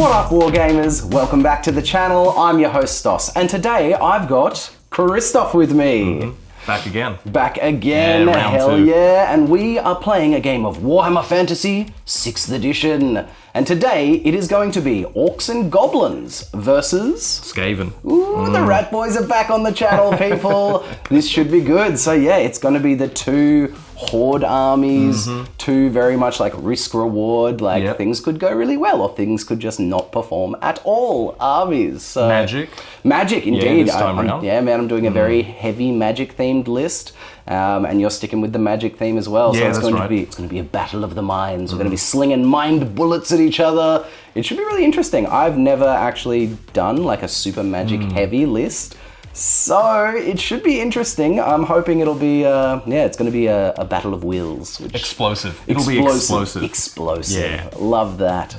What up, Wargamers? Welcome back to the channel. I'm your host, Stoss, and today I've got Christoph with me. Back again. Back again, Yeah, round hell two. yeah. And we are playing a game of Warhammer Fantasy 6th edition. And today it is going to be Orcs and Goblins versus... Skaven. Ooh, the Rat Boys are back on the channel, people. This should be good. So yeah, it's going to be the two horde armies, two very much like risk reward, like Yep. things could go really well or things could just not perform at all armies. So, Magic. Magic, indeed. this time around. Yeah, man, I'm doing a very heavy magic themed list. And you're sticking with the magic theme as well. So Yeah, it's that's going right. to be a battle of the minds. We're going to be slinging mind bullets at each other. It should be really interesting. I've never actually done like a super magic heavy list. So it should be interesting. I'm hoping it'll be, it's going to be a battle of wills. Which Explosive. It'll be explosive. Explosive. Yeah. Love that.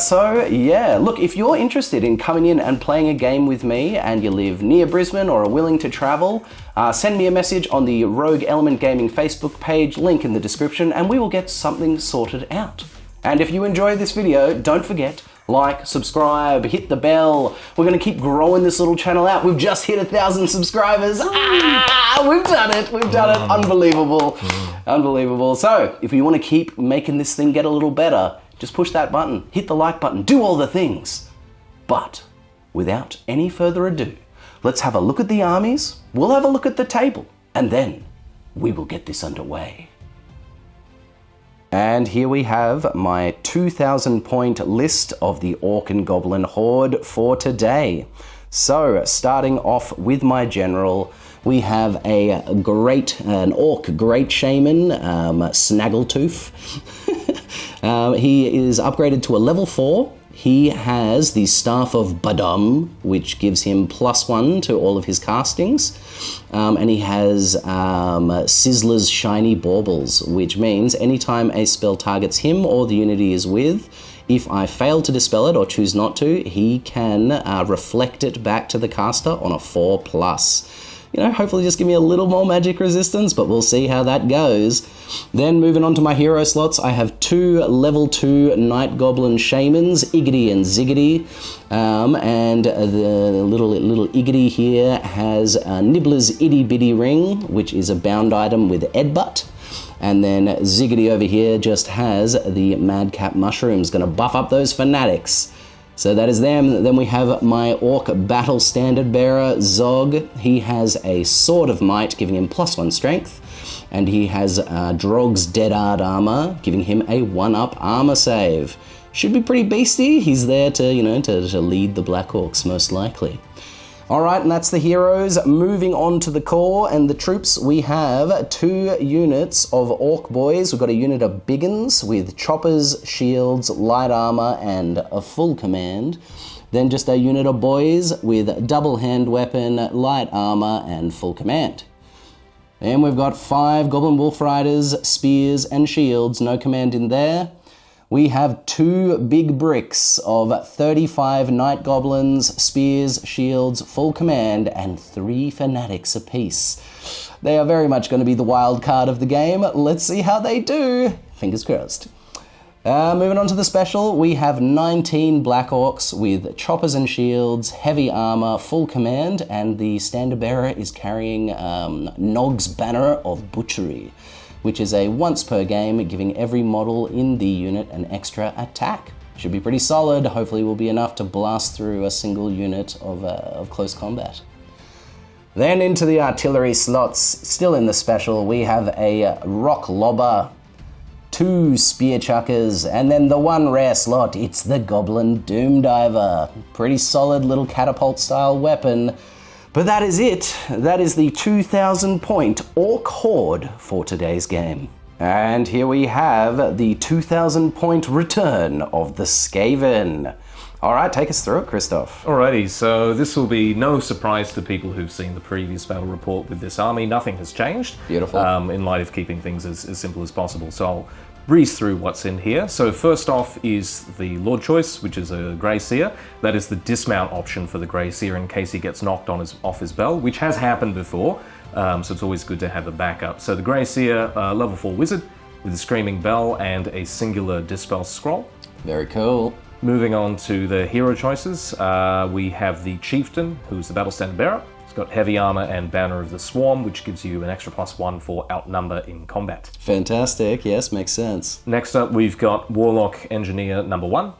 So yeah, look, if you're interested in coming in and playing a game with me and you live near Brisbane or are willing to travel, send me a message on the Rogue Element Gaming Facebook page, link in the description, and we will get something sorted out. And if you enjoyed this video, don't forget, like, subscribe, hit the bell. We're going to keep growing this little channel out. We've just hit 1,000 subscribers. We've done it. We've done it. Unbelievable. Unbelievable. So if you want to keep making this thing get a little better, just push that button, hit the like button, do all the things. But without any further ado, let's have a look at the armies, we'll have a look at the table, and then we will get this underway. And here we have my 2,000 point list of the Orc and Goblin horde for today. So, starting off with my general, we have an Orc Great Shaman Snaggle Toof. He is upgraded to a level 4. He has the Staff of Badum, which gives him +1 to all of his castings. And he has Sizzler's Shiny Baubles, which means anytime a spell targets him or the unit he is with, if I fail to dispel it or choose not to, he can reflect it back to the caster on a 4+. You know, hopefully just give me a little more magic resistance, but we'll see how that goes. Then moving on to my hero slots, I have 2 level 2 Night Goblin Shamans, Iggity and Ziggity. And the little Iggity here has Nibbler's Itty Bitty Ring, which is a bound item with Edbutt. And then Ziggity over here just has the Madcap Mushrooms, going to buff up those fanatics. So that is them. Then we have my Orc Battle Standard Bearer, Zog. He has a Sword of Might, giving him +1 strength. And he has Drog's Deadard Armor, giving him a 1-up armor save. Should be pretty beasty. He's there to, to lead the Black Orcs, most likely. Alright, and that's the heroes. Moving on to the core and the troops, we have 2 units of Orc Boys. We've got a unit of Biggins with choppers, shields, light armor, and a full command. Then just a unit of Boys with double hand weapon, light armor, and full command. And we've got 5 Goblin Wolf Riders, spears, and shields, no command in there. We have 2 big bricks of 35 Night Goblins, spears, shields, full command, and 3 fanatics apiece. They are very much going to be the wild card of the game. Let's see how they do. Fingers crossed. Moving on to the special, we have 19 Black Orcs with choppers and shields, heavy armor, full command, and the standard bearer is carrying Nog's Banner of Butchery, which is a once per game, giving every model in the unit an extra attack. Should be pretty solid, hopefully will be enough to blast through a single unit of close combat. Then into the artillery slots, still in the special, we have a Rock Lobber, 2 Spear Chuckers, and then the one rare slot, it's the Goblin Doom Diver. Pretty solid little catapult style weapon. But that is it. That is the 2,000 point Orc Horde for today's game. And here we have the 2,000 point return of the Skaven. All right, take us through it, Christoph. Alrighty, so this will be no surprise to people who've seen the previous battle report with this army. Nothing has changed. Beautiful. In light of keeping things as simple as possible. So I'll breeze through what's in here. So first off is the Lord Choice, which is a Grey Seer. That is the dismount option for the Grey Seer in case he gets knocked off his bell, which has happened before. So it's always good to have a backup. So the Grey Seer, level 4 wizard with a Screaming Bell and a singular Dispel Scroll. Very cool. Moving on to the hero choices, we have the Chieftain, who's the Battle Standard Bearer. He's got Heavy Armor and Banner of the Swarm, which gives you an extra +1 for Outnumber in combat. Fantastic. Yes, makes sense. Next up, we've got Warlock Engineer number 1.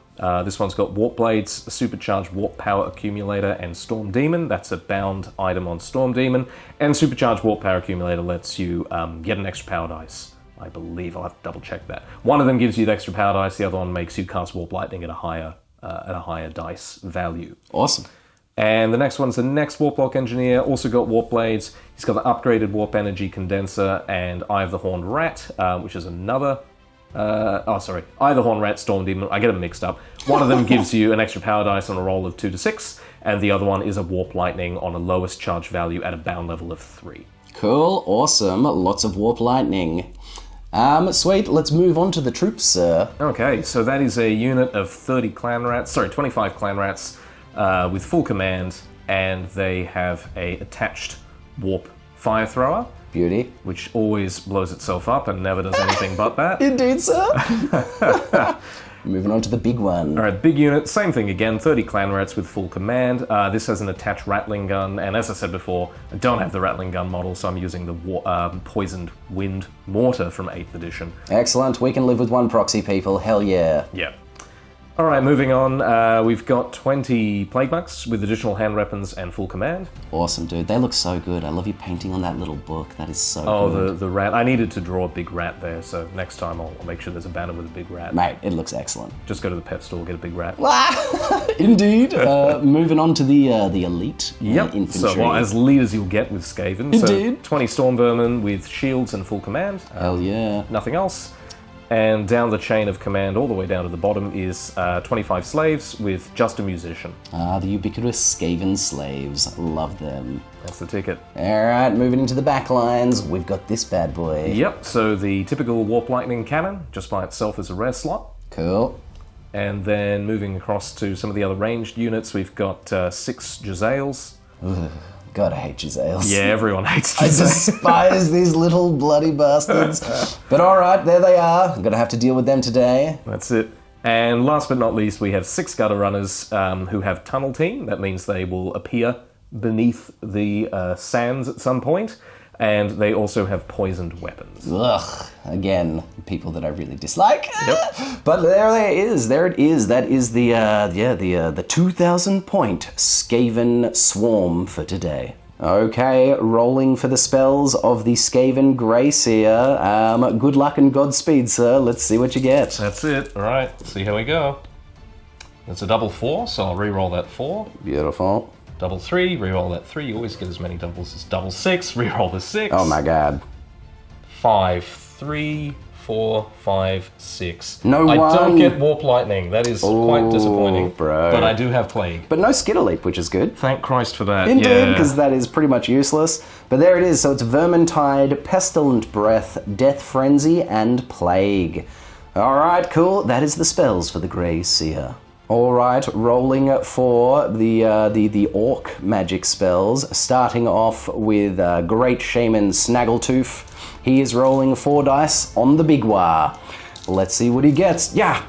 This one's got Warp Blades, a Supercharged Warp Power Accumulator, and Storm Demon. That's a bound item on Storm Demon. And Supercharged Warp Power Accumulator lets you get an extra power dice. I believe. I'll have to double check that. One of them gives you the extra power dice, the other one makes you cast Warp Lightning at a higher dice value. Awesome. And the next one's the next Warlock Engineer, also got Warp Blades. He's got the upgraded Warp Energy Condenser and Eye of the Horned Rat, which is another... Eye of the Horned Rat, Storm Demon, I get them mixed up. One of them gives you an extra power dice on a roll of 2 to 6, and the other one is a Warp Lightning on a lowest charge value at a bound level of 3. Cool, awesome, lots of Warp Lightning. Sweet, let's move on to the troops, sir. Okay, so that is a unit of 25 clan rats with full command, and they have a attached warp fire thrower. Beauty. Which always blows itself up and never does anything but that. Indeed, sir. Moving on to the big one. All right, big unit, same thing again, 30 clan rats with full command. This has an attached rattling gun, and as I said before, I don't have the rattling gun model, so I'm using the poisoned wind mortar from 8th edition. Excellent, we can live with one proxy, people, hell yeah. Yeah. All right, moving on, we've got 20 plague monks with additional hand weapons and full command. Awesome, dude. They look so good. I love you painting on that little book. That is so good. Oh, the rat. I needed to draw a big rat there, so next time I'll make sure there's a banner with a big rat. Mate, it looks excellent. Just go to the pet store, get a big rat. Indeed. Moving on to the elite infantry. So, as lead as you'll get with Skaven. Indeed. So, 20 storm vermin with shields and full command. Hell yeah. Nothing else. And down the chain of command, all the way down to the bottom, is 25 slaves with just a musician. Ah, the ubiquitous Skaven slaves. Love them. That's the ticket. Alright, moving into the back lines, we've got this bad boy. Yep, so the typical Warp Lightning cannon, just by itself is a rare slot. Cool. And then moving across to some of the other ranged units, we've got 6 Jezzails. God, I hate Jezzails. Yeah, everyone hates Jezzails. I despise these little bloody bastards. But alright, there they are. I'm gonna have to deal with them today. That's it. And last but not least, we have 6 gutter runners who have tunnel team. That means they will appear beneath the sands at some point. And they also have poisoned weapons. Ugh, again, people that I really dislike. Yep. But there it is. That is the 2,000 point Skaven swarm for today. Okay, rolling for the spells of the Skaven Grey Seer. Good luck and Godspeed, sir. Let's see what you get. That's it. All right, see how we go. It's a double 4, so I'll re-roll that 4. Beautiful. Double 3, reroll that 3. You always get as many doubles as double 6. Reroll the 6. Oh my god. 5, 3, 4, 5, 6. No I one. don't get Warp Lightning. That is quite disappointing. Bro. But I do have Plague. But no Skitter Leap, which is good. Thank Christ for that. Indeed, because that is pretty much useless. But there it is. So it's Vermintide, Pestilent Breath, Death Frenzy, and Plague. Alright, cool. That is the spells for the Grey Seer. Alright, rolling for the Orc Magic Spells, starting off with Great Shaman Snaggle Toof. He is rolling 4 dice on the big War. Let's see what he gets. Yeah!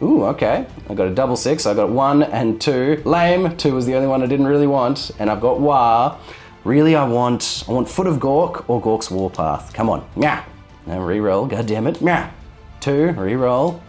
Ooh, okay. I got a double 6, I got 1 and 2. Lame, 2 was the only one I didn't really want, and I've got War. Really, I want Foot of Gork or Gork's Warpath. Come on. Yeah. Now reroll, goddammit. Yeah. 2, reroll.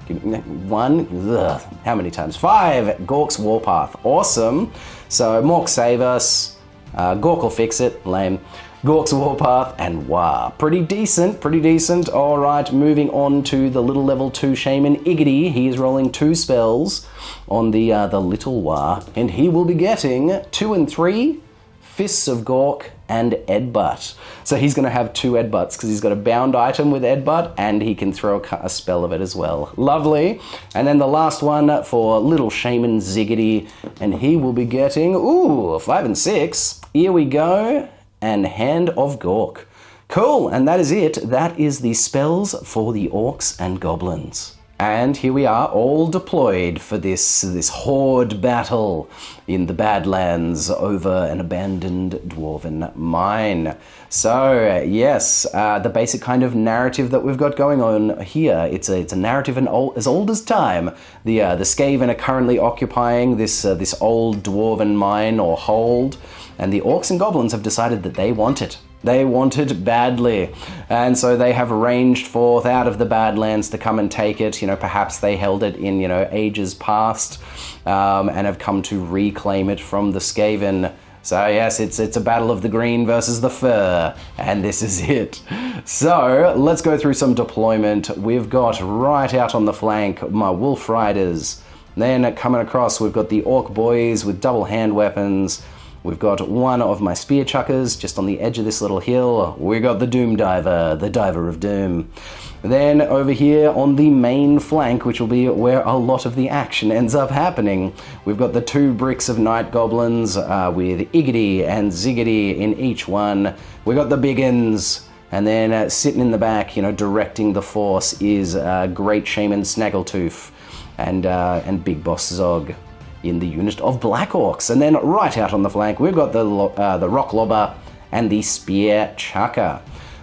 1, ugh, how many times? 5, Gork's Warpath. Awesome. So Mork save us. Gork will fix it. Lame. Gork's Warpath and War. Pretty decent, pretty decent. Alright, moving on to the little level 2 Shaman Iggity. He is rolling 2 spells on the little War. And he will be getting 2 and 3 Fists of Gork and Edbutt. So he's going to have 2 Edbutts because he's got a bound item with Edbutt and he can throw a spell of it as well. Lovely. And then the last one for Little Shaman Ziggity, and he will be getting, 5 and 6. Here we go. And Hand of Gork. Cool, and that is it. That is the spells for the Orcs and Goblins. And here we are, all deployed for this horde battle in the Badlands over an abandoned dwarven mine. So, yes, the basic kind of narrative that we've got going on here, it's a narrative as old as time. The Skaven are currently occupying this old dwarven mine or hold, and the Orcs and Goblins have decided that they want it. They want it badly, and so they have ranged forth out of the Badlands to come and take it. Perhaps they held it in, ages past, and have come to reclaim it from the Skaven. So yes, it's a battle of the green versus the fur, and this is it. So let's go through some deployment. We've got right out on the flank my Wolf Riders. Then coming across, we've got the Orc Boys with double hand weapons. We've got one of my spear chuckers just on the edge of this little hill. We got the Doom Diver, the Diver of Doom. Then over here on the main flank, which will be where a lot of the action ends up happening, we've got the 2 bricks of Night Goblins with Iggity and Ziggity in each one. We got the Biggins. And then sitting in the back, directing the force is Great Shaman Snaggle Toof and Big Boss Zog in the unit of Black Orcs. And then right out on the flank, we've got the Rock Lobber and the Spear Chucker.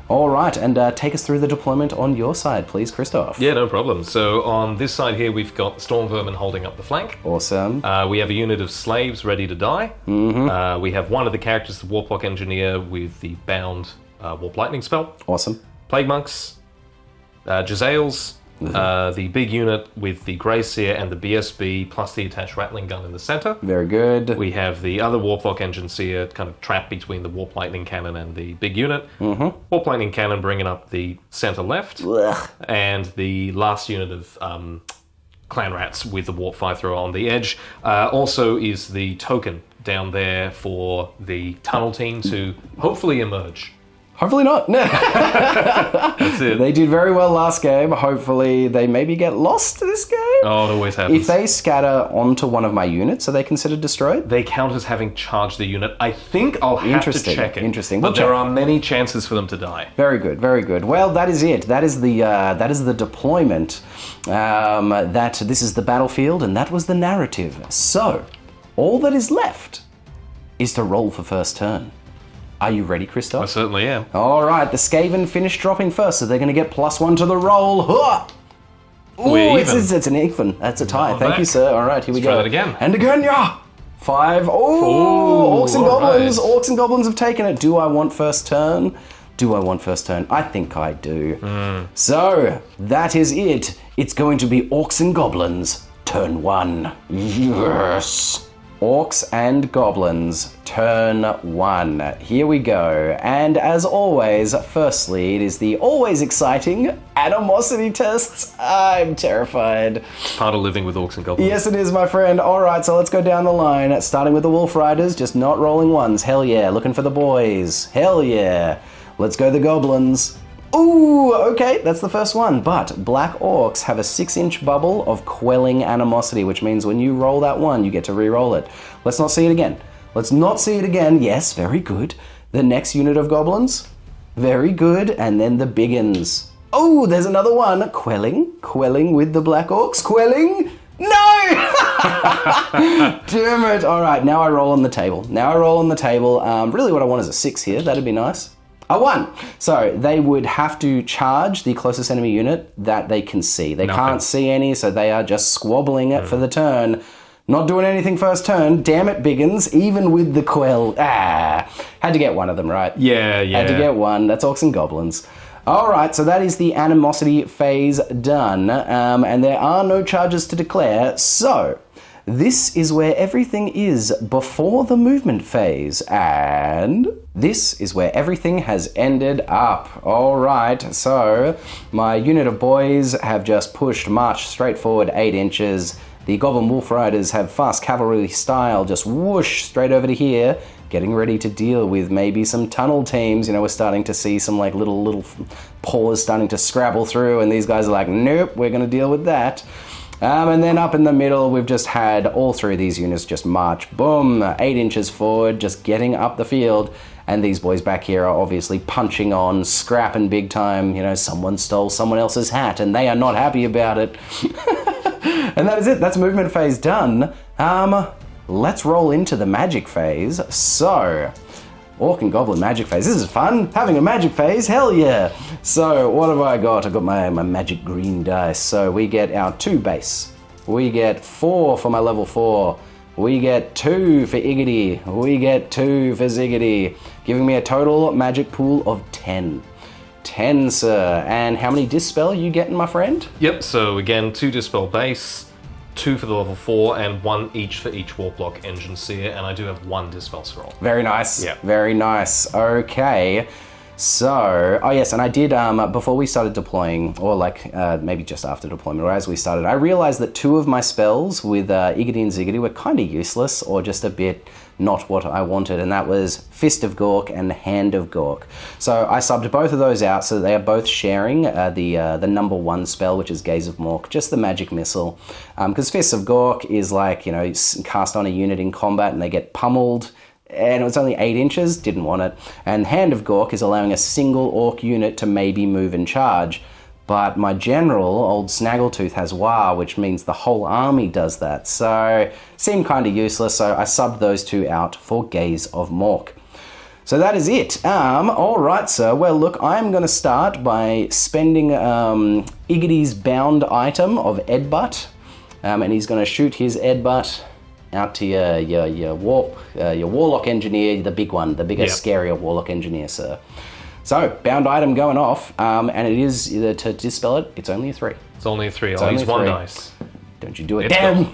All right, and take us through the deployment on your side, please, Christoph. Yeah, no problem. So on this side here, we've got Storm Vermin holding up the flank. Awesome. We have a unit of slaves ready to die. Mm-hmm. We have one of the characters, the Warplock Engineer, with the bound Warp Lightning spell. Awesome. Plague Monks, Jezzails, the big unit with the Grey Seer and the BSB, plus the attached Rattling Gun in the center. Very good. We have the other Warplock Engine Seer kind of trapped between the Warp Lightning Cannon and the big unit. Mm-hmm. Warp Lightning Cannon bringing up the center left. Ugh. And the last unit of Clan Rats with the Warp Fire Thrower on the edge. Also is the token down there for the tunnel team to hopefully emerge. Hopefully not. That's it. They did very well last game. Hopefully they maybe get lost this game. Oh, it always happens. If they scatter onto one of my units, are they considered destroyed? They count as having charged the unit. I think I'll have to check it. Interesting. But there are many chances for them to die. Very good, very good. Well, that is it. That is the deployment. That this is the battlefield, and that was the narrative. So, all that is left is to roll for first turn. Are you ready, Christoph? I certainly am. All right, the Skaven finished dropping first, so they're going to get +1 to the roll. Ooh, it's an even. That's a tie. Thank you, sir. All right, here we go. Try that again. And again, yeah. 5. Oh, Orcs and Goblins. Right. Orcs and Goblins have taken it. Do I want first turn? I think I do. So, that is it. It's going to be Orcs and Goblins, turn 1. Yes. Orcs and Goblins, turn 1. Here we go. And as always, firstly, it is the always exciting animosity tests. I'm terrified. It's part of living with Orcs and Goblins. Yes, it is, my friend. All right, so let's go down the line. Starting with the Wolf Riders, just not rolling ones. Hell yeah. Looking for the boys. Hell yeah. Let's go the Goblins. Ooh, okay, that's the first one. But Black Orcs have a 6-inch bubble of quelling animosity, which means when you roll that one, you get to re-roll it. Let's not see it again. Yes, very good. The next unit of Goblins, very good. And then the Biggins. Oh, there's another one. Quelling with the Black Orcs. Quelling. No! Damn it. All right, now I roll on the table. Really what I want is a 6 here. That'd be nice. A 1. So they would have to charge the closest enemy unit that they can see. They can't see any, so they are just squabbling it for the turn. Not doing anything first turn. Damn it, Biggins. Even with the quell. Had to get one of them, right? Yeah. Had to get one. That's Orcs and Goblins. All right, so that is the animosity phase done. And there are no charges to declare. So this is where everything is before the movement phase, and this is where everything has ended up. All right, so my unit of boys have just marched straight forward 8 inches. The Goblin Wolf Riders have fast cavalry style, just whoosh straight over to here, getting ready to deal with maybe some tunnel teams. We're starting to see some like little paws starting to scrabble through, and these guys are like, nope, we're going to deal with that. And then up in the middle, we've just had all 3 of these units just march, boom, 8 inches forward, just getting up the field. And these boys back here are obviously punching on, scrapping big time. You know, someone stole someone else's hat and they are not happy about it. And that is it. That's movement phase done. Let's roll into the magic phase. So, Orc and Goblin magic phase. This is fun. Having a magic phase, hell yeah. So, what have I got? I've got my magic green dice. So, we get our 2 base. We get 4 for my level 4. We get 2 for Iggity. We get 2 for Ziggity. Giving me a total magic pool of 10. 10, sir. And how many Dispel are you getting, my friend? Yep, so again, 2 Dispel base, 2 for the level 4, and 1 each for each Warlock Engine Seer, and I do have 1 Dispel Scroll. Very nice. Yeah. Very nice. Okay. So, oh yes, and I did, before we started deploying, or like maybe just after deployment, or as we started, I realized that 2 of my spells with Iggity and Ziggity were kind of useless, or just a bit not what I wanted, and that was Fist of Gork and Hand of Gork. So I subbed both of those out so that they are both sharing the number 1 spell, which is Gaze of Mork, just the magic missile. Because Fist of Gork is like, you know, cast on a unit in combat and they get pummeled, and it was only 8 inches, didn't want it. And Hand of Gork is allowing a single orc unit to maybe move and charge. But my general, old Snaggle Tooth, has WAR, which means the whole army does that. So, seemed kind of useless, so I subbed those 2 out for Gaze of Mork. So that is it. Alright, sir. Well, look, I'm going to start by spending Iggity's bound item of Edbutt. And he's going to shoot his Edbutt out to your Warlock Engineer, the big one, the bigger, scarier Warlock Engineer, sir. So, bound item going off, and it is, to dispel it, it's only a 3. It's only a 3, I'll use 1 dice. Don't you do it. Damn!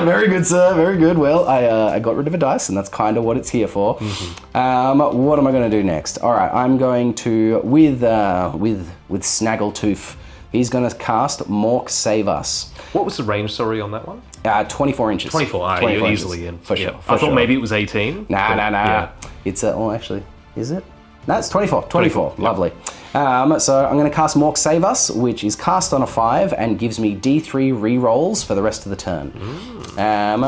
Very good, sir, very good. Well, I got rid of a dice, and that's kind of what it's here for. Mm-hmm. What am I going to do next? Alright, I'm going to, with Snaggle Tooth, he's going to cast Mork Save Us. What was the range, sorry, on that one? 24 inches. 24, 24 you're inches. easily in. For sure. I thought maybe it was 18. Nah. Yeah. It's, actually, is it? No, it's 24. 24. Yep. Lovely. So I'm going to cast Mork Save Us, which is cast on a 5 and gives me D3 rerolls for the rest of the turn. And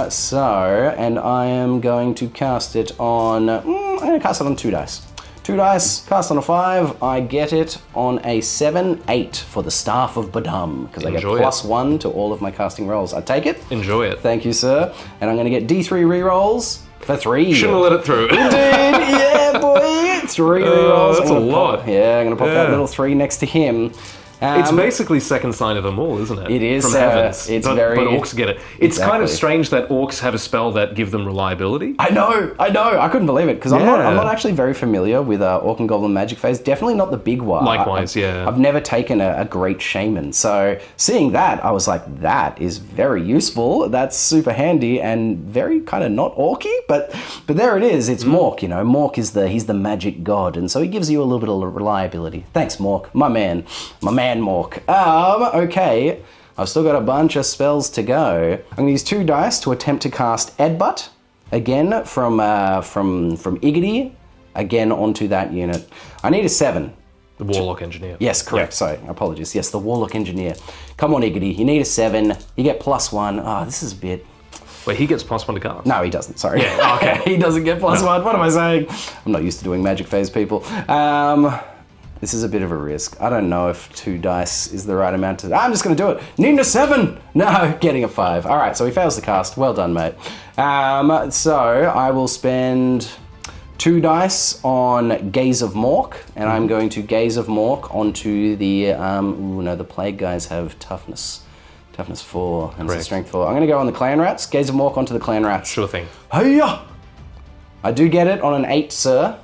I am going to cast it on... I'm going to cast it on 2 dice. 2 dice, cast on a 5, I get it on a 7, 8 for the Staff of Badum, because I get +1 to all of my casting rolls. I take it. Enjoy it. Thank you, sir. And I'm going to get D3 rerolls for 3. Shouldn't have let it through. You did, yeah, boy. 3 rerolls. That's a lot. I'm going to pop that little 3 next to him. It's basically second sign of them all, isn't it? It is. From heavens. But orcs get it. It's kind of strange that orcs have a spell that give them reliability. I know. I couldn't believe it, because I'm not actually very familiar with Orc and Goblin magic phase. Definitely not the big one. Likewise, I've never taken a Great Shaman. So seeing that, I was like, that is very useful. That's super handy and very kind of not orky, but there it is. It's Mork, you know. Mork is he's the magic god, and so he gives you a little bit of reliability. Thanks, Mork. My man Mork. Okay. I've still got a bunch of spells to go. I'm going to use 2 dice to attempt to cast Edbutt, again from Iggity, again onto that unit. I need a 7. The Warlock Engineer. Yes, correct. Yeah. Sorry, apologies. Yes, the Warlock Engineer. Come on, Iggity. You need a 7. You get +1. Oh, this is a bit... Wait, he gets +1 to cast? No, he doesn't. Sorry. Yeah, okay. He doesn't get +1. What am I saying? I'm not used to doing magic phase, people. This is a bit of a risk. I don't know if 2 dice is the right amount to... I'm just going to do it. Needing a 7. No, getting a 5. All right, so he fails the cast. Well done, mate. So I will spend 2 dice on Gaze of Mork, and I'm going to Gaze of Mork onto the... the Plague guys have toughness. Toughness 4 and strength 4. I'm going to go on the Clan Rats. Gaze of Mork onto the Clan Rats. Sure thing. Hiya! I do get it on an 8, sir.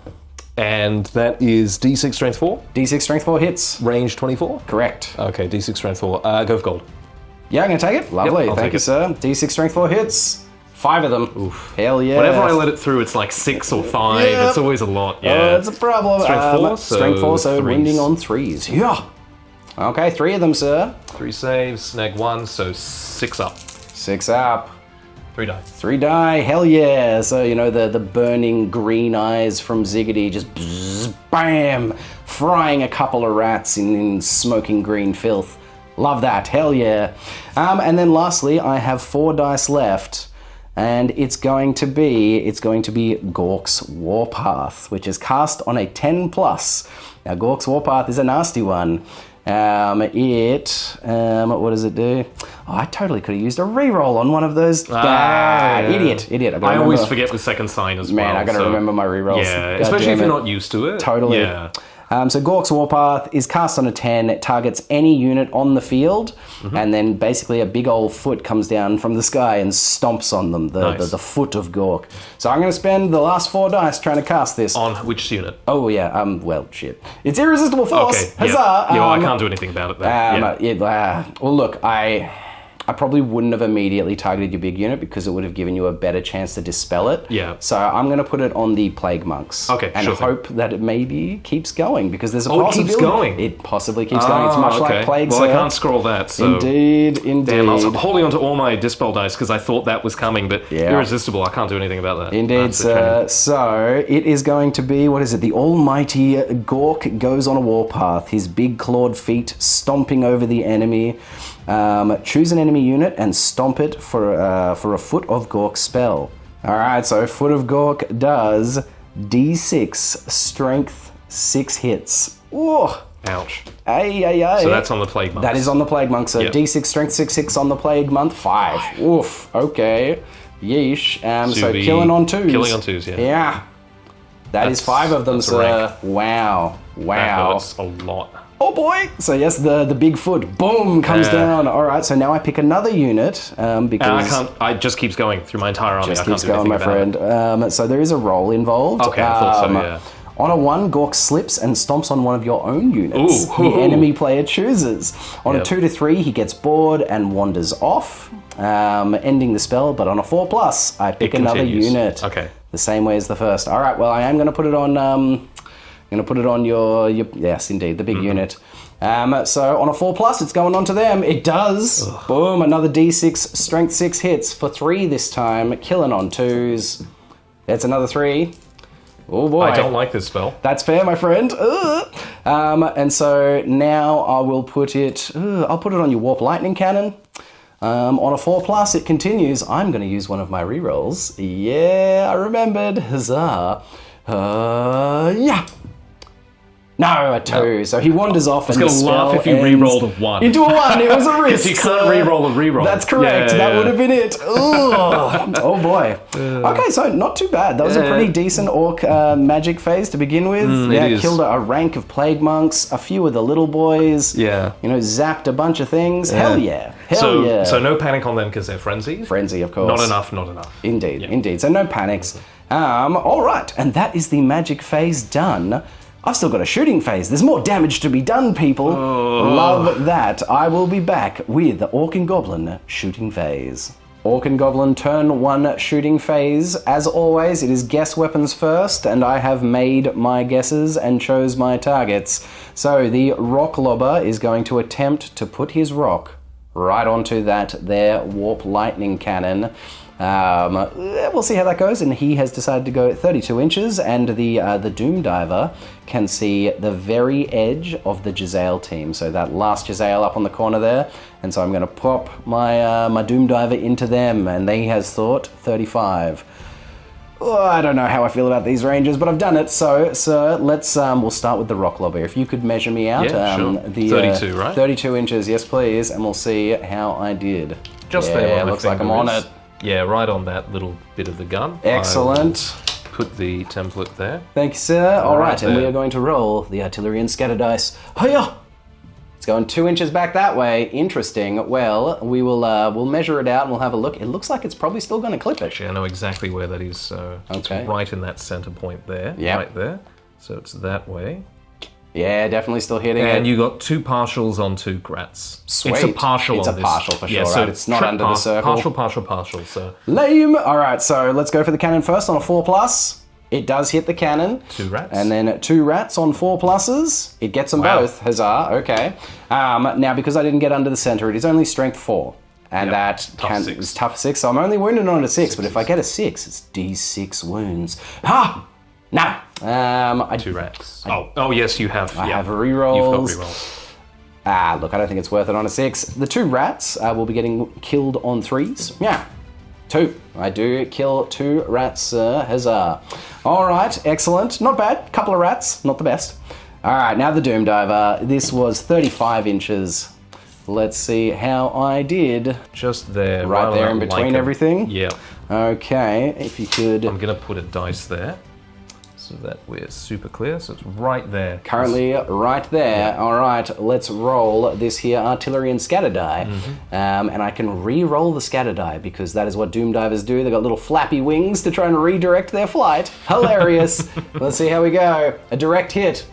And that is D6 Strength 4? D6 Strength 4 hits. Range 24? Correct. Okay, D6 Strength 4. Go for gold. Yeah, I'm going to take it. Lovely. Yep, Thank you, sir. D6 Strength 4 hits. 5 of them. Oof. Hell yeah. Whenever I let it through, it's like 6 or 5. Yep. It's always a lot. Yeah. Oh, it's a problem. Strength 4, so wounding on 3s. Yeah. Okay, 3 of them, sir. 3 saves, snag 1, so 6 up. 6 up. 3 die. 3 die, hell yeah. So, you know, the burning green eyes from Ziggity just bzz, bam, frying a couple of rats in smoking green filth. Love that, hell yeah. And then lastly, I have 4 dice left. and it's going to be Gork's Warpath, which is cast on a 10+. Now, Gork's Warpath is a nasty one. What does it do? Oh, I totally could have used a reroll on one of those. Idiot. I always forget the second sign as well. Man, I gotta remember my rerolls. Yeah, especially if you're not used to it. Totally. Yeah. So Gork's Warpath is cast on a 10. It targets any unit on the field, and then basically a big old foot comes down from the sky and stomps on them, the foot of Gork. So I'm going to spend the last 4 dice trying to cast this. On which unit? Oh, yeah. Well, shit. It's Irresistible Force. Okay. Huzzah! Yeah, I can't do anything about it then. Well, look, I probably wouldn't have immediately targeted your big unit because it would have given you a better chance to dispel it. Yeah. So I'm going to put it on the Plague Monks. Okay, and sure hope that it maybe keeps going because there's a it possibility. keeps going? It possibly keeps going. It's much like Plague Well, Seer. I can't scroll that, so... Indeed. Damn, I was holding on to all my Dispel dice because I thought that was coming, but Irresistible, I can't do anything about that. Indeed, sir. So it is going to be, what is it? The almighty Gork goes on a warpath, his big clawed feet stomping over the enemy. Choose an enemy unit and stomp it for a Foot of Gork spell. Alright, so Foot of Gork does D6 Strength 6 hits. Ooh. Ouch. Ay. So that's on the Plague Monk. That is on the Plague Monk. So D6 Strength 6 on the Plague Monk. 5. Oof. Okay. Yeesh. So killing on 2s. Killing on 2s, yeah. Yeah. That's 5 of them, sir. Wow. That's a lot. Oh boy! So yes, the big foot, boom, comes down. All right, so now I pick another unit because it just keeps going through my entire army. Just keeps going, my friend. So there is a roll involved. Okay, I thought so. Yeah. On a 1, Gork slips and stomps on one of your own units. Ooh. The enemy player chooses. On a 2 to 3, he gets bored and wanders off, ending the spell. But on a 4+, I pick another unit. Okay. The same way as the first. All right. Well, I am going to put it on. Going to put it on your yes, indeed, the big unit. So on a 4+, it's going on to them. It does. Ugh. Boom, another D6 Strength 6 hits for 3 this time, killing on 2s. That's another 3. Oh boy. I don't like this spell. That's fair, my friend. And so now I will put it. I'll put it on your Warp Lightning Cannon. On a 4+, it continues. I'm going to use one of my rerolls. Yeah, I remembered. Huzzah. Yeah. No, a 2. No. So he wanders off and the spell I was going to laugh if you re-rolled a 1. Into a 1. It was a risk. Because you can't re-roll a re-roll. That's correct. That would have been it. Oh boy. Okay, so not too bad. That was a pretty decent Orc magic phase to begin with. Killed a rank of Plague Monks, a few of the little boys. Yeah. Zapped a bunch of things. Hell yeah. So no panic on them because they're frenzied? Frenzy, of course. Not enough. Indeed. So no panics. All right, and that is the magic phase done. I've still got a shooting phase. There's more damage to be done, people. Love that. I will be back with the Orc and Goblin shooting phase. Orc and Goblin turn 1 shooting phase. As always, it is guess weapons first, and I have made my guesses and chose my targets. So the Rock Lobber is going to attempt to put his rock right onto that there Warp Lightning Cannon. We'll see how that goes, and he has decided to go 32 inches, and the Doom Diver can see the very edge of the Jezzail team, so that last Jezzail up on the corner there, and so I'm going to pop my Doom Diver into them, and he has thought 35. I don't know how I feel about these ranges, but I've done it. So, sir, we'll start with the Rock Lobber. If you could measure me out. Sure. 32, right? 32 inches, yes please, and we'll see how I did. Just there. Yeah, looks like I'm on it. Yeah, right on that little bit of the gun. Excellent. Put the template there. Thank you, sir. All right, and we are going to roll the artillery and scatter dice. Hiya! It's going 2 inches back that way. Interesting. Well, we'll measure it out and we'll have a look. It looks like it's probably still going to clip it. Actually, I know exactly where that is. So it's right in that center point there. Yeah. Right there. So it's that way. Yeah, definitely still hitting it. And you got 2 partials on 2 grats. Sweet. It's a partial It's on a this. partial for sure, Yeah, so right? It's not under the circle. Partial, so... Lame! Alright, so let's go for the cannon first on a 4+. It does hit the cannon. 2 rats. And then 2 rats on 4+. It gets them both. Huzzah, okay. Now, because I didn't get under the center, it is only strength 4. And that is tough 6, so I'm only wounded on a 6, but if I get a 6, it's D6 wounds. No. 2 rats. Yes, you have. I have rerolls. You've got rerolls. Look, I don't think it's worth it on a 6. The 2 rats will be getting killed on 3s. Yeah. 2. I do kill 2 rats, sir. Huzzah. All right, excellent. Not bad. Couple of rats, not the best. All right, now the Doom Diver. This was 35 inches. Let's see how I did. Just there. Right there in between everything? Yeah. Okay, if you could... I'm going to put a dice there so that we're super clear. So it's right there. Currently right there. Yeah. All right, let's roll this here artillery and scatter die. And I can re-roll the scatter die because that is what Doom Divers do. They've got little flappy wings to try and redirect their flight. Hilarious. Let's see how we go. A direct hit.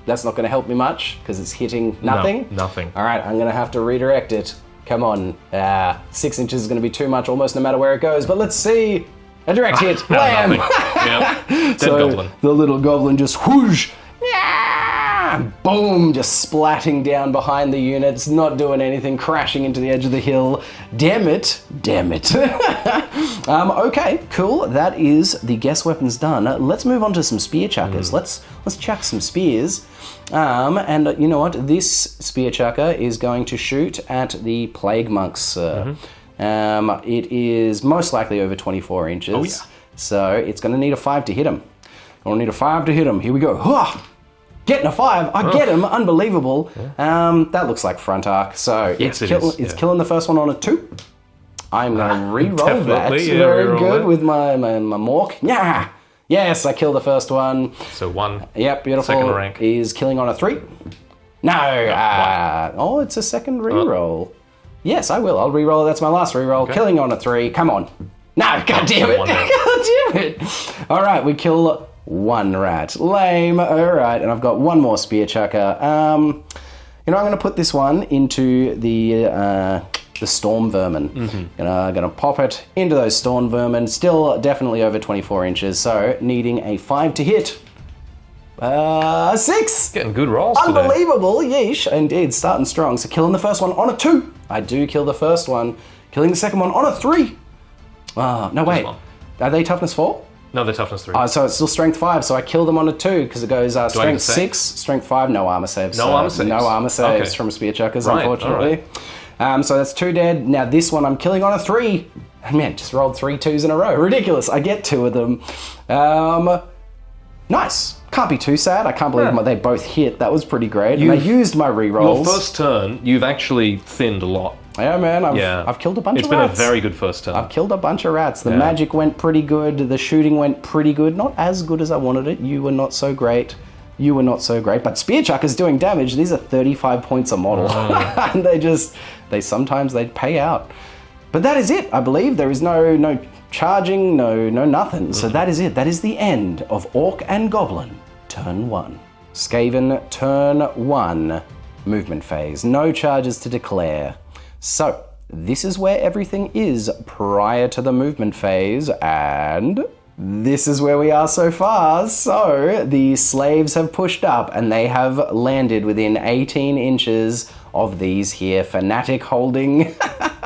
That's not going to help me much because it's hitting nothing. No, nothing. All right, I'm going to have to redirect it. Come on. 6 inches is going to be too much almost no matter where it goes. But let's see. A direct hit. Blam! Yep. Dead so goblin. The little goblin just whoosh. Boom, just splatting down behind the units, not doing anything, crashing into the edge of the hill. Damn it. Okay, cool. That is the guess weapons done. Let's move on to some spear chuckers. Let's chuck some spears. And you know what? This spear chucker is going to shoot at the plague monks. It is most likely over 24 inches. Oh, yeah. So it's going to need a 5 to hit him. I'll need a 5 to hit him. Here we go. Getting a 5. I get him. Unbelievable. Yeah. That looks like front arc. So it's killing the first one on a 2. I'm going to re-roll that. Yeah, very good with my mork. Yeah. Yes, I killed the first one. So 1. Yep, beautiful. Second rank. Is killing on a 3. No. It's a second re-roll. Yes, I will. I'll re-roll. That's my last re-roll. Okay. Killing on a 3. Come on. No, God damn it. God damn it. All right, we kill 1 rat. Lame. All right, and I've got 1 more spear chucker. I'm going to put this one into the storm vermin. I'm going to pop it into those storm vermin. Still definitely over 24 inches, so needing a 5 to hit. 6. Getting good rolls Unbelievable. Yeesh. Indeed, starting strong. So killing the first one on a 2. I do kill the first one. Killing the second one on a 3. No, wait. Are they toughness 4? No, they're toughness 3. So it's still strength 5, so I kill them on a 2 because it goes strength 6, strength 5, no armor saves. No armor saves? No armor saves from spear chuckers, unfortunately. Right. So that's 2 dead. Now this one I'm killing on a 3. And man, just rolled 3 2s in a row. Ridiculous. I get 2 of them. Nice. Can't be too sad. I can't believe they both hit. That was pretty great. And I used my rerolls. Your first turn, you've actually thinned a lot. Yeah, man. I've killed a bunch of rats. It's been a very good first turn. I've killed a bunch of rats. The magic went pretty good. The shooting went pretty good. Not as good as I wanted it. You were not so great. But Spear Chucker's doing damage. These are 35 points a model. And they sometimes pay out. But that is it, I believe. There is no charging, no nothing. So that is it. That is the end of Orc and Goblin. Turn 1. Skaven, turn 1. Movement phase. No charges to declare. So, this is where everything is prior to the movement phase, and this is where we are so far. So, the slaves have pushed up, and they have landed within 18 inches of these here fanatic holding...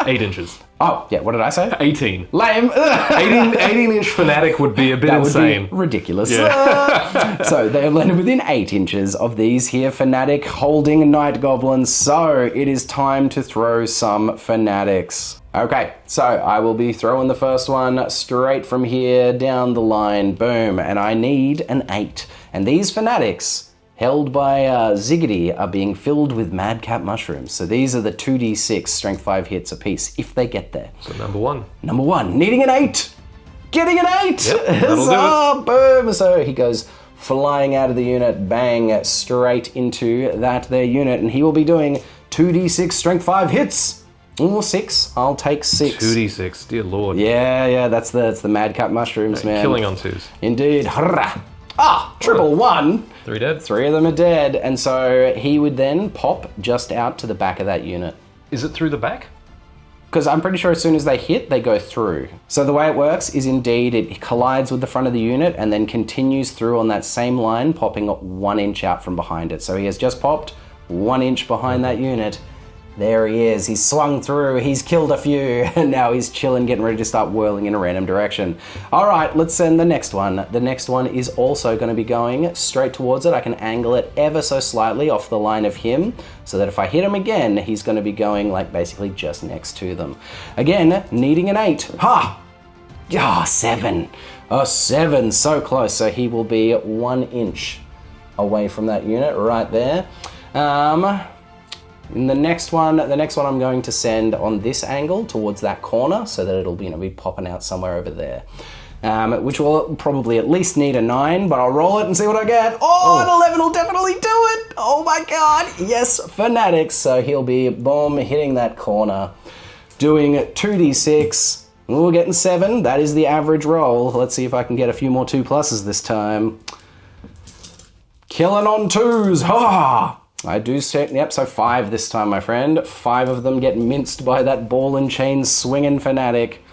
8 inches. Oh, yeah, what did I say? 18. Lame. 18-inch fanatic would be a bit insane. Would be ridiculous. Yeah. So they have landed within 8 inches of these here fanatic holding night goblins. So it is time to throw some fanatics. Okay, so I will be throwing the first one straight from here down the line. Boom. And I need an 8. And these fanatics... held by Ziggity are being filled with madcap mushrooms. So these are the 2d6 strength 5 hits apiece if they get there. So number 1. Number 1, needing an 8. Getting an 8! Yep, that'll do it. Boom! So he goes flying out of the unit, bang, straight into their unit. And he will be doing 2d6 strength 5 hits. Or 6. I'll take 6. 2d6, dear lord. Yeah, that's the madcap mushrooms, man. Killing on 2s. Indeed. Triple 1. 3 dead. 3 of them are dead, and so he would then pop just out to the back of that unit. Is it through the back? Because I'm pretty sure as soon as they hit, they go through. So the way it works is indeed it collides with the front of the unit and then continues through on that same line, popping 1 inch out from behind it. So he has just popped 1 inch behind that unit. There he is. He's swung through. He's killed a few. And now he's chilling, getting ready to start whirling in a random direction. All right, let's send the next one. The next one is also going to be going straight towards it. I can angle it ever so slightly off the line of him so that if I hit him again, he's going to be going like basically just next to them. Again, needing an 8. Ha! Ah, 7. Oh, 7, so close. So he will be 1 inch away from that unit right there. In the next one I'm going to send on this angle towards that corner so that it'll be popping out somewhere over there. Which will probably at least need a 9, but I'll roll it and see what I get. Oh, an 11 will definitely do it. Oh my god. Yes, Fanatics. So he'll be, boom, hitting that corner, doing 2d6. We're getting 7. That is the average roll. Let's see if I can get a few more 2+s this time. Killing on 2s. Ha! I do set, yep, so 5 this time, my friend. 5 of them get minced by that ball and chain swinging Fanatic.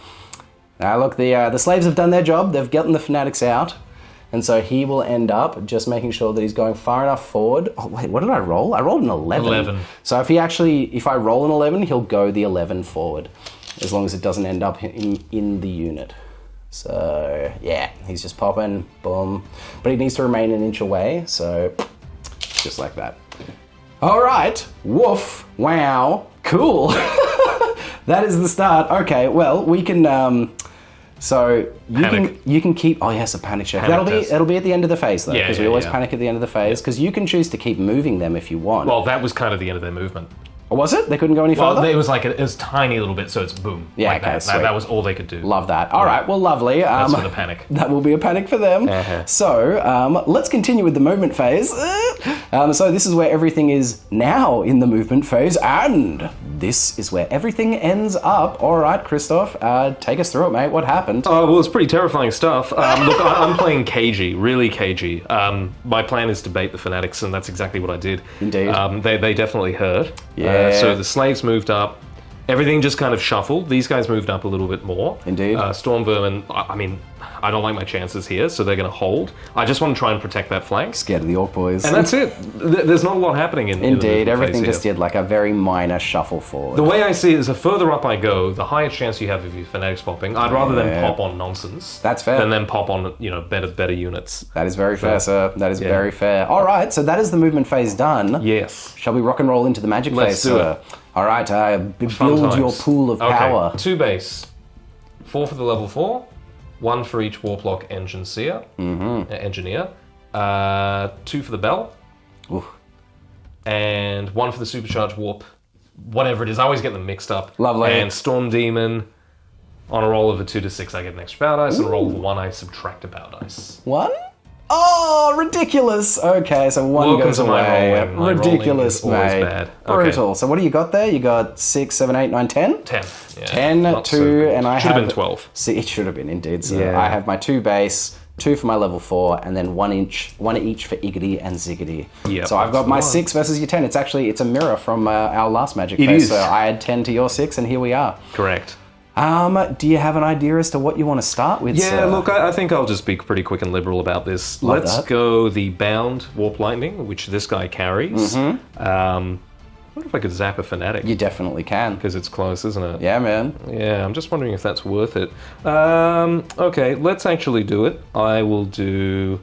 Now look, the slaves have done their job. They've gotten the Fanatics out. And so he will end up just making sure that he's going far enough forward. Oh, wait, what did I roll? I rolled an 11. 11. So if I roll an 11, he'll go the 11 forward, as long as it doesn't end up in the unit. So, yeah, he's just popping, boom. But he needs to remain an inch away, so just like that. All right, woof, wow, cool. That is the start. Okay, well, we can, so you can keep, oh yes, a panic check. That'll be at the end of the phase though, because we always panic at the end of the phase, because you can choose to keep moving them if you want. Well, that was kind of the end of their movement. Or was it? They couldn't go any further? Well, it was like it was tiny little bit, so it's boom. Yeah, like okay, that was all they could do. Love that. All right, well, lovely. That's for the panic. That will be a panic for them. So let's continue with the movement phase. So this is where everything is now in the movement phase, and this is where everything ends up. All right, Christoph, take us through it, mate. What happened? Oh, well, it's pretty terrifying stuff. Look, I'm playing cagey, really cagey. My plan is to bait the Fanatics, and that's exactly what I did. Indeed. They definitely hurt. Yeah. So the slaves moved up. Everything just kind of shuffled. These guys moved up a little bit more. Indeed. Storm Vermin, I mean, I don't like my chances here, so they're going to hold. I just want to try and protect that flank. Scared of the Orc boys. And that's it. There's not a lot happening in Indeed, the everything phase just here. did like a very minor shuffle forward. The way I see it is the further up I go, the higher chance you have of your Fanatics popping. I'd rather them pop on nonsense. That's fair. Than them pop on, better units. That is very fair, sir. That is very fair. All right, so that is the movement phase done. Yes. Shall we rock and roll into the magic phase, Let's do sir? it. All right, build your pool of power. Okay, 2 base. 4 for the level 4. 1 for each Warplock Engineer. 2 for the Bell. Oof. And 1 for the Supercharged Warp. Whatever it is, I always get them mixed up. Lovely. And Storm Demon. On a roll of a 2 to 6, I get an extra power dice. And a roll of a 1, I subtract a power dice. 1? Oh, ridiculous. Okay, so 1 goes away. Ridiculous, mate. Bad. Brutal. Okay. So what do you got there? You got 6, 7, 8, 9, 10? 10. Yeah. 10, Not 2, so good. and I Should have... have been 12. See, it should have been, indeed. So Yeah. I have my 2 base, 2 for my level 4, and then 1 each for Iggity and Ziggity. Yep, so I've got that's my the one. 6 versus your 10. It's a mirror from our last magic It phase. is. So I had 10 to your 6, and here we are. Correct. Do you have an idea as to what you want to start with, Yeah, sir? look, I think I'll just be pretty quick and liberal about this. Love Let's that. go the Bound Warp Lightning, which this guy carries. I wonder if I could zap a Fanatic. You definitely can. Because it's close, isn't it? Yeah, man. Yeah, I'm just wondering if that's worth it. Okay, let's actually do it. I will do...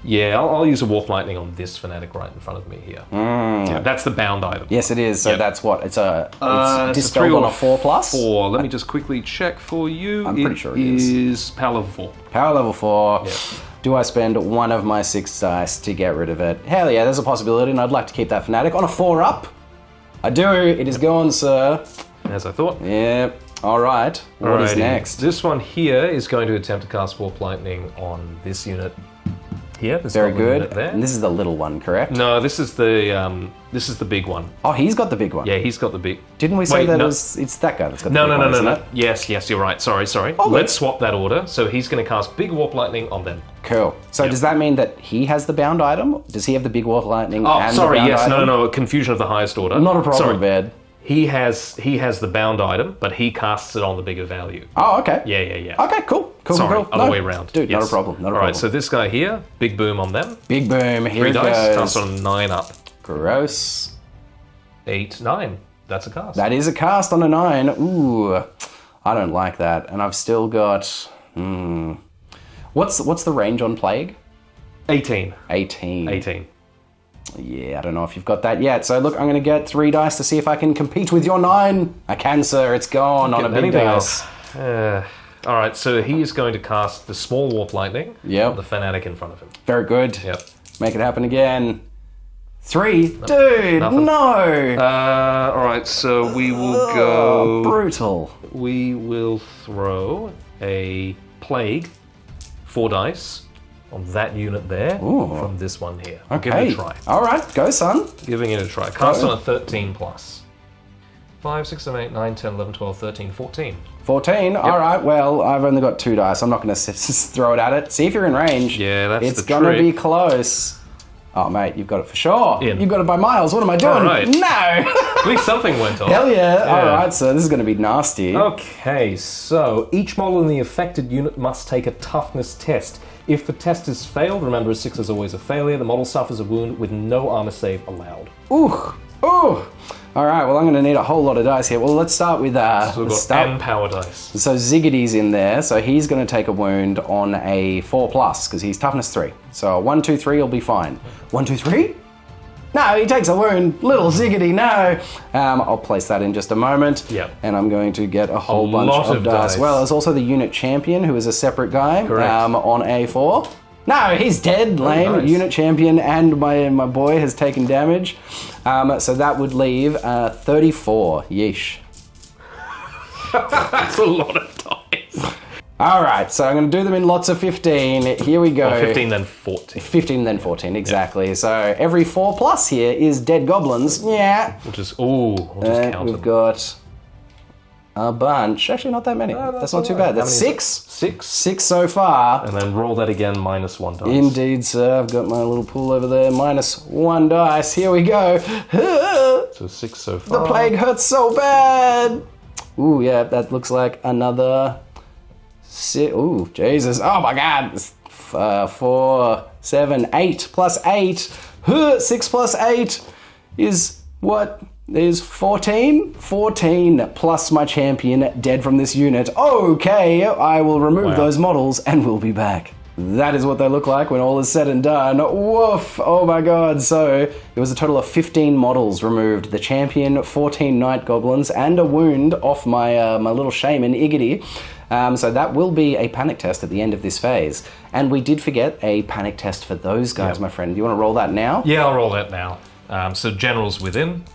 Yeah, I'll use a Warp Lightning on this Fanatic right in front of me here. Yeah, that's the bound item. Yes, it is. So Yep. that's what? It's It's a dispelled 3 on or a 4+? 4. Let me just quickly check for you. I'm pretty sure it is. It is power level 4. Power level 4. Yeah. Do I spend 1 of my 6 dice to get rid of it? Hell yeah, there's a possibility, and I'd like to keep that Fanatic on a 4 up. I do. It is gone, sir. As I thought. Yep. All right. What is Alrighty. next? This one here is going to attempt to cast Warp Lightning on this unit here. This Very Goblin good. unit there. And this is the little one, correct? No, this is the big one. Oh, he's got the big one. Yeah, he's got the big. Didn't we say Wait, that no. it's that guy that's got the No, big no, one, no, isn't no, it? no. Yes, you're right. Sorry. Oh, Let's swap that order. So he's going to cast big Warp Lightning on them. Cool. So does that mean that he has the bound item? Does he have the big Warp Lightning Oh, and sorry. the bound Yes, item? no. Confusion of the highest order. Not a problem, Sorry. bad. He has the bound item, but he casts it on the bigger value. Oh, okay. Yeah. Okay, cool. Sorry, cool. other No, way around. Dude, not Yes. a problem. Not a All problem. right, so this guy here, big boom on them. Big boom. Here 3 it dice, goes. cast on 9 up. Gross. 8, 9. That's a cast. That is a cast on a 9. Ooh, I don't like that. And I've still got... What's the range on Plague? 18. 18. 18. Yeah, I don't know if you've got that yet. So look, I'm going to get 3 dice to see if I can compete with your 9. I can, sir. It's gone on a big Anything dice. else? All right, so he is going to cast the small warp lightning Yep. on the fanatic in front of him. Very good. Yep. Make it happen again. 3. Dude, Nothing. no! All right, so we will go... Brutal. We will throw a plague, 4 dice, on that unit there from this one here. I'll give it a try. All right, go, son. Giving it a try. Cast on a 13 plus. 5, 6, 7, 8, 9, 10, 11, 12, 13, 14. 14. All right, well, I've only got 2 dice. I'm not going to throw it at it. See if you're in range. Yeah, that's it's the going to trick. be close. Oh, mate, you've got it for sure. In. You've got it by miles. What am I doing? All right. No! At least something went off. Hell yeah. All right, so this is going to be nasty. Okay, so each model in the affected unit must take a toughness test. If the test is failed, remember a 6 is always a failure, the model suffers a wound with no armor save allowed. Ooh. Ooh. All right, well, I'm going to need a whole lot of dice here. Well, let's start with... So we've got N power dice. So Ziggity's in there, so he's going to take a wound on a 4+, because he's toughness 3. So 1, 2, 3 will be fine. 1, 2, 3? No, he takes a wound. Little Ziggity, no. I'll place that in just a moment. Yep. And I'm going to get a whole bunch lot of dice. Well, there's also the unit champion, who is a separate guy. Correct. On a 4. No, he's dead, lame. Nice. Unit champion and my boy has taken damage. So that would leave 34. Yeesh. That's a lot of dice. All right, so I'm going to do them in lots of 15. Here we go. 15 then 14. 15 then 14, exactly. Yeah. So every 4+ here is dead goblins. Yeah. We'll just count We've them. got a bunch. Actually, not that many. That's not too bad. That's 6. 6. 6 so far. And then roll that again, -1 dice. Indeed, sir. I've got my little pool over there. -1 dice. Here we go. So 6 so far. The plague hurts so bad. Ooh, yeah, that looks like another... Ooh, Jesus. Oh, my God. 4, 7, 8 plus 8. 6 plus 8 is what? Is 14? 14 plus my champion dead from this unit. Okay, I will remove those models and we'll be back. That is what they look like when all is said and done. Woof! Oh my god. So, it was a total of 15 models removed. The champion, 14 night goblins, and a wound off my my little shaman, Iggity. So that will be a panic test at the end of this phase. And we did forget a panic test for those guys, my friend. Do you want to roll that now? Yeah, I'll roll that now. So generals within,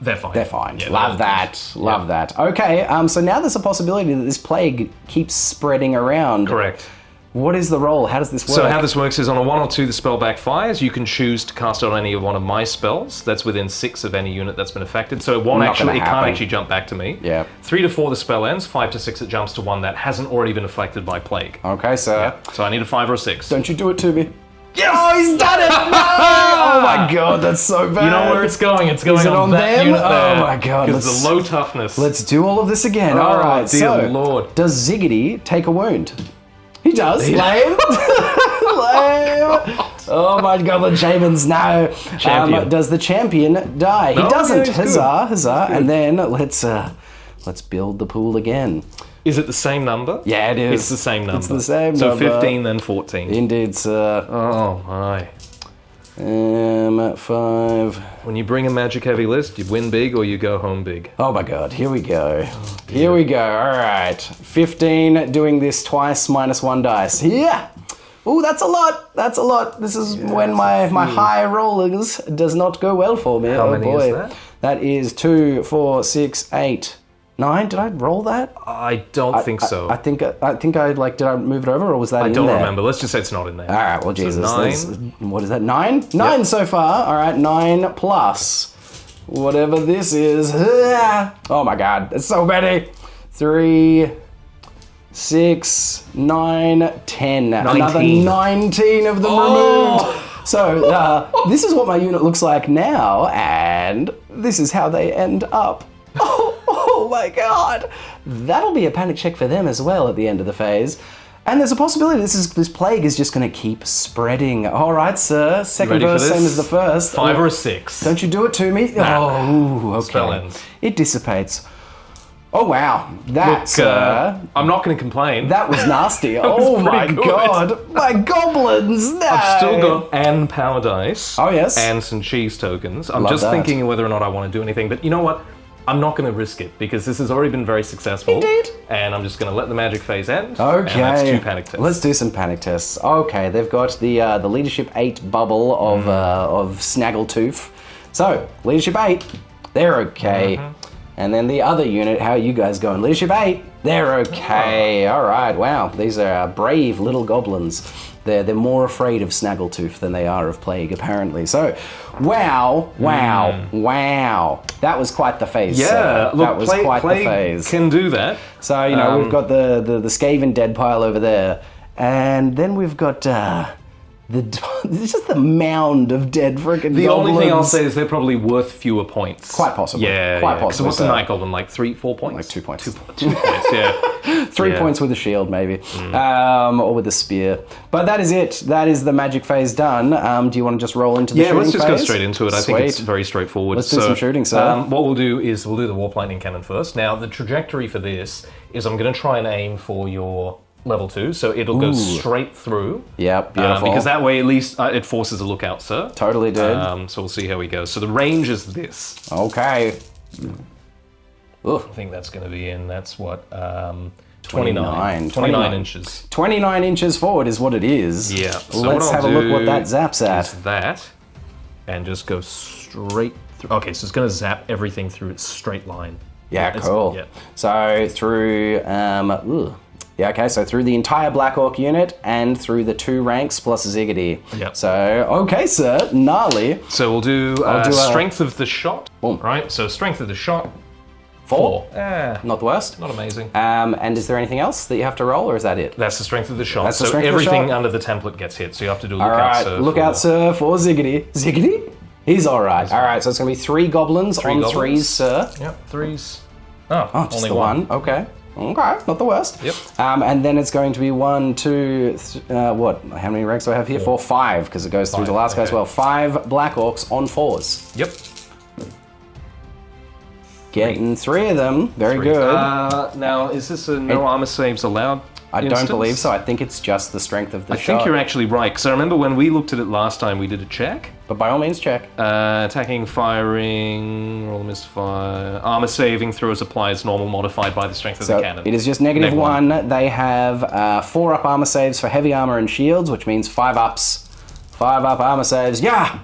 they're fine. They're fine. Yeah, Love that. Love that. Okay, so now there's a possibility that this plague keeps spreading around. Correct. What is the roll? How does this work? So how this works is on a 1 or 2 the spell backfires. You can choose to cast it on any one of my spells. That's within 6 of any unit that's been affected. So it Not can't gonna happen. actually jump back to me. Yeah. 3 to 4 the spell ends. 5 to 6 it jumps to one that hasn't already been affected by plague. Okay, sir. So I need a 5 or a 6. Don't you do it to me. Yes! Oh, he's done it! No! Oh my god, that's so bad. You know where it's going? It's going Is it on that them? unit there. Oh my god. Because the low toughness. Let's do all of this again. All right, dear so Lord. does Ziggity take a wound? He does. Lame. Lame. Oh my goblin shamans, no. Champion. Does the champion die? He No, doesn't. yeah, he's good. Huzzah, huzzah. And then let's build the pool again. Is it the same number? Yeah, it is. It's the same number. It's the same so number. 15 then 14. Indeed, sir. Oh my. 5. When you bring a magic heavy list, you win big or you go home big. Oh my god, here we go. Here we go, alright. 15, doing this twice, -1 dice. Yeah! Ooh, that's a lot. That's a lot. This is when my high rollings does not go well for me. How oh many boy. is that? That is 2, 4, 6, 8, 9. Did I roll that? I don't think so. I think I like, did I move it over or was that I in don't there? remember. Let's just say it's not in there. Alright, well, Jesus. So 9. What is that? 9? 9 so far. Alright, 9 plus whatever this is. Oh my god, it's so many. 3, 6, 9, 10. 19. Another 19 of them removed. So, this is what my unit looks like now, and this is how they end up. Oh my god. That'll be a panic check for them as well at the end of the phase. And there's a possibility this plague is just going to keep spreading. All right, sir. Second Ready for verse, this? same as the first. 5 or a 6. Don't you do it to me. Oh, ooh, okay. Spell ends. It dissipates. Oh wow, that's Look, I'm not going to complain. that was nasty. Oh my pretty good. god, my goblins! No. I've still got N power dice. Oh, yes. And some cheese tokens. I'm Love just that. thinking whether or not I want to do anything. But you know what? I'm not going to risk it because this has already been very successful. Indeed. And I'm just going to let the magic phase end. Okay. And that's 2 panic tests. Let's do some panic tests. Okay, they've got the leadership 8 bubble of Snaggle Toof. So leadership 8, they're okay. And then the other unit, how are you guys going? Leadership 8, they're okay. All right, wow. These are brave little goblins. They're more afraid of Snaggletooth than they are of Plague, apparently. So, wow. That was quite the phase. Yeah, look, that was quite the phase. Can do that. So, you know, we've got the Skaven dead pile over there. And then we've got it's just the mound of dead freaking The goblins. only thing I'll say is they're probably worth fewer points. Quite possibly. Yeah, Quite yeah. possibly. So what's the so. Night Goblin, like 3-4 points? Like 2 points. 2 points, yeah. 3 points with a shield, maybe. Or with a spear. But that is it. That is the magic phase done. Do you want to just roll into the shooting phase? Yeah, let's just go straight into it. I think it's Sweet. very straightforward. Let's do some shooting, sir. What we'll do is we'll do the Warp Lightning Cannon first. Now, the trajectory for this is I'm going to try and aim for your level 2, so it'll go straight through. Yep, beautiful. Because that way, at least, it forces a lookout, sir. Totally, dude. So we'll see how we go. So the range is this. Okay. I think that's going to be in, that's what, 29 inches. 29 inches forward is what it is. Yeah. So Let's have a look what that zaps at. Is that, and just go straight through. Okay, so it's going to zap everything through its straight line. Yeah, cool. Yeah. So through, yeah, okay, so through the entire Black Orc unit and through the 2 ranks plus Ziggity. Yep. So, okay, sir, gnarly. So we'll do, strength of the shot. Boom. Right, so strength of the shot, 4. Not Not the worst. amazing. And is there anything else that you have to roll, or is that it? That's the strength of the shot. That's the so strength of the everything shot? under the template gets hit. So you have to do a All lookout, right, sir. look out, sir, for Ziggity. Ziggity? He's all right. All right, so it's going to be 3 goblins on goblins. 3s, sir. Yep, 3s. Oh, Just only the one. Okay. Okay, not the worst. Yep. And then it's going to be 1, 2, what? How many ranks do I have here? 4, 5, because it goes through the last guy as well. 5 Black Orcs on 4s. Yep. Getting 3 of them. Very good. Now, is this a no armor saves allowed? I don't instance? believe so. I think it's just the strength of the I shot. think you're actually right, because I remember when we looked at it last time, we did a check. But by all means, check. Attacking, firing, roll a misfire, armor saving, throws applies normal, modified by the strength of the cannon. It is just -1. They have 4 up armor saves for heavy armor and shields, which means 5 ups. 5 up armor saves. Yeah!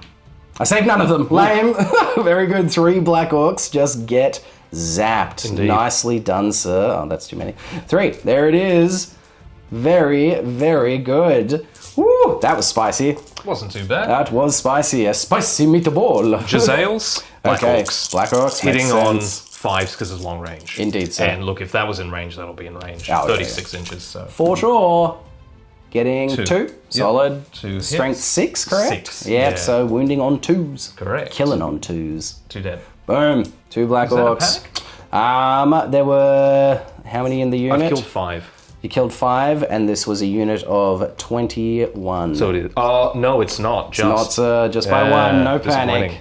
I saved none of them. Lame. Very good. 3 Black Orcs just get zapped. Indeed. Nicely done, sir. Oh, that's too many. 3. There it is. Very, very good. Woo! That was spicy. Wasn't too bad. That was spicy. A spicy meatball. Jazales, Black Okay, Orcs. Black Orcs. Hitting makes on sense. 5s because it's long range. Indeed, sir. And look, if that was in range, that'll be in range. Oh, 36 inches, so. For sure. Getting 2. Yep. Solid. 2 Strength hits. 6, correct? 6, Yep, yeah. so wounding on 2s. Correct. Killing on 2s. 2 dead. Boom. 2 Black Is that a Orcs. There were how many in the unit? I've killed 5. You killed 5, and this was a unit of 21. So it is. No, it's not. Just Not just by 1, no panic. disappointing.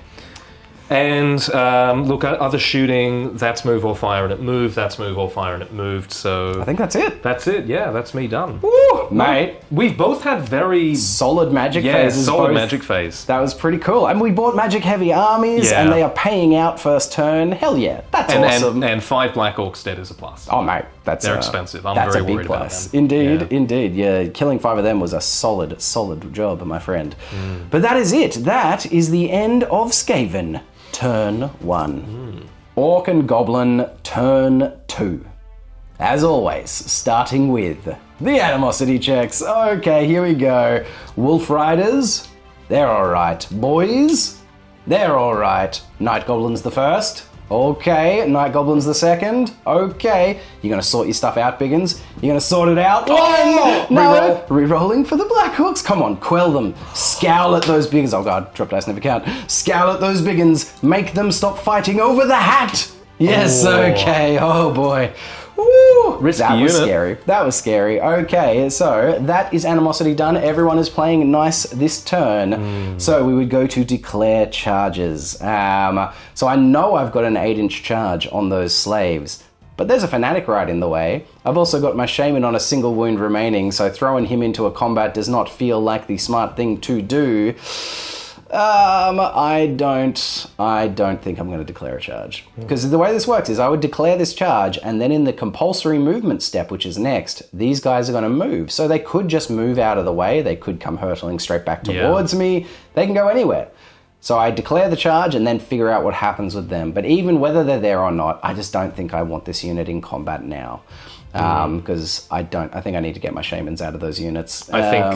And look, other shooting, that's move or fire and it moved, that's move or fire and it moved, so... I think that's it. That's it, yeah, that's me done. Woo, mate. We've both had very... Solid magic Yeah, phases. solid both. magic phase. That was pretty cool. And we bought magic heavy armies, Yeah. and they are paying out first turn. Hell yeah, that's awesome. And 5 Black Orcs dead is a plus. Oh mate, They're expensive. I'm that's very a big worried about plus. them. Indeed, Yeah. indeed. Yeah, killing 5 of them was a solid job, my friend. But that is it. That is the end of Skaven. Turn 1. Orc and Goblin, turn 2. As always, starting with the animosity checks. Okay, here we go. Wolf Riders, they're alright. Boys, they're alright. Night Goblins the first. Okay, Night Goblins the second. Okay, you're gonna sort your stuff out, Biggins. You're gonna sort it out. Oh, no! Rerolling for the Black Hawks. Come on, quell them. Scowl at those Biggins. Oh god, drop dice never count. Scowl at those Biggins. Make them stop fighting over the hat. Yes, okay. Oh boy. Woo! Risky that was unit. scary. That was scary. Okay, so that is animosity done. Everyone is playing nice this turn. So we would go to declare charges. So I know I've got an 8-inch charge on those slaves, but there's a fanatic right in the way. I've also got my shaman on a single wound remaining, so throwing him into a combat does not feel like the smart thing to do. I don't think I'm going to declare a charge. Because the way this works is I would declare this charge, and then in the compulsory movement step, which is next, these guys are going to move. So they could just move out of the way. They could come hurtling straight back towards me. They can go anywhere. So I declare the charge and then figure out what happens with them. But even whether they're there or not, I just don't think I want this unit in combat now. Because I think I need to get my shamans out of those units. I think,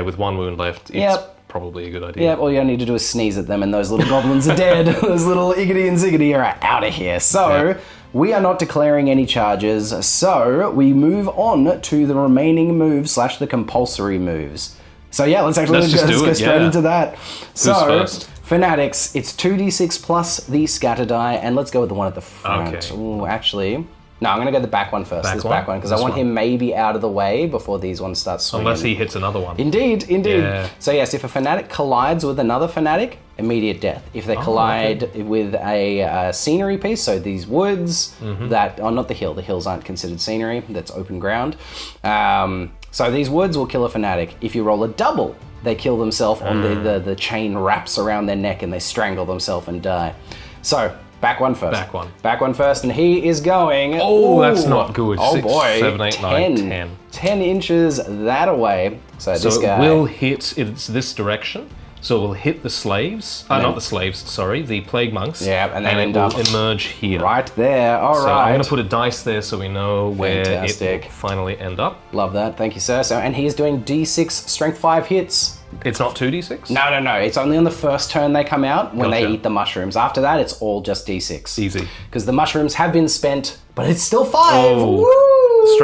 with one wound left, it's probably a good idea. Yeah, all you need to do is sneeze at them and those little goblins are dead. Those little Iggity and Ziggity are out of here. So we are not declaring any charges. So we move on to the remaining moves / the compulsory moves. So yeah, let's go straight into that. Who's first? Fanatics, it's 2d6 plus the scatter die, and let's go with the one at the front. Okay. Ooh, actually... No, I'm going to go the back one first. Back one, because I want him maybe out of the way before these ones start swinging. Unless he hits another one. Indeed. Yeah. So yes, if a fanatic collides with another fanatic, immediate death. If they collide with a scenery piece, so these woods that... Oh, not the hill. The hills aren't considered scenery. That's open ground. So these woods will kill a fanatic. If you roll a double, they kill themselves on the chain wraps around their neck and they strangle themselves and die. So... Back one first. Back one first, and he is going... Oh, that's not good. Oh, 6, boy. 7, 8, 9, 10. 10 inches that away. So this guy... it will hit... It's this direction. So it will hit the slaves. Not the slaves, sorry. The plague monks. Yeah, and then it will emerge here. Right there. All right. I'm going to put a dice there so we know where it will finally end up. Love that. Thank you, sir. So, and he is doing D6 strength 5 hits. It's not 2d6? No. It's only on the first turn they come out when they eat the mushrooms. After that, it's all just D6. Easy. Because the mushrooms have been spent, but it's still 5. Oh. Woo!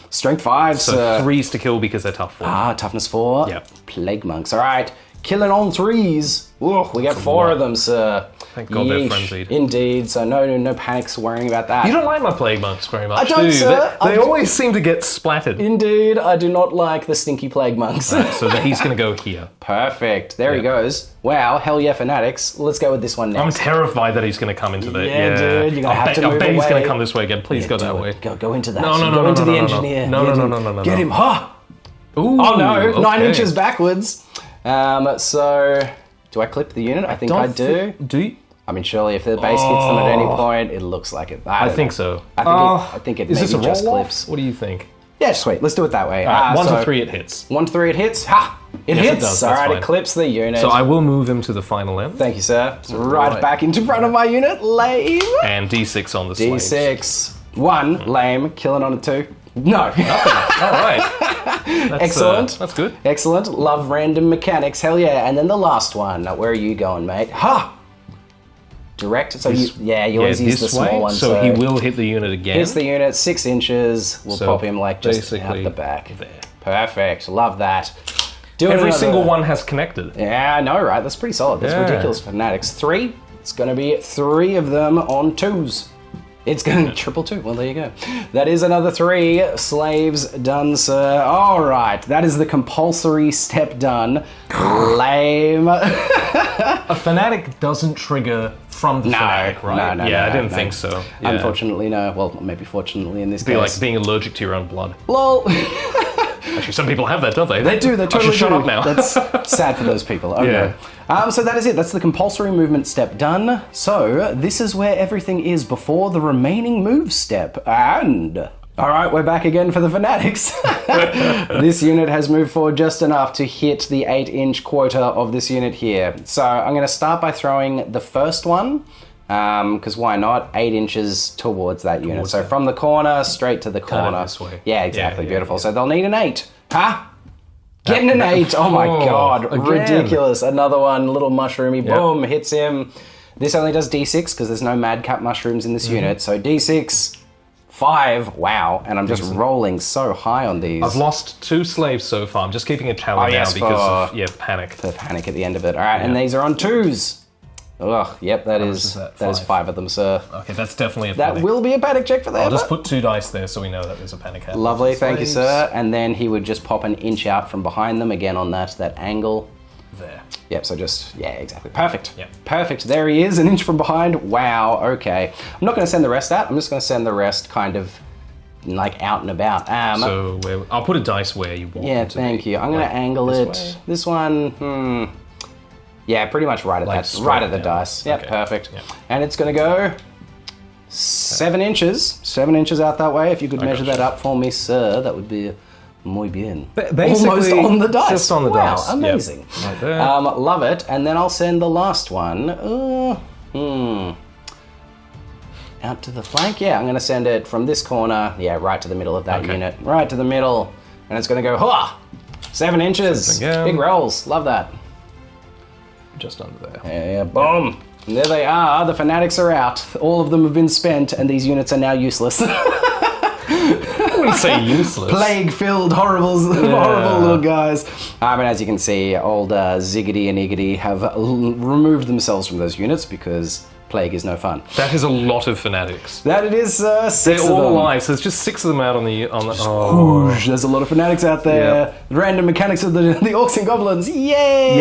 Strength 5. So 3s to kill because they're tough 4. Toughness 4. Yep. Plague monks. All right. Killing on 3s. Ooh, we get 4 of them, sir. Thank God they're frenzied. Indeed. So no panics worrying about that. You don't like my plague monks very much, I don't, do you? sir. They always seem to get splattered. Indeed, I do not like the stinky plague monks. Right, so he's going to go here. Perfect. There he goes. Wow, hell yeah, fanatics. Let's go with this one next. I'm terrified that he's going to come into the... Yeah, dude, you're going to have to move away. I bet he's going to come this way again. Please go that way. Go into that. No. Go into the engineer. No. Get him. Ha! Ooh, oh no, okay. 9 inches backwards. So, do I clip the unit? I think I do. Do you? I mean, surely if the base hits them at any point, it looks like it. I think so. I think it is maybe this a just roll clips. What do you think? Yeah, just wait. Let's do it that way. 1 to 3 it hits. 1 to 3 it hits. Ha! It hits. It does. All right, fine. it clips the unit. So I will move him to the final end. Thank you, sir. Right back into front of my unit. Lame. And D6 on the slaves. D6. 1. Lame. Killing on a 2. No. Nothing. All right. Excellent. That's good. Excellent. Love random mechanics. Hell yeah. And then the last one. Now, where are you going, mate? Ha! Direct. So you always use the small one. So he will hit the unit again. Hits the unit 6 inches. We'll pop him like just out the back. There. Perfect. Love that. Every single one has connected. Yeah, I know, right? That's pretty solid. That's ridiculous for fanatics. 3. It's going to be 3 of them on 2s. It's going to triple 2. Well, there you go. That is another 3 slaves done, sir. All right. That is the compulsory step done. Lame. A fanatic doesn't trigger from the fanatic, right? No, I didn't think so. Yeah. Unfortunately, no. Well, maybe fortunately in this case. It'd be like being allergic to your own blood. Lol. Actually, some people have that, don't they? They do. They totally do. Shut up now. That's sad for those people. Okay. Yeah. So that is it. That's the compulsory movement step done. So this is where everything is before the remaining move step. And all right, we're back again for the fanatics. This unit has moved forward just enough to hit the 8-inch quota of this unit here. So I'm going to start by throwing the first one. Because why not? 8 inches towards that unit. So from the corner straight to the corner. This way. Yeah, exactly. Beautiful. So they'll need an 8. Huh? Getting an 8. Oh my god. Again. Ridiculous. Another one. Little mushroomy. Boom. Hits him. This only does D6 because there's no madcap mushrooms in this unit. So D6. 5. Wow. And I'm just rolling so high on these. I've lost 2 slaves so far. I'm just keeping a tally now because of panic. The panic at the end of it. All right. And these are on 2s. Ugh, yep, that is 5 of them, sir. Okay, that's definitely a panic. That will be a panic check for them. I'll just put 2 dice there so we know that there's a panic happening. Lovely, thank you, sir. And then he would just pop an inch out from behind them again on that angle. There. Yep, so just, exactly. Perfect. Yep. Perfect. There he is, an inch from behind. Wow, okay. I'm not going to send the rest out. I'm just going to send the rest kind of like out and about. So I'll put a dice where you want it to thank you. I'm going to angle it. This one, Yeah, pretty much right at Like that, right at the down. dice. Yep, Okay. perfect. Yep. And it's going to go 7 inches. 7 inches out that way. If you could measure that up for me, sir, that would be muy bien. Basically, almost on the dice. Just on the wow, dice. amazing. Yep. Right there. Love it. And then I'll send the last one. Out to the flank. Yeah, I'm going to send it from this corner. Yeah, right to the middle of that unit. Right to the middle. And it's going to go, 7 inches. Big rolls. Love that. Just under there. Yeah, boom. And there they are. The fanatics are out. All of them have been spent, and these units are now useless. I wouldn't say useless. Plague-filled, horrible little guys. And as you can see, old Ziggity and Iggity have removed themselves from those units because plague is no fun. That is a lot of fanatics. That it is 6 They're of all them. alive, so there's just 6 of them out on the... Whoosh, there's a lot of fanatics out there. Yep. Random mechanics of the Orcs and Goblins. Yay!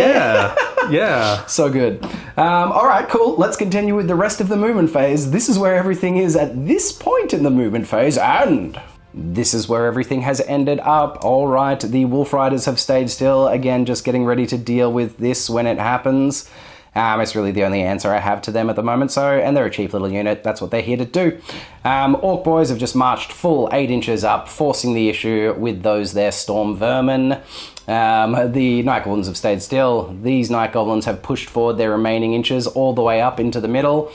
Yeah. So good. All right, cool. Let's continue with the rest of the movement phase. This is where everything is at this point in the movement phase, and this is where everything has ended up. All right, the Wolf Riders have stayed still. Again, just getting ready to deal with this when it happens. It's really the only answer I have to them at the moment, and they're a cheap little unit. That's what they're here to do. Orc boys have just marched full 8 inches up, forcing the issue with those there storm vermin. The Night Goblins have stayed still. These Night Goblins have pushed forward their remaining inches all the way up into the middle,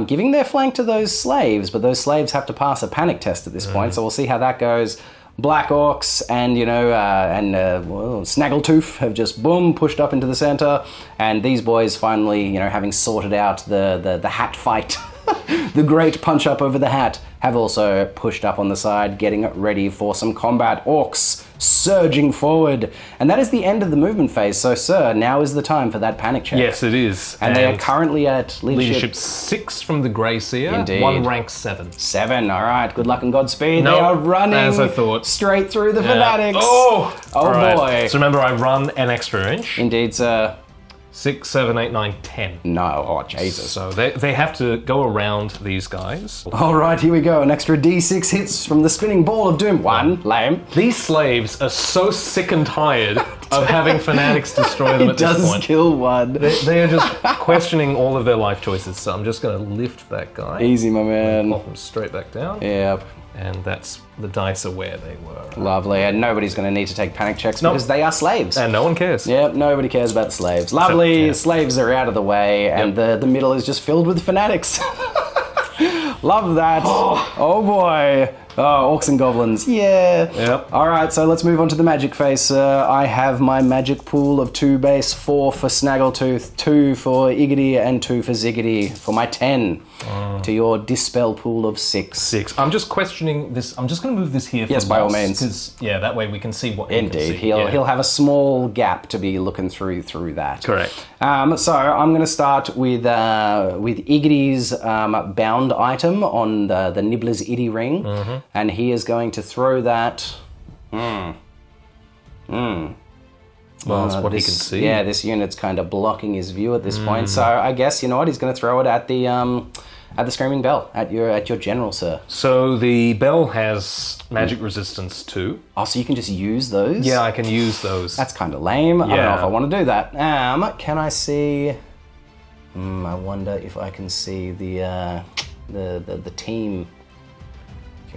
giving their flank to those slaves, but those slaves have to pass a panic test at this point, so we'll see how that goes. Black Orcs and, Snaggle Toof have just, boom, pushed up into the center. And these boys finally, having sorted out the hat fight, the great punch up over the hat, have also pushed up on the side, getting ready for some combat. Orcs surging forward. And that is the end of the movement phase. So, sir, now is the time for that panic check. Yes, it is. And they are currently at leadership 6 from the Grey Seer. Indeed. 1 rank 7. 7, all right. Good luck and Godspeed. No, they are running as I thought. straight through the fanatics. Oh right. Boy. So remember, I run an extra inch. Indeed, sir. 6, 7, 8, 9, 10. No, oh Jesus. So they have to go around these guys. All right, here we go. An extra D6 hits from the spinning ball of doom. 1, lame. These slaves are so sick and tired of having fanatics destroy them at this point. It does kill 1. They are just questioning all of their life choices. So I'm just going to lift that guy. Easy, my man. Pop him straight back down. Yep. And that's the dice are where they were. Lovely. And nobody's going to need to take panic checks because they are slaves. And no one cares. Yep, nobody cares about the slaves. Lovely. Yeah. Slaves are out of the way, and the middle is just filled with fanatics. Love that. Oh boy. Oh, Orcs and Goblins. Yeah. Yep. All right, so let's move on to the magic phase, sir. I have my magic pool of 2 base, 4 for Snaggletooth, 2 for Iggity, and 2 for Ziggity for my 10. To your dispel pool of 6. 6. I'm just questioning this. I'm just going to move this here for Yes, by all Boss, means. Because, that way we can see what he can Indeed, see. he'll have a small gap to be looking through that. Correct. So I'm going to start with Iggity's bound item on the Nibbler's Itty ring, and he is going to throw that. Well, that's what he can see. Yeah, this unit's kind of blocking his view at this point. So I guess you know what, he's going to throw it at the Screaming Bell, at your general, sir. So the bell has magic resistance too. Oh, so you can just use those? Yeah, I can use those. That's kind of lame. I don't know Yeah. if I want to do that. Can I see? I wonder if I can see the team.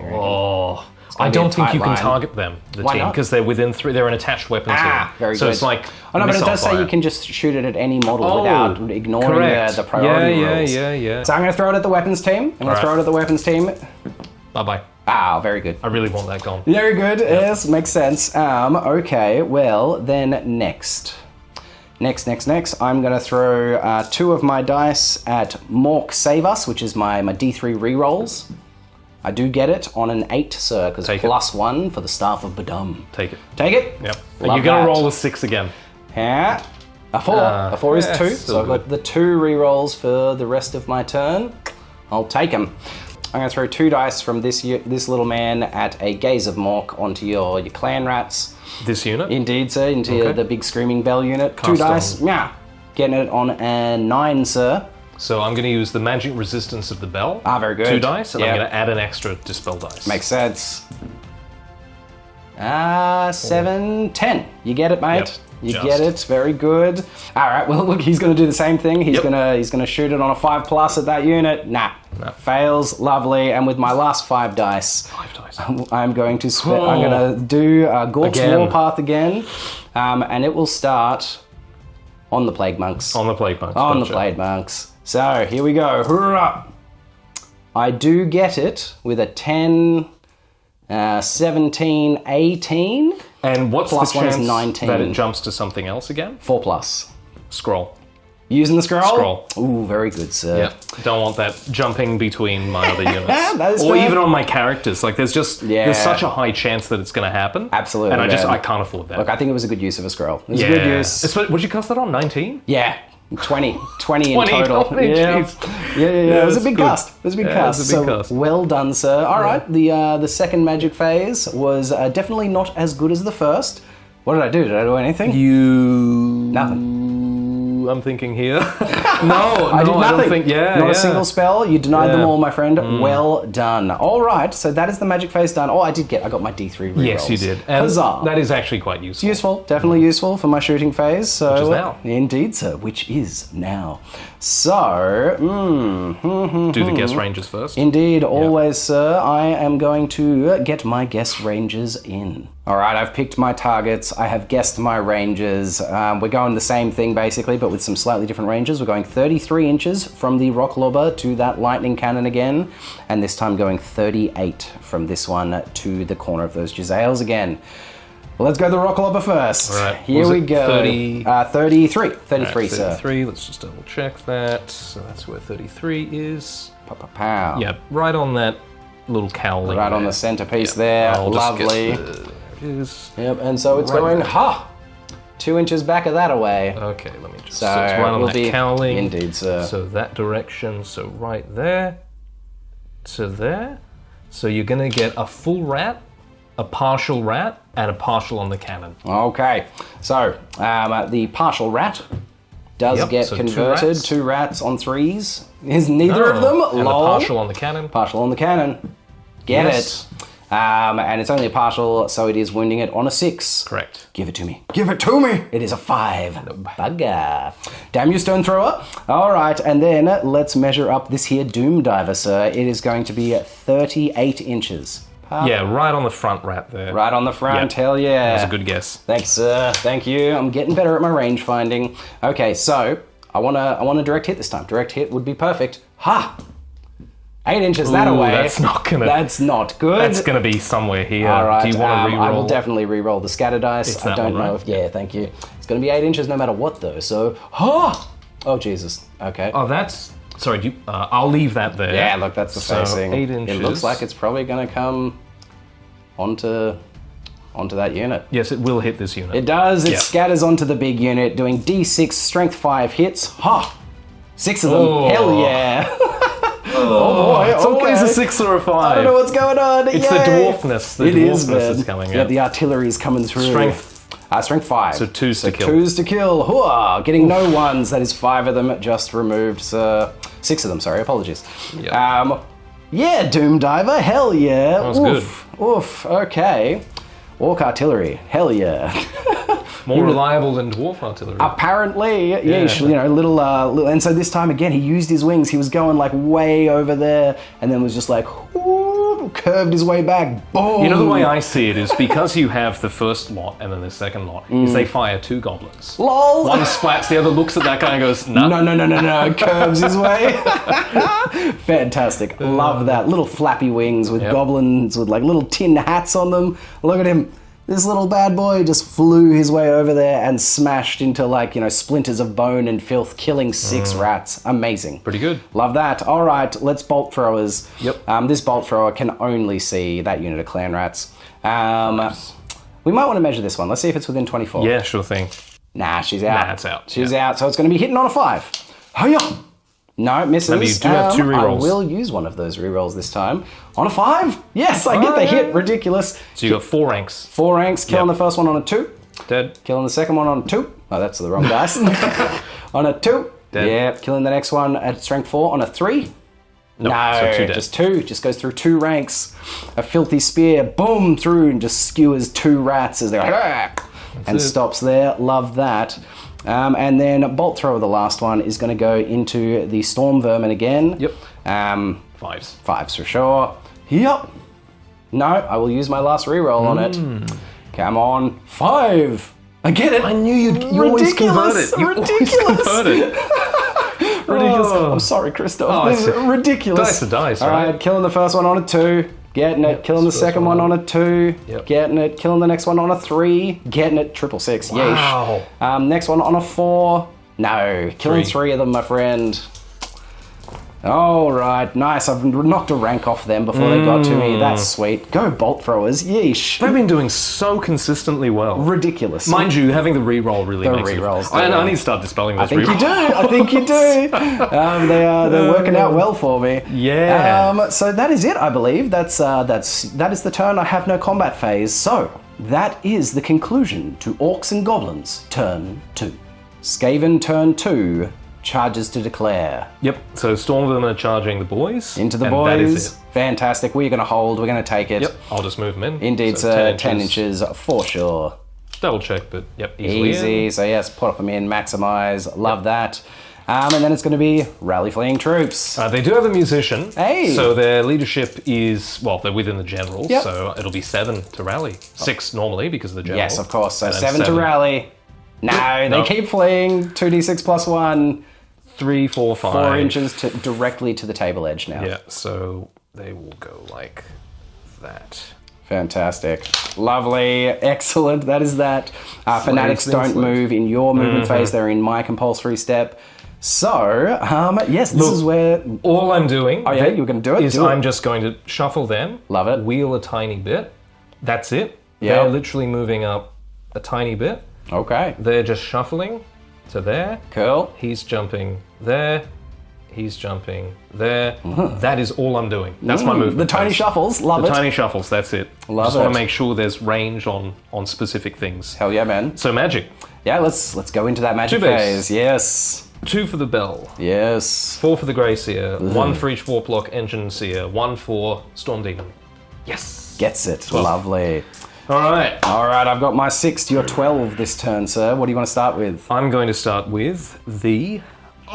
Oh, I gonna be a don't think tight you can line. target them, the Why team, not? because they're within 3. They're an attached weapon team. Very so good. it's like Oh no, but it missile does say fire. you can just shoot it at any model without ignoring correct. the priority rules. Yeah. So I'm going to throw it at the weapons team. I'm going to throw it at the weapons team. Bye-bye. Very good. I really want that gone. Very good. Yes, makes sense. Okay, well, then next, I'm going to throw 2 of my dice at Mork Save Us, which is my D3 rerolls. I do get it on an 8, sir, because +1 for the Staff of Badum. Take it. Take it? Yep. Love And you're going that. to roll a 6 again. Yeah. A 4. A 4 is 2, so I've got the 2 rerolls for the rest of my turn. I'll take them. I'm going to throw 2 dice from this little man at a Gaze of Mork onto your clan rats. This unit? Indeed, sir, into the big Screaming Bell unit. 2 dice. Yeah. Getting it on a 9, sir. So I'm going to use the magic resistance of the bell. Very good. 2 dice, and Yep. I'm going to add an extra dispel dice. Makes sense. 7, 10. You get it, mate. Yep, you just. get it. Very good. All right. Well, look, he's going to do the same thing. He's gonna shoot it on a 5+ at that unit. Nah. Fails. Lovely. And with my last 5 dice, I'm going to I'm going to do Gork's Warpath again, and it will start on the Plague Monks. On the Plague Monks. On the Plague Monks. So here we go. Hurrah! I do get it with a 10, 17, 18. And what's Plus the one is chance 19. that it jumps to something else again? 4+. Scroll. Using the scroll? Scroll. Ooh, very good, sir. Yeah. Don't want that jumping between my other units. That is or fair. even on my characters. Like there's such a high chance that it's going to happen. Absolutely. And man. I can't afford that. Look, I think it was a good use of a scroll. It was a good use. What'd you cast that on? 19? Yeah. 20 in total. 20, yeah. jeez. Yeah. It was a big good. cast. It was a big cast. It was a big cast. Well done, sir. All right. The second magic phase was definitely not as good as the first. What did I do? Did I do anything? Nothing. I'm thinking here. No, I did nothing. I don't think. Not a single spell. You denied them all, my friend. Well done. All right, so that is the magic phase done. Oh, I got my D3 rerolls. Yes, you did. And Huzzah. that is actually quite useful. It's useful, definitely useful for my shooting phase. So, Which is now. Indeed, sir, which is now. So, Do the guess ranges first. indeed, always, sir, I am going to get my guess ranges in. All right, I've picked my targets. I have guessed my ranges. We're going the same thing, basically, but with some slightly different ranges. We're going 33 inches from the rock lobber to that lightning cannon again, and this time going 38 from this one to the corner of those Jezzails again. Well, let's go the rock lobber first. All right. Here Was we it go. 30? 33. 33, All right, sir. 33, let's just double check that. So that's where 33 is. Pow, pow, pow. Yeah, right on that little cowling. Right on the centerpiece there. I'll just Lovely. get there it is. Yep, and so it's Right going, there. 2 inches back of that away. Okay, let me just. So So it's right on we'll that be- cowling. Indeed, sir. So that direction. So right there to there. So you're gonna get a full rat, a partial rat, and a partial on the cannon. Okay, so the partial rat does Yep, get so 2 converted. rats. 2 rats on 3s. Is neither of them? And Lol. a partial on the cannon. Partial on the cannon. Get Yes. it. And it's only a partial, so it is wounding it on a 6. Correct. Give it to me. Give it to me. It is a 5. Bugger. Damn you, stone thrower. All right, and then let's measure up this here doom diver, sir. It is going to be 38 inches. Yeah, right on the front rat there. Right on the front. Yep. Hell yeah. That's a good guess. Thanks, sir. Thank you. I'm getting better at my range finding. Okay, so I want a direct hit this time. Direct hit would be perfect. Ha! 8 inches that Ooh, away. that's not gonna. That's not good. That's gonna be somewhere here. All right. Do you want to reroll? I will definitely reroll the scatter dice. It's I that don't one, know right? if. Yeah, thank you. It's going to be 8 inches no matter what, though. So, ha! Oh Jesus. Okay. Oh, that's. Sorry. Do you, I'll leave that there. Yeah, look, that's the So, facing. 8 inches. It looks like it's probably going to come onto that unit. Yes, it will hit this unit. It does. It Yeah. scatters onto the big unit, doing D6 strength 5 hits. Ha! 6 of them. Oh. Hell yeah. Oh boy. It's always okay. a 6 or a 5. I don't know what's going on. It's the Yay. dwarfness. The It is, dwarfness man. is coming Yeah, out. the artillery's coming through. Strength. Strength 5. So 2s to kill. 2s to kill. Hooah! Getting no 1s. That is 5 of them just removed. 6 of them, sorry. Apologies. Yeah. Yeah, Doom Diver. Hell yeah. That was Oof. Oof. Okay. Orc artillery. Hell yeah. More reliable than dwarf artillery. Apparently, yeesh, you know, little, and so this time again, he used his wings. He was going like way over there, and then was just like, whoo, curved his way back. Boom. You know, the way I see it is because you have the first lot and then the second lot, is they fire 2 goblins. Lol. One splats, the other looks at that guy and goes, nah. No. Curves his way. Fantastic. Love that. Little flappy wings with goblins with like little tin hats on them. Look at him. This little bad boy just flew his way over there and smashed into like, you know, splinters of bone and filth, killing 6 rats. Amazing. Pretty good. Love that. All right, let's bolt throwers. Yep. This bolt thrower can only see that unit of clan rats. We might want to measure this one. Let's see if it's within 24. Yeah, sure thing. Nah, she's out. Nah, it's out. She's out, so it's going to be hitting on a 5. Hiya! No, it misses. Maybe you do have 2 I rerolls. will use one of those rerolls this time. On a 5? Yes, I get the hit. Ridiculous. So you got 4 ranks. 4 ranks, killing the first one on a 2. Dead. Killing the second one on a 2. Oh, that's the wrong dice. On a 2. Dead. Yeah, killing the next one at strength 4 on a 3. No, No, so 2 dead. just 2. Just goes through 2 ranks. A filthy spear, boom, through, and just skewers 2 rats as they're and stops there. Love that. And then bolt thrower, the last one, is going to go into the storm vermin again. Yep. 5s. 5s for sure. Yep. No, I will use my last reroll on it. Come on. 5. I get it. I knew you always convert it. You always convert it. Ridiculous. I'm sorry, Christoph. This is ridiculous. Dice to dice, All right, killing the first one on a 2. Getting it. Killing the second one on a 2. Yep. Getting it. Killing the next one on a 3. Getting it. 666. Wow. Yeesh. Next one on a 4. No. Killing 3. 3 of them, my friend. All right, nice. I've knocked a rank off them before they got to me. That's sweet. Go bolt throwers. Yeesh. They've been doing so consistently well. Ridiculous. Mind you, having the reroll really makes rerolls, it. I need to start dispelling those I think rerolls. you do. I think you do. They're working out well for me. Yeah. So that is it, I believe. That is the turn. I have no combat phase. So that is the conclusion to Orcs and Goblins turn 2. Skaven turn 2. Charges to declare. Yep, so Storm Vermin are charging the boys. Into the and boys. That is it. Fantastic. We're going to hold. We're going to take it. Yep, I'll just move them in. Indeed, so sir. 10 inches for sure. Double check, but yep, easily Easy. in. So yes, put them in, maximize. Love that. And then it's going to be rally fleeing troops. They do have a musician. Hey. So their leadership is, well, they're within the general, Yep. so it'll be 7 to rally. 6 normally because of the general. Yes, of course. So And then 7 to rally. No, they keep fleeing. 2d6 plus 1. 3, 4, 5. 4 inches directly to the table edge now. Yeah, so they will go like that. Fantastic. Lovely. Excellent. That is that. Fanatics Slaves, don't move in your movement phase. They're in my compulsory step. So, yes, this is where... All I'm doing Oh, yeah, you're going to do it? is Do it. I'm just going to shuffle them. Love it. Wheel a tiny bit. That's it. Yeah. They're literally moving up a tiny bit. Okay. They're just shuffling to there. Cool. He's jumping there. He's jumping there. That is all I'm doing. That's my movement. The tiny phase. shuffles. Love The it. tiny shuffles, that's it. Love just want it. to make sure there's range on specific things. Hell yeah, man. So magic. Yeah, let's go into that magic 2 base. phase. Yes. 2 for the bell. Yes. 4 for the Grey Seer. 1 for each Warplock Engine Seer. 1 for Storm Demon. Yes. Gets it. Lovely. All right. All right, I've got my 6 to your 12 this turn, sir. What do you want to start with? I'm going to start with the...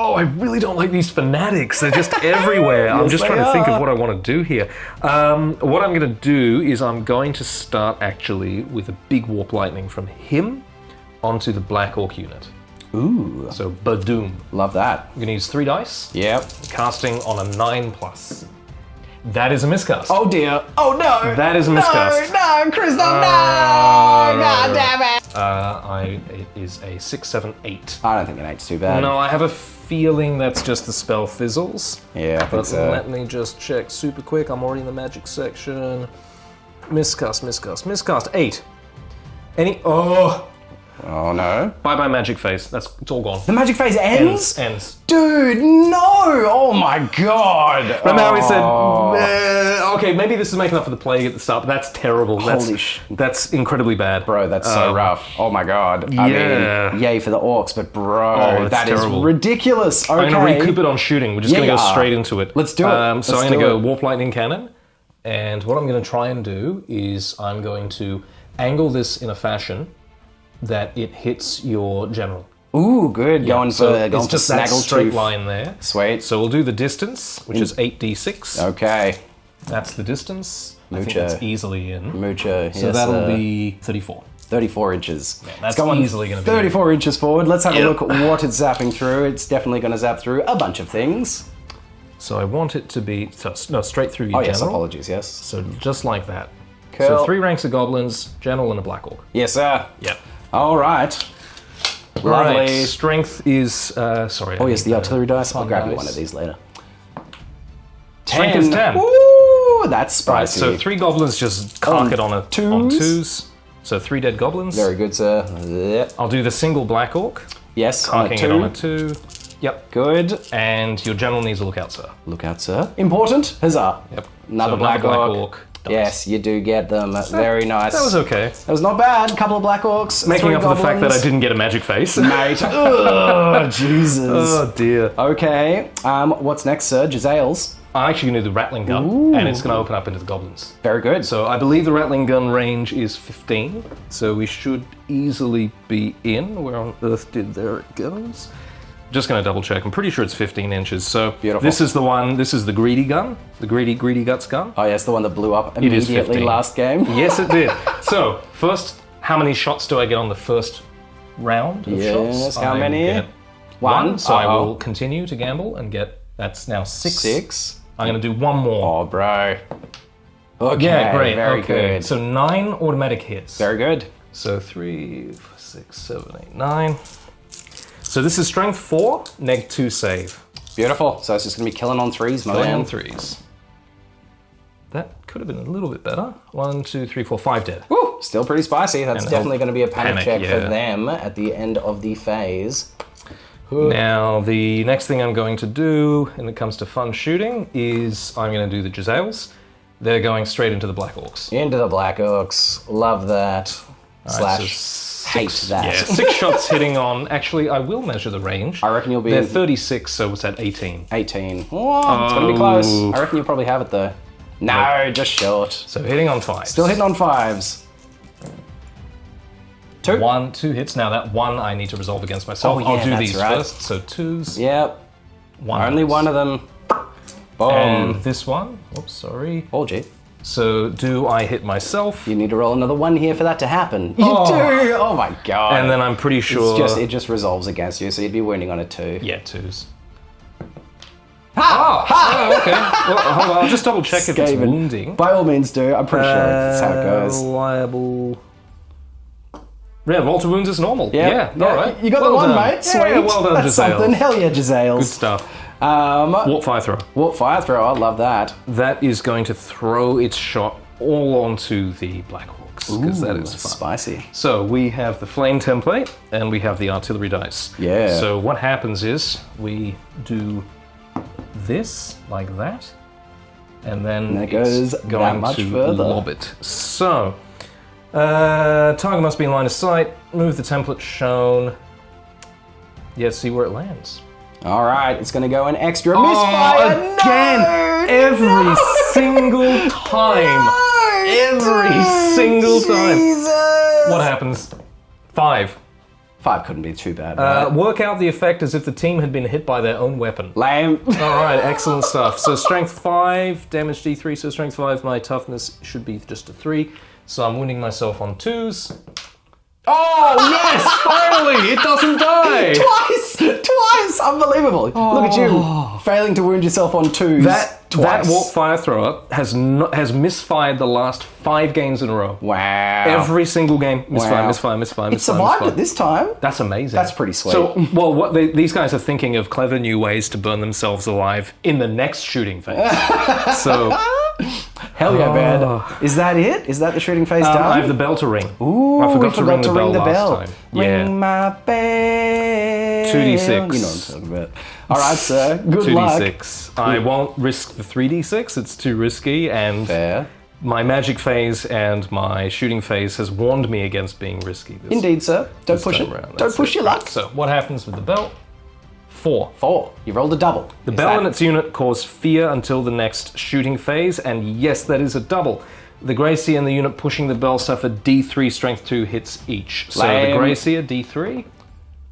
Oh, I really don't like these fanatics. They're just everywhere. I'm just they trying to think are. of what I want to do here. What I'm going to do is I'm going to start actually with a big Warp Lightning from him onto the Black Orc unit. Ooh, So, Badoom. love that. I'm going to use 3 dice. Yep. Casting on a 9+. That is a miscast. Oh dear. Oh no. That is a miscast. No, Christoph, no. God damn it. It is a 6, 7, 8. I don't think an 8's too bad. No, I have a feeling that's just the spell fizzles. Yeah, I think But so. let me just check super quick. I'm already in the magic section. Miscast. 8. Oh no. Bye magic phase. It's all gone. The magic phase ends? Ends. Dude, no. Oh my god. Remember how we said, Oh. okay, maybe this is making up for the plague at the start, but that's terrible. Holy That's incredibly bad. Bro, that's so rough. Oh my god. I yeah. mean, yay for the orcs, but bro, Oh, that is terrible. ridiculous. Okay. I'm going to recoup it on shooting. We're just going to go straight into it. Let's do it. So Let's I'm going do to go it. Warp Lightning Cannon. And what I'm going to try and do is I'm going to angle this in a fashion that it hits your general. Ooh, good. Going So for it's just that Snaggle straight Toof. line there. Sweet. So we'll do the distance, which is 8d6. Okay. That's the distance. I think Mucho. that's easily in. Mucho. So yes, that'll be 34. 34 inches. that's It's going easily gonna be 34 inches forward. Let's have a Yep. look at what it's zapping through. It's definitely going to zap through a bunch of things. So I want it to be straight through your Oh, yes, general. apologies, yes. So just like that. Cool. So 3 ranks of goblins, general, and a black orc. Yes, sir. Yep. All right. Lovely. Right. Strength is sorry. Oh, yes, the artillery dice. I'll fun grab you dice. one of these later. Strength is 10. Ooh, that's Right, spicy. so 3 goblins just cark it on twos. 2s. So 3 dead goblins. Very good, sir. Yep. I'll do the single black orc, Yes, on a carking it on a 2. 2. Yep. Good. And your general needs a lookout, sir. Look out, sir. Important. Huzzah. Yep. Another So black orc. dies. Yes, you do get them. Very nice. That was okay. That was not bad. Couple of black orcs. Making 3 up for the fact that I goblins. didn't get a magic face. Mate. Ugh, Jesus. Oh dear. Okay. What's next, sir? Jazales. I'm actually going to do the rattling gun, and it's going to open up into the goblins. Very good. So I believe the rattling gun range is 15, so we should easily be in. Where on earth did there it goes? Just going to double check. I'm pretty sure it's 15 inches. So Beautiful. This is the one. This is the greedy gun, the greedy guts gun. Oh yes, the one that blew up It is immediately 15. last game. Yes, it did. So first, how many shots do I get on the first round of Yes, shots? how I many? get One. So I will continue to gamble and get. That's now 6. 6. I'm going to do one more. Oh, bro. Okay, Yeah, great. Very okay. good. So 9 automatic hits. Very good. So 3, 6, 7, 8, 9. So this is strength 4, neg 2 save. Beautiful. So it's just going to be killing on 3s, my Killing man. on 3s. That could have been a little bit better. 1, 2, 3, 4, 5 dead. Woo, still pretty spicy. That's And definitely going to be a panic check yeah. for them at the end of the phase. Now, the next thing I'm going to do when it comes to fun shooting is I'm going to do the Jezzails. They're going straight into the Black Orcs. Into the Black Orcs. Love that. Alright, Slash hate that. Yeah, 6 shots hitting on. Actually, I will measure the range. I reckon you'll be They're 36, so it's at 18. 18. Oh, it's going to be close. I reckon you'll probably have it though. No, just short. So hitting on 5. Still hitting on 5s. 2. 1, 2 hits. Now that 1 I need to resolve against myself. Oh, yeah, I'll do that's these right. first. So 2s. Yep. 1 Only hits. one of them. Boom. And this one. Oops, sorry. Oh, gee. So do I hit myself? You need to roll another 1 here for that to happen. You Oh. do! Oh my god. And then I'm pretty sure. It just resolves against you, so you'd be wounding on a 2. Yeah, 2s. Oh, okay. Well, hold on. I'll just double check if it's Skaven. wounding. By all means do. I'm pretty sure that's how it goes. Reliable. Yeah, roll to wounds is normal. Yeah, all right. You got Well the one, done. mate. Sweet. Yeah, well done, That's Jezzails. something. Hell yeah, Jezzails. Good stuff. Warp Warp fire thrower. fire throw. I love that. That is going to throw its shot all onto the Black Orcs, because that is fun. Spicy. So we have the flame template and we have the artillery dice. Yeah. So what happens is we do this like that, and then And it goes it's going that much to further. lob it. So target must be in line of sight. Move the template shown. Yeah, see where it lands. All right, it's going to go an extra misfire. Again, No! every single time. Every single time. Jesus. What happens? 5. 5 couldn't be too bad, right? Work out the effect as if the team had been hit by their own weapon. Lame. All right, excellent stuff. So strength 5, damage D3, so strength 5, my toughness should be just a 3. So I'm wounding myself on 2s. Oh, yes, finally, it doesn't die. Twice! Unbelievable. Look at you, failing to wound yourself on 2s. That twice. warp fire thrower has misfired the last 5 games in a row. Wow. Every single game, misfire, Wow. misfire. It survived it this time. That's amazing. That's pretty sweet. So, well, these guys are thinking of clever new ways to burn themselves alive in the next shooting phase. So, Hell yeah, man. Is that it? Is that the shooting phase done? I have the bell to ring. Ooh, I we forgot to ring the bell last time. Ring my bell. 2d6. You know what I'm talking about. All right, sir. Good luck. 2d6. I won't risk the 3d6. It's too risky, and Fair. my magic phase and my shooting phase has warned me against being risky. Indeed, sir. Don't push it. time around. Don't That's push it. your luck. So, what happens with the bell? 4. 4. You rolled a double. The bell and its unit cause fear until the next shooting phase, and yes, that is a double. The Grey Seer and the unit pushing the bell suffer D3 strength 2 hits each. So Lame. the Grey Seer, D3,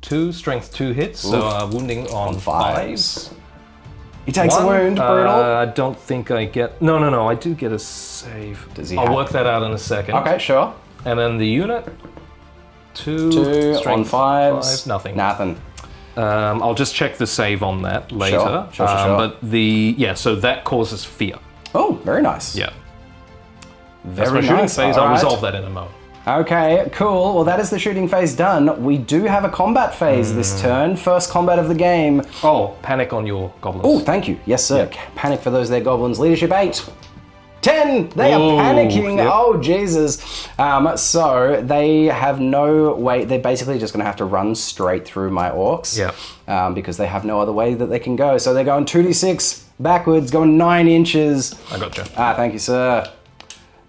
2 strength 2 hits, so wounding on 5s. He takes a wound. Brutal. I don't think I get... No, I do get a save. Does he I'll have- work that out in a second. Okay, sure. And then the unit, 2 2 on strength 5s. nothing. Nothing. I'll just check the save on that later. Sure. But so that causes fear. Oh, very nice. Yeah. That's my Very shooting nice. phase. All I'll right. resolve that in a moment. Okay, cool. Well, that is the shooting phase done. We do have a combat phase this turn. First combat of the game. Oh, panic on your goblins. Oh, thank you. Yes, sir. Panic for those there goblins. Leadership 8. 10! They are Ooh, panicking. yep. Oh, Jesus. So they have no way. They're basically just going to have to run straight through my orcs. Yeah. Because they have no other way that they can go. So they're going 2d6 backwards, going 9 inches. I gotcha. Thank you, sir.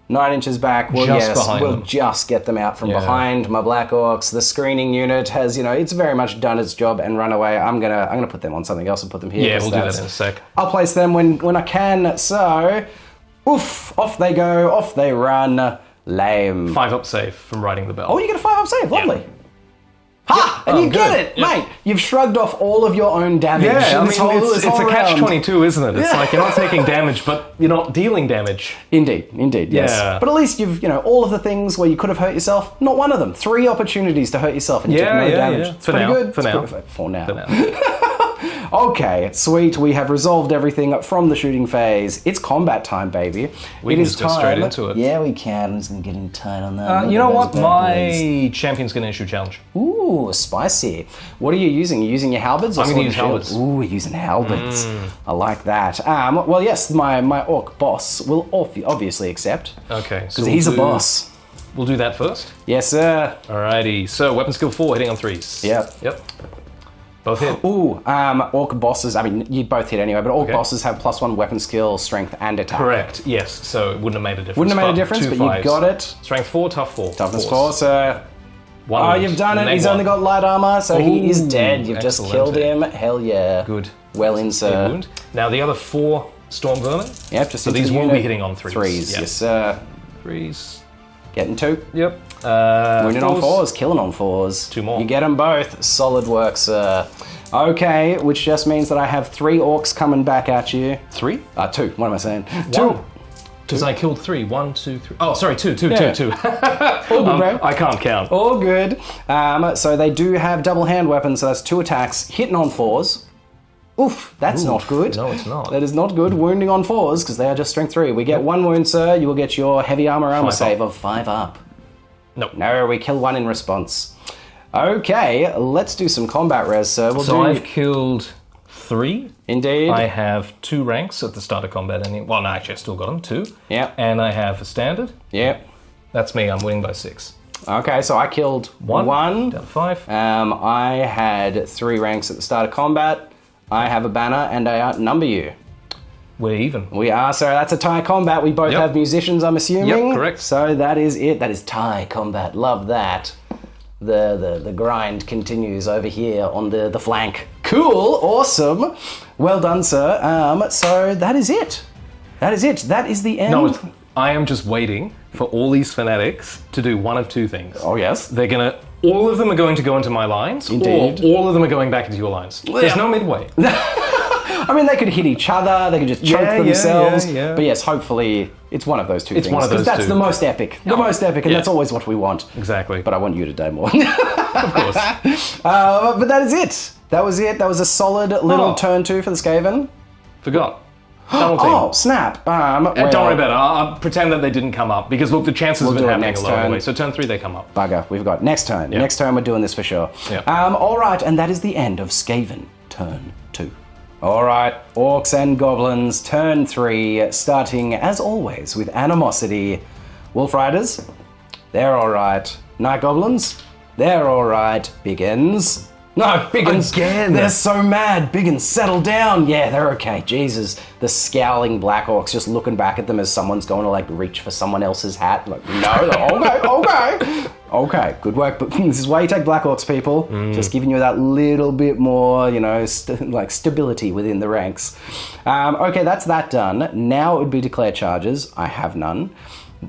9 inches back. Well, Just yes, behind we'll them. just get them out from Yeah. behind. My Black Orcs, the screening unit has, it's very much done its job and run away. I'm gonna put them on something else and put them here. Yeah, 'cause we'll do that in a sec. I'll place them when I can. So, oof, off they go, off they run. Lame. 5 up save from riding the bell. Oh, you get a 5 up save. Lovely. Ha! Yep. And Oh, you get good. it, Yep. mate. You've shrugged off all of your own damage. Yeah, I this mean, whole- it's this a whole round. catch-22, isn't it? It's like you're not taking damage, but you're not dealing damage. Indeed, yes. Yeah. But at least you've, all of the things where you could have hurt yourself, not one of them. 3 opportunities to hurt yourself and you took no damage. It's For pretty now. good. For It's now. pretty- For now. For now. Okay, sweet. We have resolved everything from the shooting phase. It's combat time, baby. We It can is just go straight into it. Yeah, we can. I'm just going to get in tight on that. You know what? Those bad boys. My champion's going to issue challenge. Ooh, spicy. What are you using? Are you using your halberds? Or I'm gonna sword use and shield? halberds. Ooh, we're using halberds. I like that. Well, yes, my orc boss will obviously accept. Okay, so Because he's a boss. We'll do that first. Yes, sir. Alrighty, so weapon skill 4, hitting on 3s. Yep. Both hit. Ooh, orc bosses, I mean, you both hit anyway, but orc Okay. bosses have +1 weapon skill, strength, and attack. Correct, yes, so it wouldn't have made a difference. Wouldn't have made a difference, two but you fives. got it. Strength 4, tough 4. Toughness Force. 4, so... One Oh, wound. you've done it. Neg He's one. only got light armor, so he is Ooh, dead. You've just excellent. killed him. Hell yeah. Good. Well in, sir. Wound. Now the other 4 storm vermin. Yep, just So into these the will unit. be hitting on 3s. 3s, Yeah. yes, sir. 3s. Getting 2. Yep. Wounded on 4s, killing on 4s. 2 more. You get them both. Solid work, sir. Okay, which just means that I have 3 orcs coming back at you. 3? 2. What am I saying? 2. Because I killed 3. 1, 2, 3. Oh, sorry, 2. Yeah. 2. All good, bro. I can't count. All good. So they do have double hand weapons, so that's 2 attacks. Hitting on 4s. Oof, that's not good. No, it's not. That is not good. Wounding on 4s, because they are just strength 3. We get 1 wound, sir. You will get your heavy armor 5 save up. of 5 up. No. No, we kill 1 in response. Okay, let's do some combat res, sir. So I've killed 3. Indeed. I have 2 ranks at the start of combat. Well, no, actually, I still got them, 2. Yep. And I have a standard. Yep. That's me. I'm winning by 6. Okay, so I killed 1. Down to 5. I had 3 ranks at the start of combat. I have a banner, and I outnumber you. We're even. We are, so that's a tie combat. We both Yep. have musicians, I'm assuming. Yep, correct. So that is it. That is tie combat. Love that. The grind continues over here on the flank. Cool, awesome. Well done, sir. So that is it. That is it. That is the end. No, I am just waiting for all these fanatics to do one of 2 things. Oh, yes. They're gonna. All of them are going to go into my lines, Indeed. or all of them are going back into your lines. There's no midway. I mean, they could hit each other, they could just choke Yeah, themselves. yeah. But yes, hopefully it's one of those 2 things. one of those that's 2. the most epic. The most epic, and Yeah. that's always what we want. Exactly. But I want you to die more. of course. But that is it. That was it. That was a solid little Oh. turn 2 for the Skaven. Forgot. Double team. Oh, snap. Well, Don't worry about it. I'll pretend that they didn't come up because look, the chances We'll of it do it happening next are low turn. anyway. So turn 3 they come up. Bugger. We've got next turn. Yeah. Next turn we're doing this for sure. Yeah. All right, and that is the end of Skaven turn 2. All right, Orcs and Goblins turn 3, starting as always with Animosity. Wolf Riders, they're all right. Night Goblins, they're all right. Biggins. No, Biggins. Again. They're so mad. Biggins, settle down. Yeah, they're okay. Jesus. The scowling Black Orcs just looking back at them as someone's going to like reach for someone else's hat. Like, no, okay. Okay, good work. But this is why you take Black Orcs, people. Just giving you that little bit more, stability within the ranks. Okay, that's that done. Now it would be declare charges. I have none.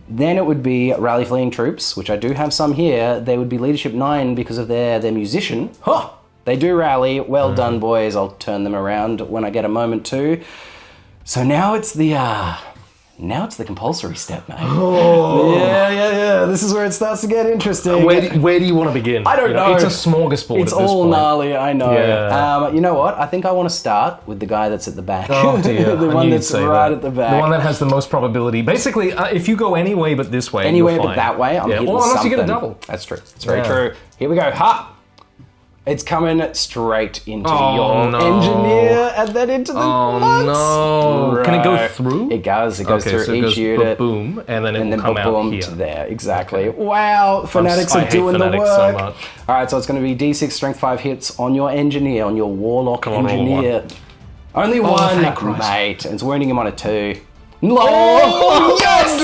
Then it would be rally fleeing troops, which I do have some here. They would be leadership 9 because of their musician. Huh! They do rally. Well done, boys. I'll turn them around when I get a moment to. So now it's the compulsory step, mate. Oh. Yeah. This is where it starts to get interesting. Where do you want to begin? I don't know. It's a smorgasbord. It's at this all point. gnarly, I know. Yeah. You know what? I think I want to start with the guy that's at the back. Oh dear. The I one knew you'd that's say right that. at the back. The one that has the most probability. Basically, if you go any way but this way, Anyway, you're but fine. that way, I'm hitting Or unless something. you get a double. That's true. It's very Yeah. true. Here we go. Ha! It's coming straight into Oh, your no. engineer and then into the nuts. no. Can it go through? It goes. It goes Okay, through so it each goes unit. boom, and then it And will then come out boom here. to there. Exactly. Wow. Fanatics I are hate doing the fanatics so work. much. All right, so it's going to be D6 strength 5 hits on your engineer, on your warlock Come on, roll engineer. Only one, thank Christ. mate. And it's wounding him on a 2. Oh, yes!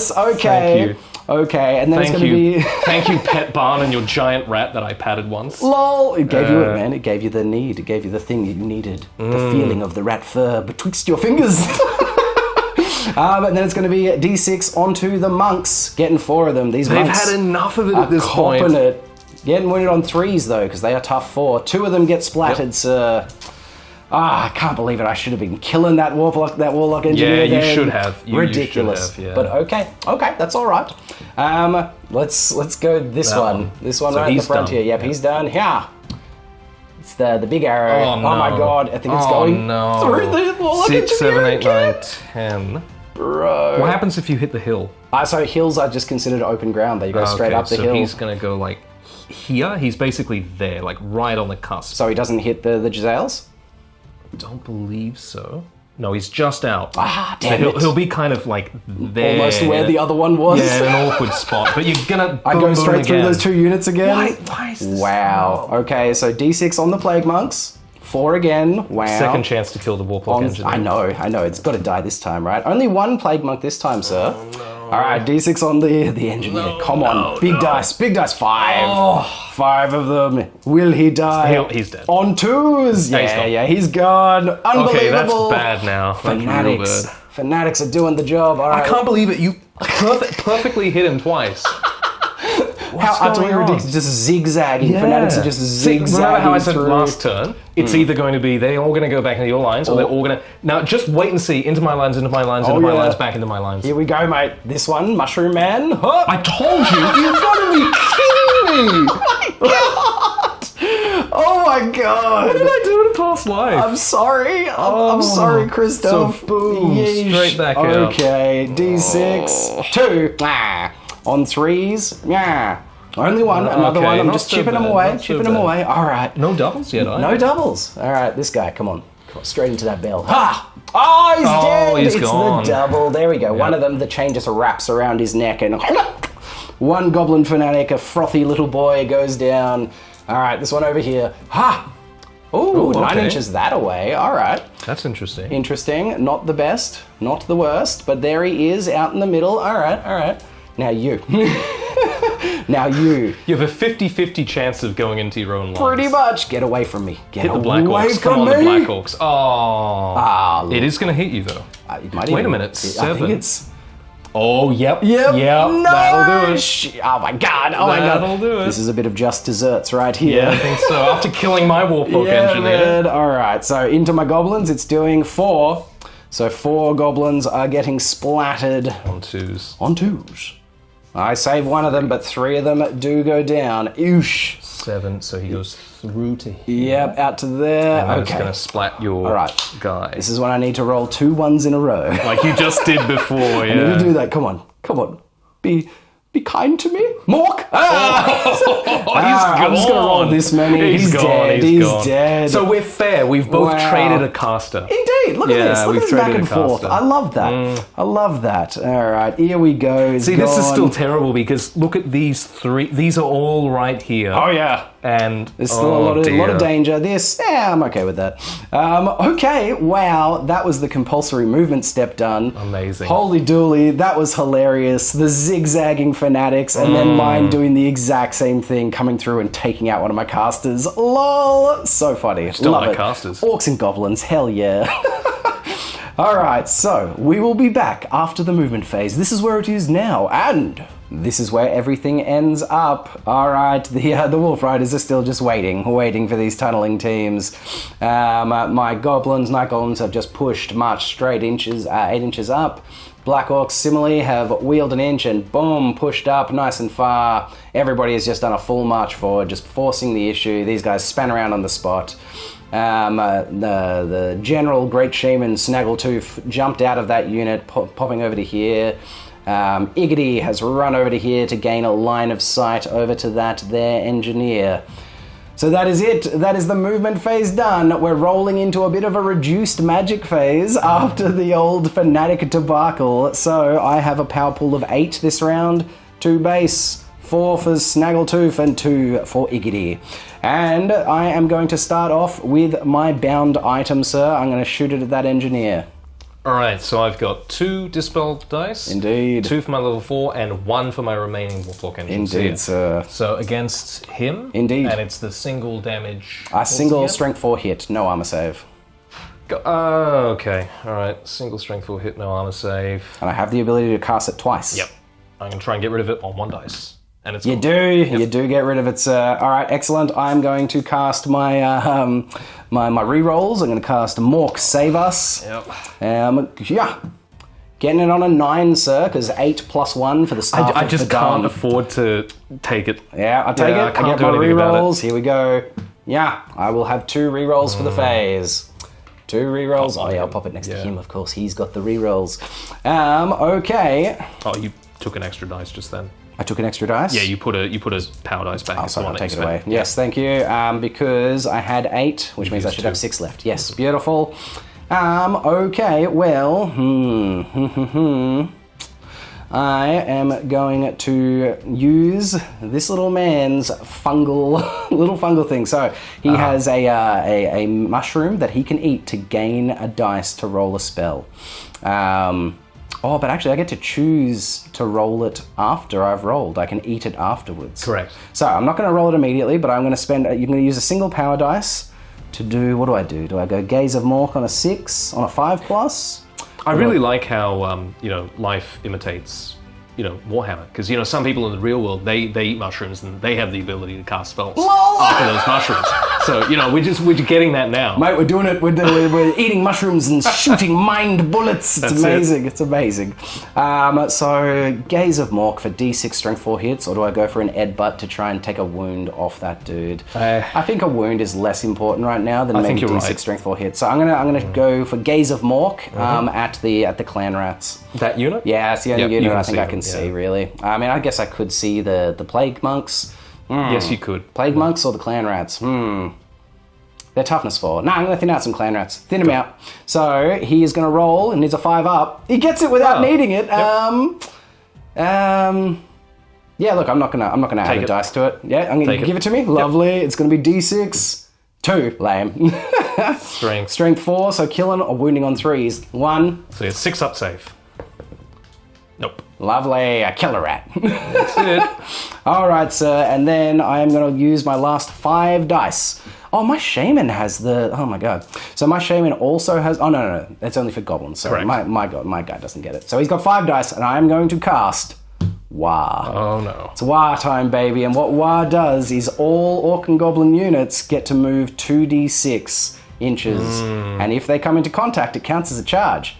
marvelous. Okay. Thank you. Okay, and then Thank it's going to be... Thank you, Pet Barn, and your giant rat that I patted once. LOL! It gave you it, man. It gave you the need. It gave you the thing that you needed. The feeling of the rat fur betwixt your fingers. And then it's going to be D6 onto the monks. Getting 4 of them. These They've monks had enough of it are at this copping point. it. Getting wounded on 3s, though, because they are tough 4. 2 of them get splattered, sir. I can't believe it. I should have been killing that warlock engineer. Yeah, you then. should have. Ridiculous. You should have, yeah. But okay, that's all right. Let's go this one. This one So right at the he's front done. here. Yep, he's done. Yeah. It's the big arrow. Oh, no. My god, I think it's going through the warlock 6, 7, 8, engineer 9, 10. Bro. What happens if you hit the hill? So hills are just considered open ground. They go straight up the hill. So he's going to go like here. He's basically there, like right on the cusp. So he doesn't hit the Giselles? Don't believe so. No, he's just out. Damn it. He'll be kind of like there. Almost where the other one was. Yeah, in an awkward spot. But you're gonna. I go straight through again. those 2 units again. Why is this Wow. Okay, so D6 on the Plague Monks. 4 again. Wow. Second chance to kill the Warlock engineer. I know. It's got to die this time, right? Only 1 Plague Monk this time, sir. Oh, no. All right, D6 on the engineer. Come on. Big dice. 5. 5 of them. Will he die? He's dead. On 2s. He's gone. Unbelievable. Okay, that's bad now. Fanatics. Fanatics are doing the job. All right. I can't believe it. You perfectly hit him twice. How utterly ridiculous. Just zigzagging. Fanatics are just zigzagging. Remember how I said through. last turn? It's either going to be they're all going to go back into your lines, or they're all going to... Now, just wait and see. Into my lines, into my lines, into my lines, back into my lines. Here we go, mate. This one, Mushroom Man. Huh. I told you! You've got to be kidding me! Oh my god! What did I do in a past life? I'm sorry. I'm sorry, Christoph. So boom, straight back out. Okay, D6. 2. On 3s. Yeah. Only 1. Another one. I'm not just so chipping bad, them away. not so Chipping them bad. away. All right. No doubles yet, No doubles. All right, this guy. Come on. Straight into that bell. Ha! Oh, he's dead. He's it's gone. the double. There we go. One of them, the chain just wraps around his neck, and 1 Goblin Fanatic, a frothy little boy, goes down. All right, this one over here. Ha! Ooh, 9 inches that away. All right. That's interesting. Interesting. Not the best, not the worst, but there he is out in the middle. All right. Now you. Now you. You have a 50-50 chance of going into your own lines. Pretty much. Get away from me. Get Hit the Black away Orcs. from Come on, me. the Black Orcs. Oh. Look. It is going to hit you, though. It might Wait even- a minute. I think 7. it's... Oh, yep. Yep. No. That'll do it. Oh my god. That'll do it. This is a bit of just desserts right here. Yeah, I think so. After killing my Warlock Yeah, engineer. man. All right. So into my goblins, it's doing 4. So 4 goblins are getting splattered On 2s. on 2s. I save 1 of them, but 3 of them do go down. Oosh. 7, so he goes through to here. Yep, out to there. And then it's Okay. going to splat your All right. guy. This is when I need to roll 2 1s in a row. Like you just did before, yeah. I need to do that. Come on. Be kind to me, Mork. I'm just gonna roll this many. He's dead. He's dead. So we're fair. We've both Wow. traded a caster. Indeed. Look at this. Look we've at this back traded and a forth. caster. I love that. I love that. All right, here we go. He's See, this is gone. still terrible because look at these 3. These are all right here. Oh yeah. And There's still a lot of danger. This, I'm okay with that. Okay, wow, that was the compulsory movement step done. Amazing. Holy dooly, that was hilarious. The zigzagging fanatics, and then mine doing the exact same thing, coming through and taking out one of my casters. LOL, so funny. Still Love like it. casters. Orcs and goblins, hell yeah. All right, so we will be back after the movement phase. This is where it is now, and this is where everything ends up. All right, the Wolf Riders are still just waiting for these tunneling teams. My goblins, night goblins, have just marched straight 8 inches up. Black Orcs similarly have wheeled an inch and boom, pushed up nice and far. Everybody has just done a full march forward, just forcing the issue. These guys span around on the spot. The general Great Shaman Snaggle Toof jumped out of that unit, popping over to here. Iggity has run over to here to gain a line of sight over to their engineer. So that is it. That is the movement phase done. We're rolling into a bit of a reduced magic phase after the old fanatic debacle. So I have a power pool of 8 this round, 2 base, 4 for Snaggletooth and 2 for Iggity. And I am going to start off with my bound item, sir. I'm going to shoot it at that engineer. Alright, so I've got 2 Dispel dice. Indeed. 2 for my level 4 and 1 for my remaining Warlock engines. Indeed, sir. So against him. Indeed. And it's the single damage. A single strength 4 hit, no armor save. Okay. Alright, single strength 4 hit, no armor save. And I have the ability to cast it twice. Yep. I'm going to try and get rid of it on 1 dice. And it's You gone. do get rid of it, sir. All right, excellent. I'm going to cast my my rerolls. I'm going to cast Mork Save Us. Yep. Yeah. Getting it on a 9, sir, because 8 plus 1 for the staff I of just Badam. can't afford to take it. Yeah, I'll take Yeah, I it. I can't get do my anything about it. rerolls. Here we go. Yeah, I will have 2 rerolls for the phase. 2 rerolls. Oh yeah, I'll pop it next to him, of course. He's got the rerolls. Okay. Oh, you took an extra dice just then. I took an extra dice? Yeah, you put a power dice back. Oh, It's the sorry, one I'll that take you it away. spent. Yes, thank you. Because I had 8, which means I should have 6 left. Yes, beautiful. Okay, well, I am going to use this little man's little fungal thing. So he has a mushroom that he can eat to gain a dice to roll a spell. But actually I get to choose to roll it after I've rolled. I can eat it afterwards. Correct. So I'm not going to roll it immediately, but I'm going to you're going to use a single power dice to do, what do? Do I go Gaze of Mork on a 6, on a 5+? I really like how life imitates Warhammer, because some people in the real world they eat mushrooms and they have the ability to cast spells after those mushrooms. So we're getting that now, mate. We're doing it. We're eating mushrooms and shooting mind bullets. It's amazing. It's amazing. So Gaze of Mork for D6 strength 4 hits, or do I go for an Ed-butt to try and take a wound off that dude? I think a wound is less important right now than maybe D6 strength 4 hits. So I'm gonna go for Gaze of Mork at the clan rats. That unit? Yeah, it's the only unit I think I can see, see, really. I mean, I guess I could see the plague monks. Yes, you could. Plague monks or the clan rats? They're toughness 4. Nah, I'm going to thin out some clan rats. Thin them out. So he is going to roll and needs a 5 up. He gets it without needing it. Yep. Yeah, look, I'm not gonna add a dice to it. Yeah, I'm going to give it to me. Lovely. Yep. It's going to be D6. 2. Lame. Strength 4, so killing or wounding on 3s. 1. So it's 6 up save. Nope. Lovely, a killer rat. That's it. All right, sir, and then I am going to use my last 5 dice. Oh, my shaman has the... Oh, my God. So my shaman also has... Oh, no. That's only for goblins. Sorry, my guy doesn't get it. So he's got 5 dice, and I am going to cast War. Oh, no. It's War time, baby. And what War does is all Orc and Goblin units get to move 2d6 inches. And if they come into contact, it counts as a charge.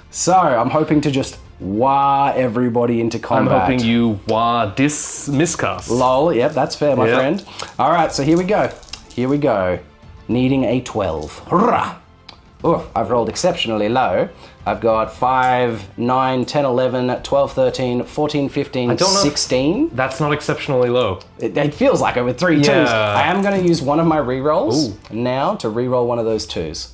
So I'm hoping to just... Wah everybody into combat. I'm hoping you miscast. Lol, yep, that's fair, my friend. All right, so here we go. Needing a 12. Hurrah! Oh, I've rolled exceptionally low. I've got 5, 9, 10, 11, 12, 13, 14, 15, 16. That's not exceptionally low. It feels like it with 3 2s. I am going to use one of my rerolls now to reroll one of those 2s.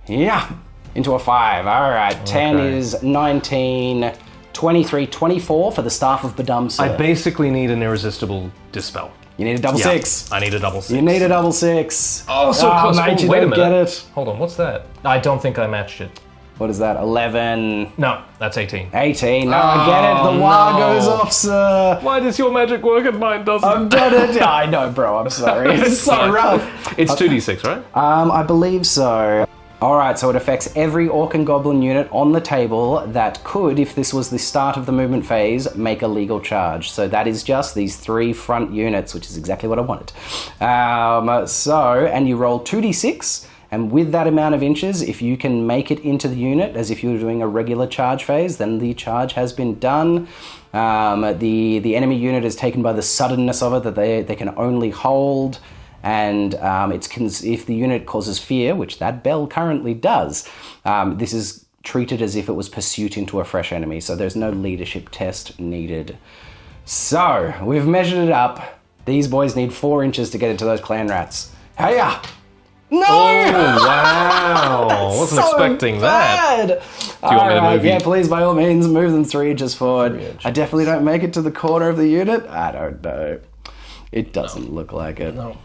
Yeah. Into a 5. All right. 10 is 19, 23, 24 for the Staff of Badam, sir. I basically need an irresistible dispel. You need a double 6. I need a double 6. You need a double 6. Oh, so close. Mate, you wait don't a minute. get it. Hold on, what's that? I don't think I matched it. What is that? 11. No, that's 18. 18. No, I get it. The War goes off, sir. Why does your magic work and mine doesn't? I've done it. Yeah, I know, bro. I'm sorry. It's so rough. It's 2d6, right? I believe so. Alright, so it affects every Orc and Goblin unit on the table that could, if this was the start of the movement phase, make a legal charge. So that is just these 3 front units, which is exactly what I wanted. And you roll 2d6, and with that amount of inches, if you can make it into the unit as if you were doing a regular charge phase, then the charge has been done. The enemy unit is taken by the suddenness of it that they can only hold. And if the unit causes fear, which that bell currently does, this is treated as if it was pursuit into a fresh enemy. So there's no leadership test needed. So we've measured it up. These boys need 4 inches to get into those clan rats. Hiya! No! Oh, wow. Wasn't expecting that. Do you want me to move you? Yeah, please, by all means, move them 3 inches forward. I definitely don't make it to the corner of the unit. I don't know. It doesn't look like it. No.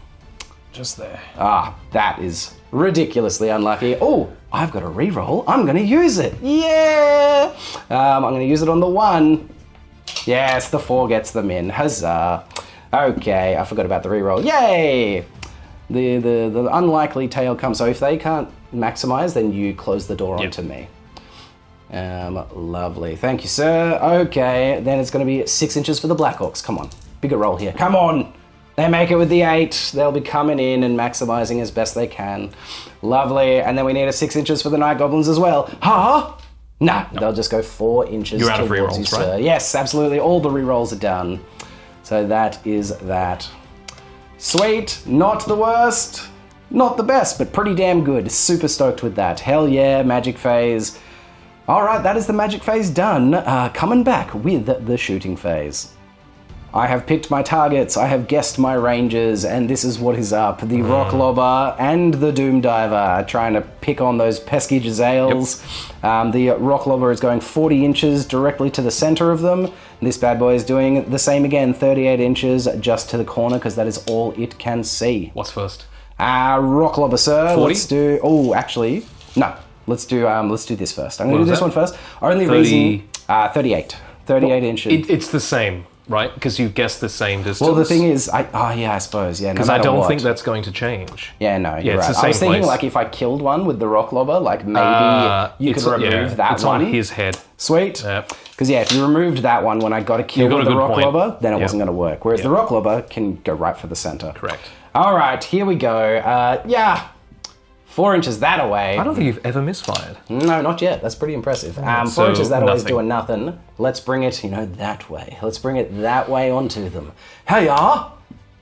Just there. Ah, that is ridiculously unlucky. Oh, I've got a reroll. I'm going to use it. Yeah! I'm going to use it on the 1. Yes, the 4 gets them in. Huzzah. Okay, I forgot about the reroll. Yay! The unlikely tail comes. So if they can't maximize, then you close the door onto me. Lovely. Thank you, sir. Okay, then it's going to be 6 inches for the Black Orcs. Come on. Bigger roll here. Come on! They make it with the 8. They'll be coming in and maximizing as best they can. Lovely. And then we need a 6 inches for the Night Goblins as well. Huh? No, they'll just go 4 inches You're out of towards you, rerolls, sir. right? Yes, absolutely. All the rerolls are done. So that is that. Sweet. Not the worst. Not the best, but pretty damn good. Super stoked with that. Hell yeah, magic phase. All right, that is the magic phase done. Coming back with the shooting phase. I have picked my targets, I have guessed my ranges, and this is what is up. The Rock Lobber and the Doom Diver are trying to pick on those pesky Jezzails. The Rock Lobber is going 40 inches directly to the center of them. This bad boy is doing the same again, 38 inches just to the corner, because that is all it can see. What's first? Rock Lobber, sir. 40? Let's do... Oh, actually, no. Let's do this first. I'm going to do this one first. Only 30... reason... 38. 38 inches. It's the same. Right, because you've guessed the same distance. Well, the thing is, I suppose, yeah. Because I don't think that's going to change. Yeah, no, you're it's right. the same I was thinking, place. like, if I killed one with the Rock Lobber, like, maybe you could remove that it's one. on his head. Sweet. Because, if you removed that one when I got a kill with the Rock Lobber, then it wasn't going to work. Whereas the Rock Lobber can go right for the center. Correct. All right, here we go. 4 inches that away. I don't think you've ever misfired. No, not yet. That's pretty impressive. 4 inches that away is doing nothing. Let's bring it, that way. Let's bring it that way onto them. Hey,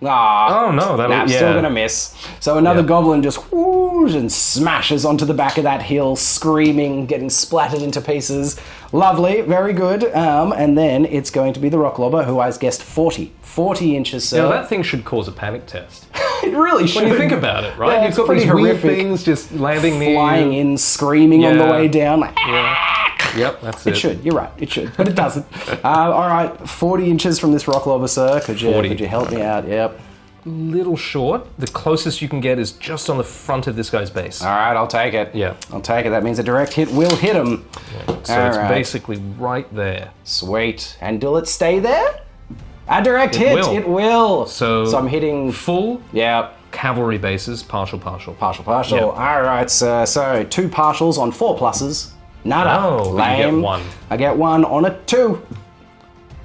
Ah, oh no, I'm still gonna miss. So another goblin just whoosh and smashes onto the back of that hill, screaming, getting splattered into pieces. Lovely, very good. And then it's going to be the Rock Lobber, who I guessed 40 inches. So that thing should cause a panic test. It really should. When you think about it, right? Yeah, You've got pretty these weird horrific. things just landing near Flying in, screaming on the way down. Like, Yep, that's it. It should. You're right. It should, but it doesn't. All right, 40 inches from this Rock Lobber, sir. Could you help me out? Yep. Little short. The closest you can get is just on the front of this guy's base. All right, I'll take it. Yeah. I'll take it. That means a direct hit will hit him. Yeah. So it's basically right there. Sweet. And will it stay there? A direct hit. Will. It will. So I'm hitting full. Yeah. Cavalry bases, partial. Partial. Yeah. All right, sir. So 2 partials on 4 pluses. Nada. Oh, lame. you get 1. I get 1 on a 2.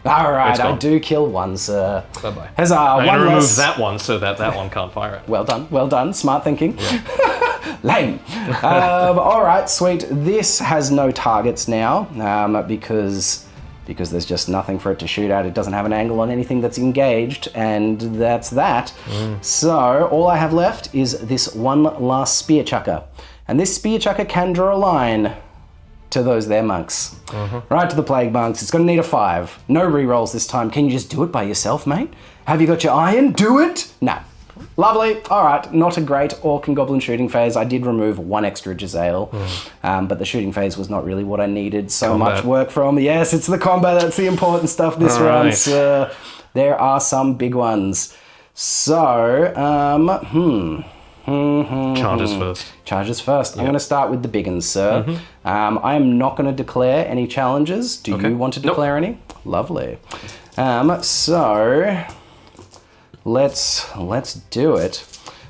All right, I gone. do kill 1, sir. Bye-bye. Huzzah, I'm one going to less. remove that one so that one can't fire it. Well done. Smart thinking. Yeah. Lame. All right, sweet. This has no targets now because there's just nothing for it to shoot at. It doesn't have an angle on anything that's engaged, and that's that. So all I have left is this one last spear chucker. And this spear chucker can draw a line to those there monks. Right to the plague monks. It's going to need a 5. No rerolls this time. Can you just do it by yourself, mate? Have you got your iron? Do it? No. Lovely. All right. Not a great Orc and Goblin shooting phase. I did remove 1 extra Jezzail, but the shooting phase was not really what I needed so much work from. Yes, it's the combat. That's the important stuff this round. So there are some big ones. So, Charges first. Charges first. I'm going to start with the big uns, sir. I am not going to declare any challenges. Do you want to declare any? Lovely. So let's do it.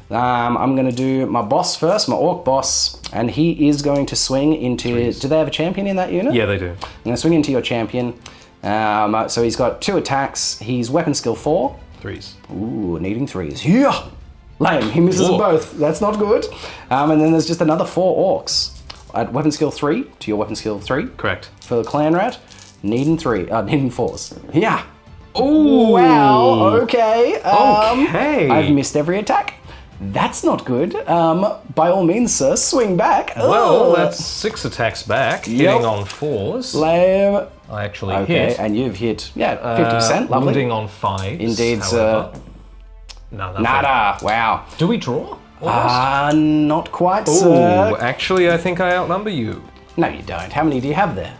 I'm going to do my boss first, my Orc Boss, and he is going to swing into... 3s. Do they have a champion in that unit? Yeah, they do. I'm going to swing into your champion. So he's got 2 attacks. He's weapon skill 4. 3s. Ooh, needing 3s. Yeah! Lame. He misses them both. That's not good. And then there's just another 4 orcs. At weapon skill 3 to your weapon skill 3. Correct. For the clan rat, needing 4s. Yeah. Oh wow. Okay. Okay. I've missed every attack. That's not good. By all means, sir, swing back. Well, that's 6 attacks back, hitting on 4s. Lame. I actually Okay, hit. and you've hit, 50%. Lovely. Wounding on 5s. Indeed, sir. No, Nada. Wow. Do we draw? Not quite, Oh, sir. actually, I think I outnumber you. No, you don't. How many do you have there?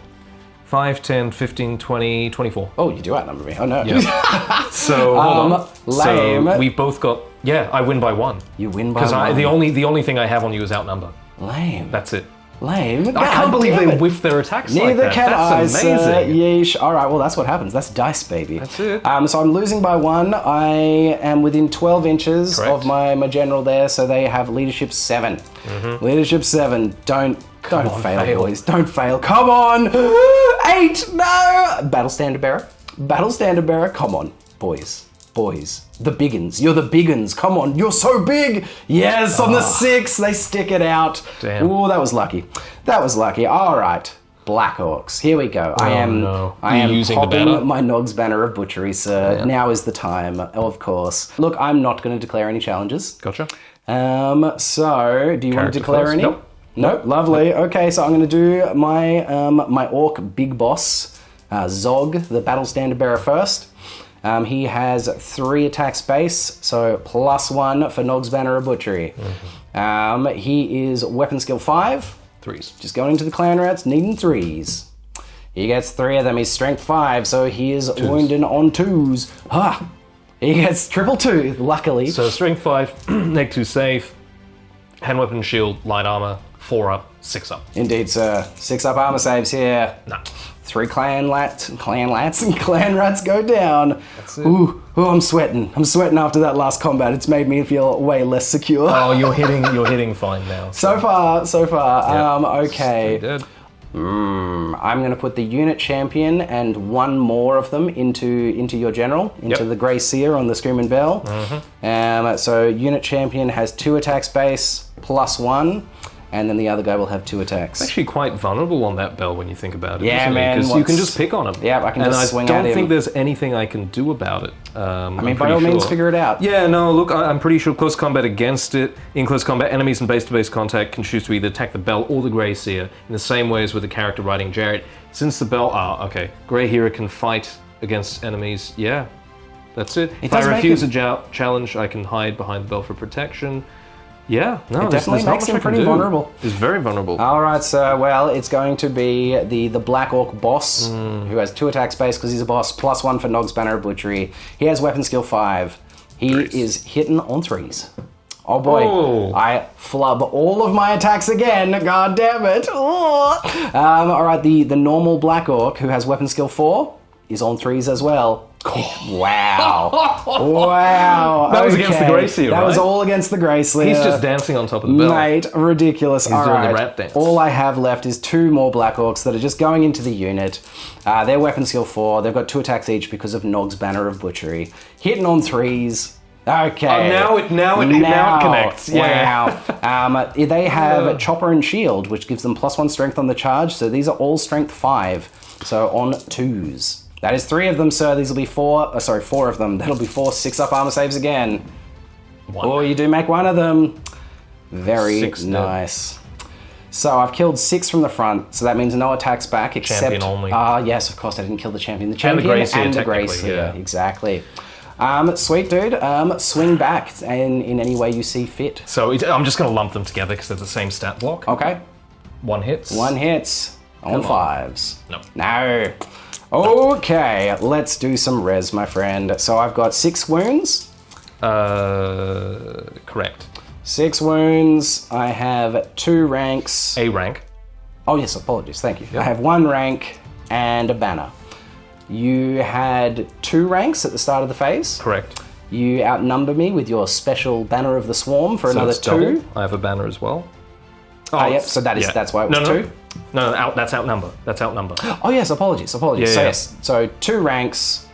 5, 10, 15, 20, 24. Oh, you do outnumber me. Oh, no. Yeah. So, hold on. Lame. So, we've both got... Yeah, I win by 1. You win by 1. Because the only thing I have on you is outnumber. Lame. That's it. Lame. I can't believe they whiff their attacks like that. Neither can I, That's amazing. Yeesh. All right, well, that's what happens. That's dice, baby. That's it. So I'm losing by 1. I am within 12 inches Correct. of my general there, so they have leadership 7. Leadership 7. Don't fail, boys. Don't fail. Come on. 8. No. Battle Standard Bearer. Battle Standard Bearer. Come on, boys. The biggins. You're the biggins. Come on. You're so big. Yes, on the 6. They stick it out. Damn. Ooh, that was lucky. All right. Black Orcs. Here we go. I am using the popping banner? my Nog's Banner of Butchery, sir. Yeah. Now is the time, of course. Look, I'm not going to declare any challenges. Gotcha. So, do you want to Character declare first? any? Nope. Lovely. Okay, so I'm going to do my Orc Big Boss, Zog, the Battle Standard Bearer first. He has 3 attack space, so +1 for Nog's Banner of Butchery. He is weapon skill 5. 3s. Just going into the clan rats, needing 3s. He gets 3 of them. He's strength 5, so he is wounded on 2s. He gets triple 2, luckily. So strength 5, neg 2 save, hand weapon shield, light armor, 4 up, 6 up. Indeed, sir. 6 up armor saves here. Nah. 3 clan rats and clan rats go down. That's it. Ooh, I'm sweating. I'm sweating after that last combat. It's made me feel way less secure. Oh, you're hitting fine now. So far. Yeah. Okay. Dead. I'm going to put the unit champion and 1 more of them into your general, into the Grey Seer on the Screaming Bell. So unit champion has 2 attack space, +1. And then the other guy will have 2 attacks. It's actually quite vulnerable on that bell when you think about it. Yeah, man. Because you can just pick on him. Yeah, I can just swing at him. And I don't think there's anything I can do about it. I mean, by all means, figure it out. Yeah, no, look, I'm pretty sure close combat against it. In close combat, enemies in base-to-base contact can choose to either attack the bell or the Grey Seer in the same way as with the character riding Jared. Since the bell... Grey Hero can fight against enemies. Yeah, that's it. If I refuse a challenge, I can hide behind the bell for protection. Yeah, no, it definitely makes him pretty vulnerable. He's very vulnerable. All right, so well, it's going to be the Black Orc Boss, who has 2 attack space because he's a boss, +1 for Nog's Banner of Butchery. He has weapon skill 5. He is hitting on 3s. Oh boy, I flub all of my attacks again. God damn it! All right, the normal Black Orc who has weapon skill 4 is on 3s as well. Wow. That was against the Grey Seer, That was all against the Grey Seer. He's just dancing on top of the bell. Mate, ridiculous. He's doing the rat dance. All I have left is 2 more Black Orcs that are just going into the unit. Their weapon skill 4. They've got 2 attacks each because of Nog's Banner of Butchery. Hitting on 3s. Okay. Now it connects. Yeah. Wow. They have Chopper and Shield, which gives them +1 strength on the charge. So these are all strength 5. So on 2s. That is 3 of them, sir. These will be 4 of them. That'll be 4 6-up armor saves again. 1. Oh, you do make 1 of them. Very 6 nice. So I've killed 6 from the front, so that means no attacks back except... Champion only. Yes, of course I didn't kill the champion. The champion and the Grey Seer, Yeah, exactly. Sweet dude, swing back in any way you see fit. So I'm just going to lump them together because they're the same stat block. Okay. 1 hits. 1 hits on 5s. No. Okay, let's do some res, my friend. So I've got 6 wounds. Correct. 6 wounds. I have 2 ranks. A rank. Oh yes, apologies. Thank you. Yep. I have 1 rank and a banner. You had 2 ranks at the start of the phase. Correct. You outnumber me with your special Banner of the Swarm for another 2. Double. I have a banner as well. Yep. So that's why it was 2. No, that's outnumber. That's outnumber. Oh yes, apologies. Yeah, so yes, so 2 ranks,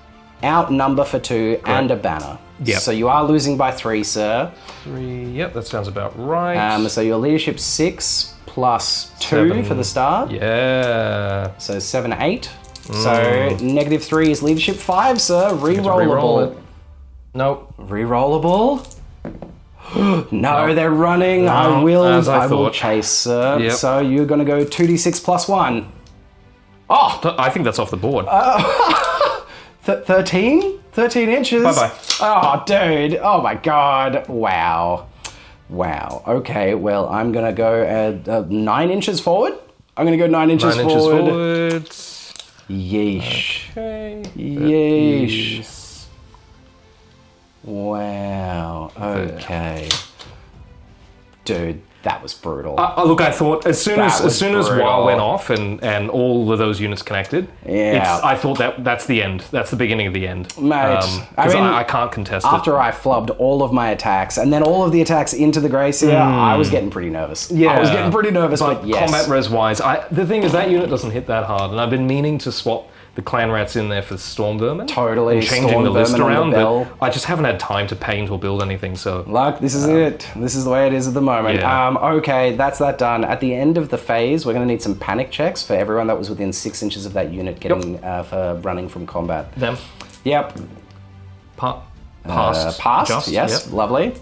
outnumber for 2, and a banner. Yep. So you are losing by 3, sir. 3. Yep, that sounds about right. So your leadership 6 plus 2 7. for the start. Yeah. So 7, 8. So -3 is leadership 5, sir. Rerollable. Nope. Rerollable. No, they're running. No, I will thought. chase, sir. Yep. So you're going to go 2d6 plus 1. Oh! I think that's off the board. 13? 13 inches? Bye-bye. Oh, dude. Oh, my God. Wow. Okay, well, I'm going to go 9 inches forward. I'm going to go 9 inches forward. Yeesh. Okay. Yeesh. Wow. Okay. Dude, that was brutal. Look, I thought as soon as brutal. WoW went off and all of those units connected, I thought that's the end. That's the beginning of the end. Mate, I can't contest it. After I flubbed all of my attacks and then all of the attacks into the Grey Seer, I was getting pretty nervous. Yeah. I was getting pretty nervous, but yes. Combat res-wise, the thing is that unit doesn't hit that hard, and I've been meaning to swap the clan rats in there for Storm Vermin. Totally. And changing Storm the list Vermin around, on the bell. but I just haven't had time to paint or build anything, so... Look, this is it. This is the way it is at the moment. Yeah. Okay, that's that done. At the end of the phase, we're going to need some panic checks for everyone that was within 6 inches of that unit getting for running from combat. Them. Yep. Passed. Passed, Just, yes. Yep. Lovely.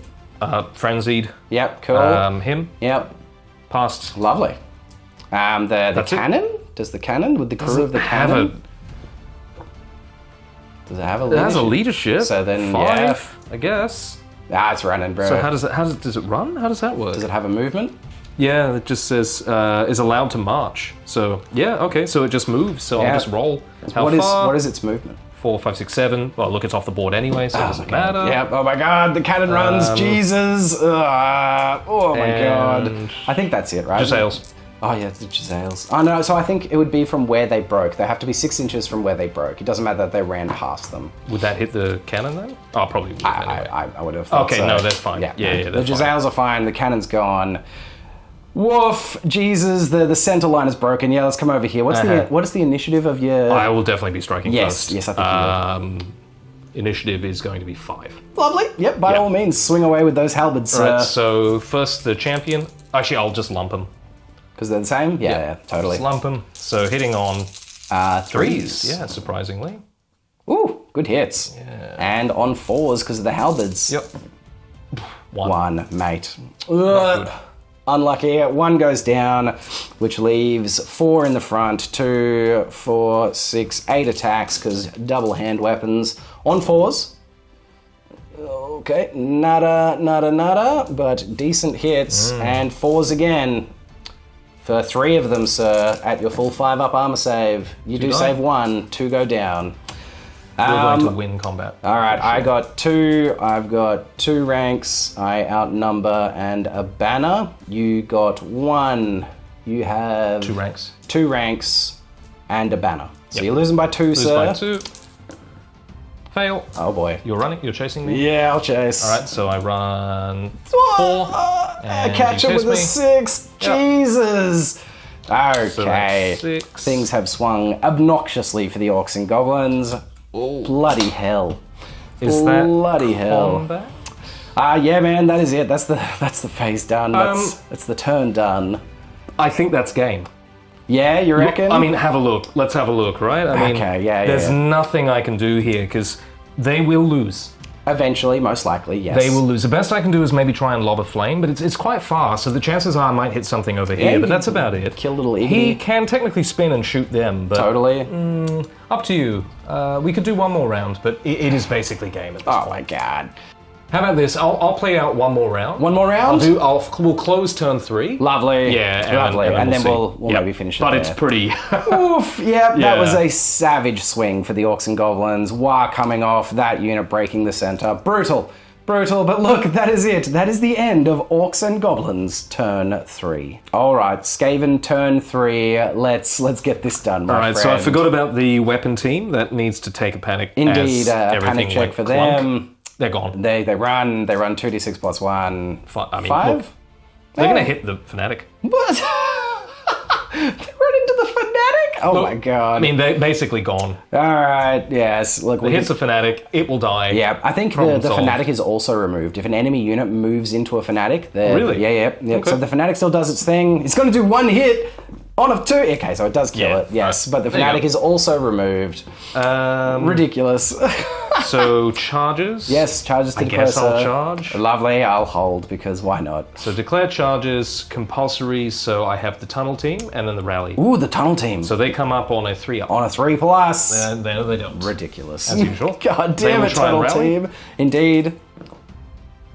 Frenzied. Yep, cool. Him. Yep. Passed. Lovely. The That's cannon? Does the cannon, with the crew of the cannon... Does it have a It leadership? has a leadership. So then, 5, I guess. It's running, bro. So does it run? How does that work? Does it have a movement? Yeah, it just says is allowed to march. So yeah, okay, so it just moves. So I'll just roll. How far? What is its movement? 4, 5, 6, 7. Well, look, it's off the board anyway, so it doesn't matter. Yep. Oh my god, the cannon runs. Jesus. Oh my god. I think that's it, right? Giselles. Oh yeah, it's the Giselles. Oh no, so I think it would be from where they broke. They have to be 6 inches from where they broke. It doesn't matter that they ran past them. Would that hit the cannon then? Oh, probably would anyway. I would have thought okay, so. no, that's fine. Yeah, the that's Giselles are fine. The cannon's gone. Woof! Jesus, the center line is broken. Yeah, let's come over here. What is the initiative of your... I will definitely be striking first. Yes, I think you will. Initiative is going to be 5. Lovely. Yep, by all means, swing away with those halberds. Right, so first the champion. Actually, I'll just lump him. Because they're the same? Yeah, totally. Just lump them. So hitting on 3s. Yeah, surprisingly. Ooh, good hits. Yeah. And on 4s because of the halberds. Yep. 1, mate. Unlucky. 1 goes down, which leaves 4 in the front. 2, 4, 6, 8 attacks because double hand weapons. On 4s. Okay, nada, but decent hits. And 4s again. For 3 of them, sir, at your full 5-up armor save. You do save 1, 2 go down. We're going to win combat. Alright, I got 2. I've got 2 ranks. I outnumber and a banner. You got 1. You have... 2 ranks. 2 ranks and a banner. So you're losing by 2, sir. Lose by 2. Fail. Oh boy. You're running? You're chasing me? Yeah, I'll chase. Alright, so I run 4. I catch him with a 6. Yep. Jesus. Okay. So 6. Things have swung obnoxiously for the Orcs and Goblins. Ooh. Bloody hell. Is that bloody hell? combat? Yeah, man, that is it. That's the phase done. That's the turn done. I think that's game. Yeah, you reckon? I mean, have a look. Let's have a look, right? I mean, Okay, yeah, there's nothing I can do here because they will lose. Eventually, most likely, yes. They will lose. The best I can do is maybe try and lob a flame, but it's quite far, so the chances are I might hit something over here, but that's about it. Kill little Iggy. He can technically spin and shoot them, but... Totally. Up to you. We could do one more round, but it is basically game at this point. Oh my god. How about this? I'll play out one more round. One more round? We'll close turn 3. Lovely. Yeah, lovely. And then see. we'll maybe finish it But there. it's pretty... Oof, yep, that Yeah. was a savage swing for the Orcs and Goblins. Wah coming off, that unit breaking the center. Brutal, but look, that is it. That is the end of Orcs and Goblins turn 3. All right, Skaven turn 3. Let's get this done, my Alright, friend. so I forgot about the weapon team that needs to take a panic. Indeed, as a everything panic check went for clunk. them. They're gone. They run 2d6 plus 1. I mean, 5? look, they're going to hit the fanatic. What? They run into the fanatic? Oh my god. I mean, they're basically gone. Alright, yes. Look, It hits the fanatic, it will die. yeah, I think the Problem solved. fanatic is also removed. If an enemy unit moves into a fanatic, they're... Really? Yeah. Okay. So the fanatic still does its thing. It's going to do 1 hit on a 2. Okay, so it does kill Yeah, it, yes. right. But the There you fanatic go. is also removed. Ridiculous. So charges. Yes, charges to I guess declare, I'll sir. charge. Lovely, I'll hold, because why not? So declare charges, compulsory, so I have the tunnel team and then the rally. Ooh, the tunnel team. So they come up on a 3-up. On a 3+. No, they don't. Ridiculous. As usual. God They damn will it, try and tunnel rally. team. Indeed.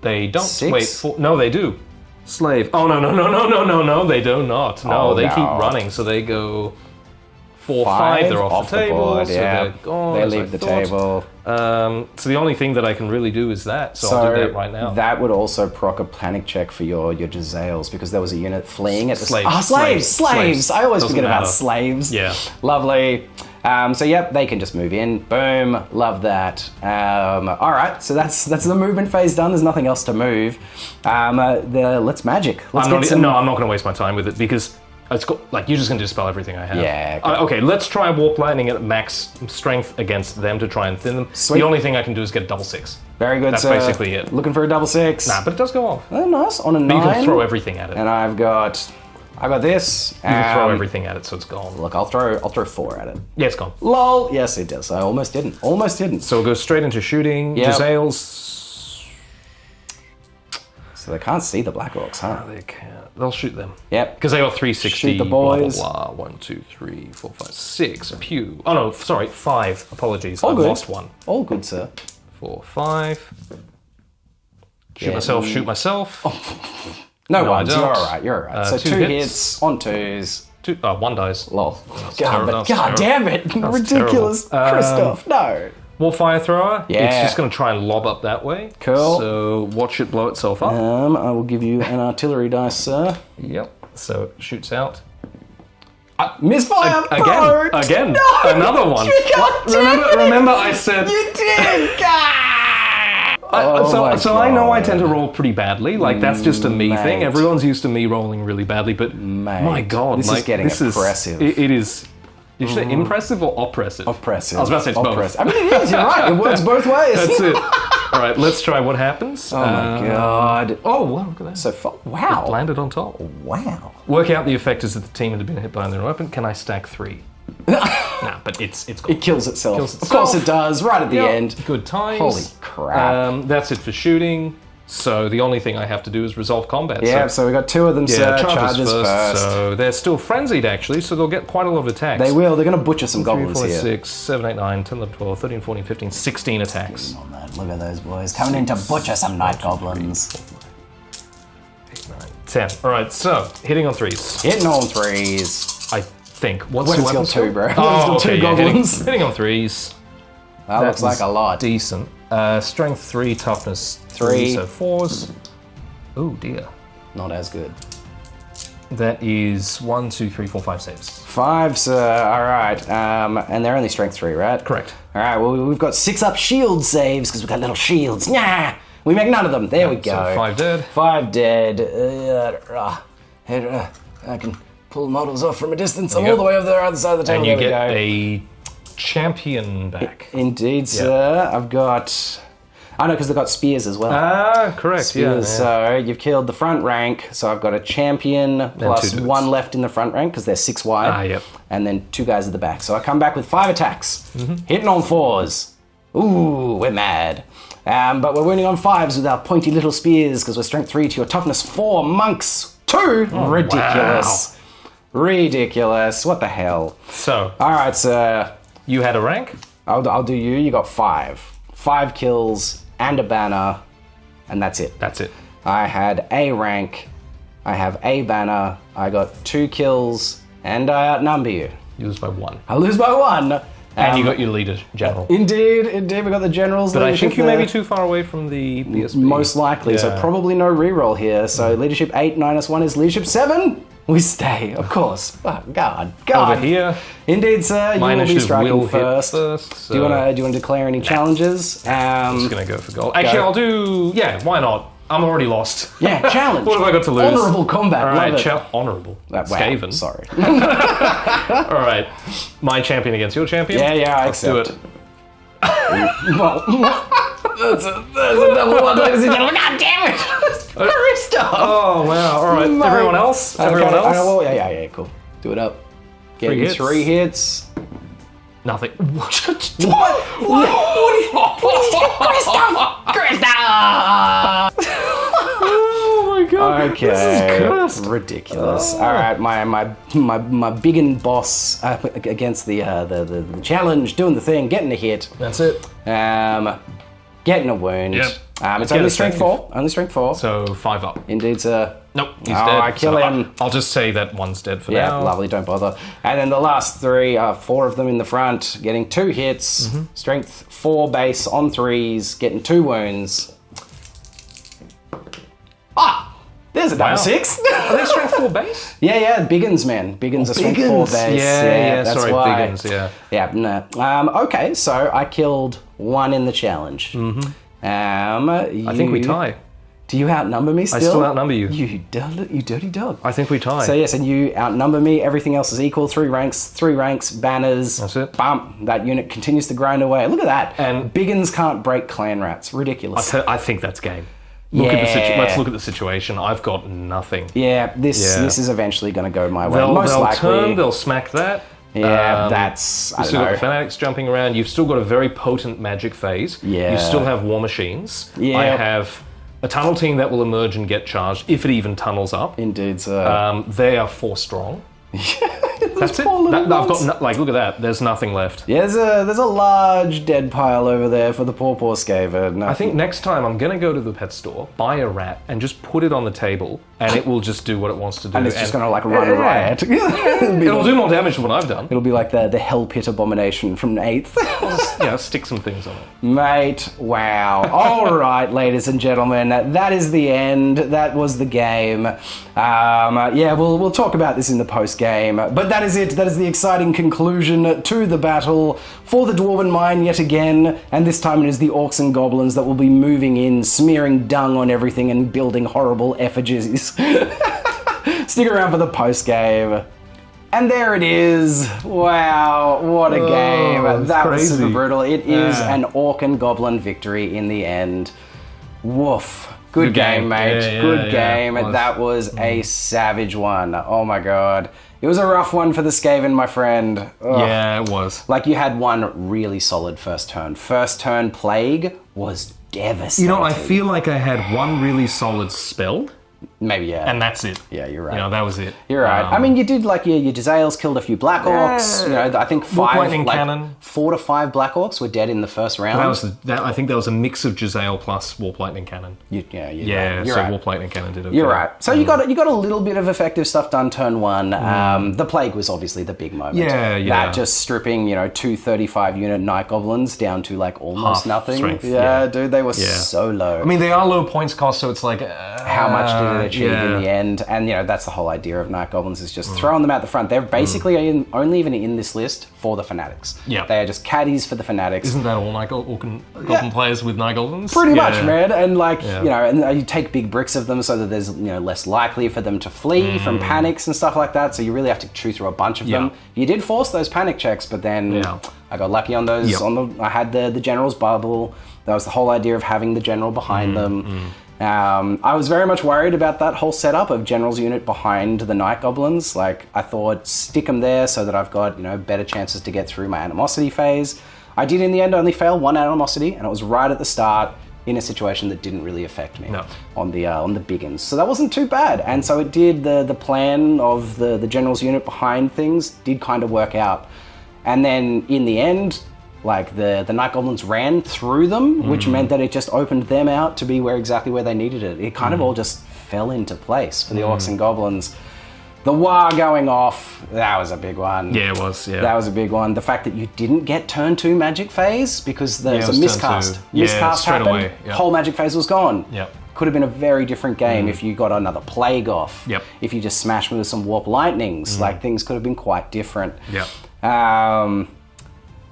They don't. 6? Wait, no, they do. Slave. Oh, no, they do not. No, Oh, they no. keep running, so they go 4, 5, they're off the table. board, so yeah. they're gone, They as I leave the thought. table. So the only thing that I can really do is that, so I'll do that right now. That would also proc a panic check for your Jezzails, because there was a unit fleeing at the... Slaves. Slaves! I always Doesn't forget about matter. slaves. Yeah. Lovely. So yep, they can just move in. Boom. Love that. All right, so that's the movement phase done. There's nothing else to move. Let's magic. Let's I'm not going to waste my time with it, because it's got, like, you're just going to dispel everything I have. Yeah. Okay, let's try Warp Lightning at max strength against them to try and thin them. Sweet. The only thing I can do is get a double 6. Very good, That's sir. basically it. Looking for a double 6. Nah, but it does go off. Oh, nice. On a 9. But you can throw everything at it. And I've got this. You can throw everything at it, so it's gone. Look, I'll throw 4 at it. Yeah, it's gone. Lol. Yes, it does. I almost didn't. So we'll go straight into shooting. Yep. Jezzails. So they can't see the Black Orcs, huh? They can't. They'll shoot them. Yep. Because they got 360. Shoot the boys. Blah, blah, blah. 1, 2, 3, 4, 5, 6. Pew. Oh no, sorry, 5. Apologies. All I've good. lost 1. All good, sir. 4, 5. Shoot Yeah. myself, shoot myself. No No, I ones. don't. You're all right. You're all right. So 2 2 hits. hits on 2s. 1 dies. Lol. terrible. God, but That's God damn it. Ridiculous. terrible. Christoph, no. War Fire Thrower. Yeah. It's just going to try and lob up that way. Cool. So watch it blow itself up. I will give you an artillery dice, sir. Yep. So it shoots out. Misfire! Again. No! Another one. God damn it. Remember I said... You did! So I know I tend to roll pretty badly. Like, that's just a me Mate. thing. Everyone's used to me rolling really badly, but my God, this is getting oppressive. It is. Did you say impressive or oppressive? Oppressive. I was about to say it's both. Oppressive. I mean, it is. You're right. It works both ways. That's it. All right, let's try what happens. Oh my God. Oh, wow, look at that. So far. Wow. Landed on top. Wow. Work out the effect is that the team had been hit by their weapon. Can I stack 3? Nah, but it's It kills itself. Kills Of course itself. it does. Right at the Yep. end. Good times. Holy crap. That's it for shooting. So the only thing I have to do is resolve combat. Yeah, so we got 2 of them, sir. charges Charges first. So they're still frenzied, actually, so they'll get quite a lot of attacks. They will. They're going to butcher some 3, goblins 4, here. 6, 7, 8, 9, 10, 11, 12, 13, 14, 15, 16 attacks. Oh, man, look at those boys. Coming in to butcher some night goblins. 8, 9, 10. Alright, so hitting on 3s. Hitting on 3s. I think. What's When your it's got weapon 2, skill? bro. When it's Oh, got 2 okay, yeah, goblins. hitting on 3s. That looks like a lot. Decent. Strength 3, toughness 3. so 4s. Oh dear. Not as good. That is 1, 2, 3, 4, 5 saves. 5, sir. All right. And they're only strength 3, right? Correct. All right. Well, we've got 6 up shield saves because we've got little shields. Nah. We make none of them. There we go. So 5 dead. 5 dead. I can pull models off from a distance. I'm Yep. all the way over the other side of the table. And you There get we go. a champion back. Indeed, sir. I've got... I know, because they've got spears as well. Ah, correct. Spears. Yeah. So you've killed the front rank. So I've got a champion plus 2 dudes. 1 left in the front rank because they're 6 wide. Ah, yep. And then 2 guys at the back. So I come back with 5 attacks. Mm-hmm. Hitting on 4s. Ooh, we're mad. But we're winning on 5s with our pointy little spears because we're strength 3 to your toughness 4. Monks 2. Ridiculous. Ridiculous. What the hell? So All right, sir. you had a rank. I'll do you. You got 5. 5 kills and a banner, and that's it. That's it. I had a rank. I have a banner. I got 2 kills, and I outnumber you. You lose by 1. I lose by 1. And you got your leader general. Indeed, we got the general's But I leadership think you may there. be too far away from the BSB. Most likely, so Yeah. probably no reroll here. So leadership 8 minus 1 is leadership 7. We stay, of course. Oh, God. Over here, Indeed, sir. my You will be initiative striking will first. hit first. So Do you want to declare any challenges? I'm just gonna go for gold. Actually, I'll do. Yeah, why not? I'm already lost. Yeah, challenge. What have I got to lose? Honourable combat. All right, Love it. honourable. Wow, Skaven. sorry. All right, my champion against your champion. Yeah, I Let's do accept. it. Well, that's a double one, ladies and gentlemen. God damn it! Christoph! Oh wow! All right, Mate. everyone else. Okay, Everyone else. well, yeah, cool. Do it up. Get 3 you hits. 3 hits. Nothing. What? Christoph! Oh my god! Okay, This is cursed. ridiculous. All right, my biggin boss against the challenge, doing the thing, getting the hit. That's it. Getting a wound. Yep. It's Get only a strength save. 4. Only strength 4. So 5 up. Indeed, sir. Nope, he's Oh, dead. I kill him. I'll just say that one's dead for Yeah, now. lovely, don't bother. And then the last 3 are 4 of them in the front, getting 2 hits, strength 4 base on 3s, getting 2 wounds. There's a double 6. Are they strength 4 base? Yeah, Biggins, man. Biggins are strength 4 base. Yeah, that's sorry, why. Biggins, yeah. Yeah, no. Okay, so I killed 1 in the challenge. I think we tie. Do you outnumber me still? I still outnumber you. You dirty dog. I think we tie. So yes, and you outnumber me. Everything else is equal. 3 ranks, banners. That's it. Bump. That unit continues to grind away. Look at that. And Biggins can't break clan rats. Ridiculous. I think that's game. Let's look at the situation. I've got nothing. Yeah, this is eventually going to go my way. They'll Most likely. turn, they'll smack that. Yeah, that's... You've still got the fanatics jumping around. You've still got a very potent magic phase. Yeah. You still have war machines. Yeah. I have a tunnel team that will emerge and get charged, if it even tunnels up. Indeed, sir. They are 4 strong. That's it. poor little I've ones. got look at that. There's nothing left. Yeah, there's a large dead pile over there for the poor Skaven. I think next time I'm going to go to the pet store, buy a rat, and just put it on the table, and it will just do what it wants to do. And it's just going to run riot. It'll do more damage than what I've done. It'll be like the Hell Pit Abomination from 8th. Yeah, stick some things on it. Mate, wow. All right, ladies and gentlemen, that is the end. That was the game. We'll talk about this in the post-game. But that is it. That is the exciting conclusion to the battle for the Dwarven Mine yet again. And this time it is the Orcs and Goblins that will be moving in, smearing dung on everything and building horrible effigies. Stick around for the post-game. And there it is. Wow, what a game. That was super brutal. It is an Orc and Goblin victory in the end. Woof. Good game, mate. Good game. That was a savage one. Oh my god. It was a rough one for the Skaven, my friend. Ugh. Yeah, it was. Like, you had one really solid first turn. First turn Plague was devastating. You know, I feel like I had one really solid spell. Maybe, yeah. And that's it. Yeah, you're right. You know, that was it. You're right. I mean, you did your Jezzails killed a few Black Orcs. You know, I think 4 to 5 Black Orcs were dead in the first round. I think that was a mix of Jezzail plus Warp Lightning Cannon. You're right. Warp Lightning Cannon did it. You're right. So you got a little bit of effective stuff done turn 1. The Plague was obviously the big moment. Yeah. That just stripping, 2 35 unit Night Goblins down to almost half nothing. strength. Yeah, dude, they were so low. I mean, they are low points cost, so it's like how much did it achieve in the end? And that's the whole idea of Night Goblins, is just throwing them out the front. They're basically only even in this list for the fanatics. Yeah, they are just caddies for the fanatics. Isn't that all Goblin players with Night Goblins? Pretty much, man. And and you take big bricks of them so that there's less likely for them to flee from panics and stuff like that. So you really have to chew through a bunch of them. You did force those panic checks, but then I got lucky on those. I had the general's bubble. That was the whole idea of having the general behind them. I was very much worried about that whole setup of General's unit behind the Night Goblins. I thought, stick them there so that I've got, better chances to get through my animosity phase. I did in the end only fail 1 animosity, and it was right at the start in a situation that didn't really affect me on the biggins. So that wasn't too bad. And so it did, the plan of the General's unit behind things did kind of work out. And then in the end, the Night Goblins ran through them, which meant that it just opened them out to be exactly where they needed it. It kind of all just fell into place for the Orcs and Goblins. The war going off, that was a big one. Yeah, it was, yeah. That was a big one. The fact that you didn't get turn 2 magic phase because there was a miscast. Miscast happened, away. Whole magic phase was gone. Yep. Could have been a very different game if you got another Plague off. Yep. If you just smashed me with some Warp Lightnings. Things could have been quite different. Yep.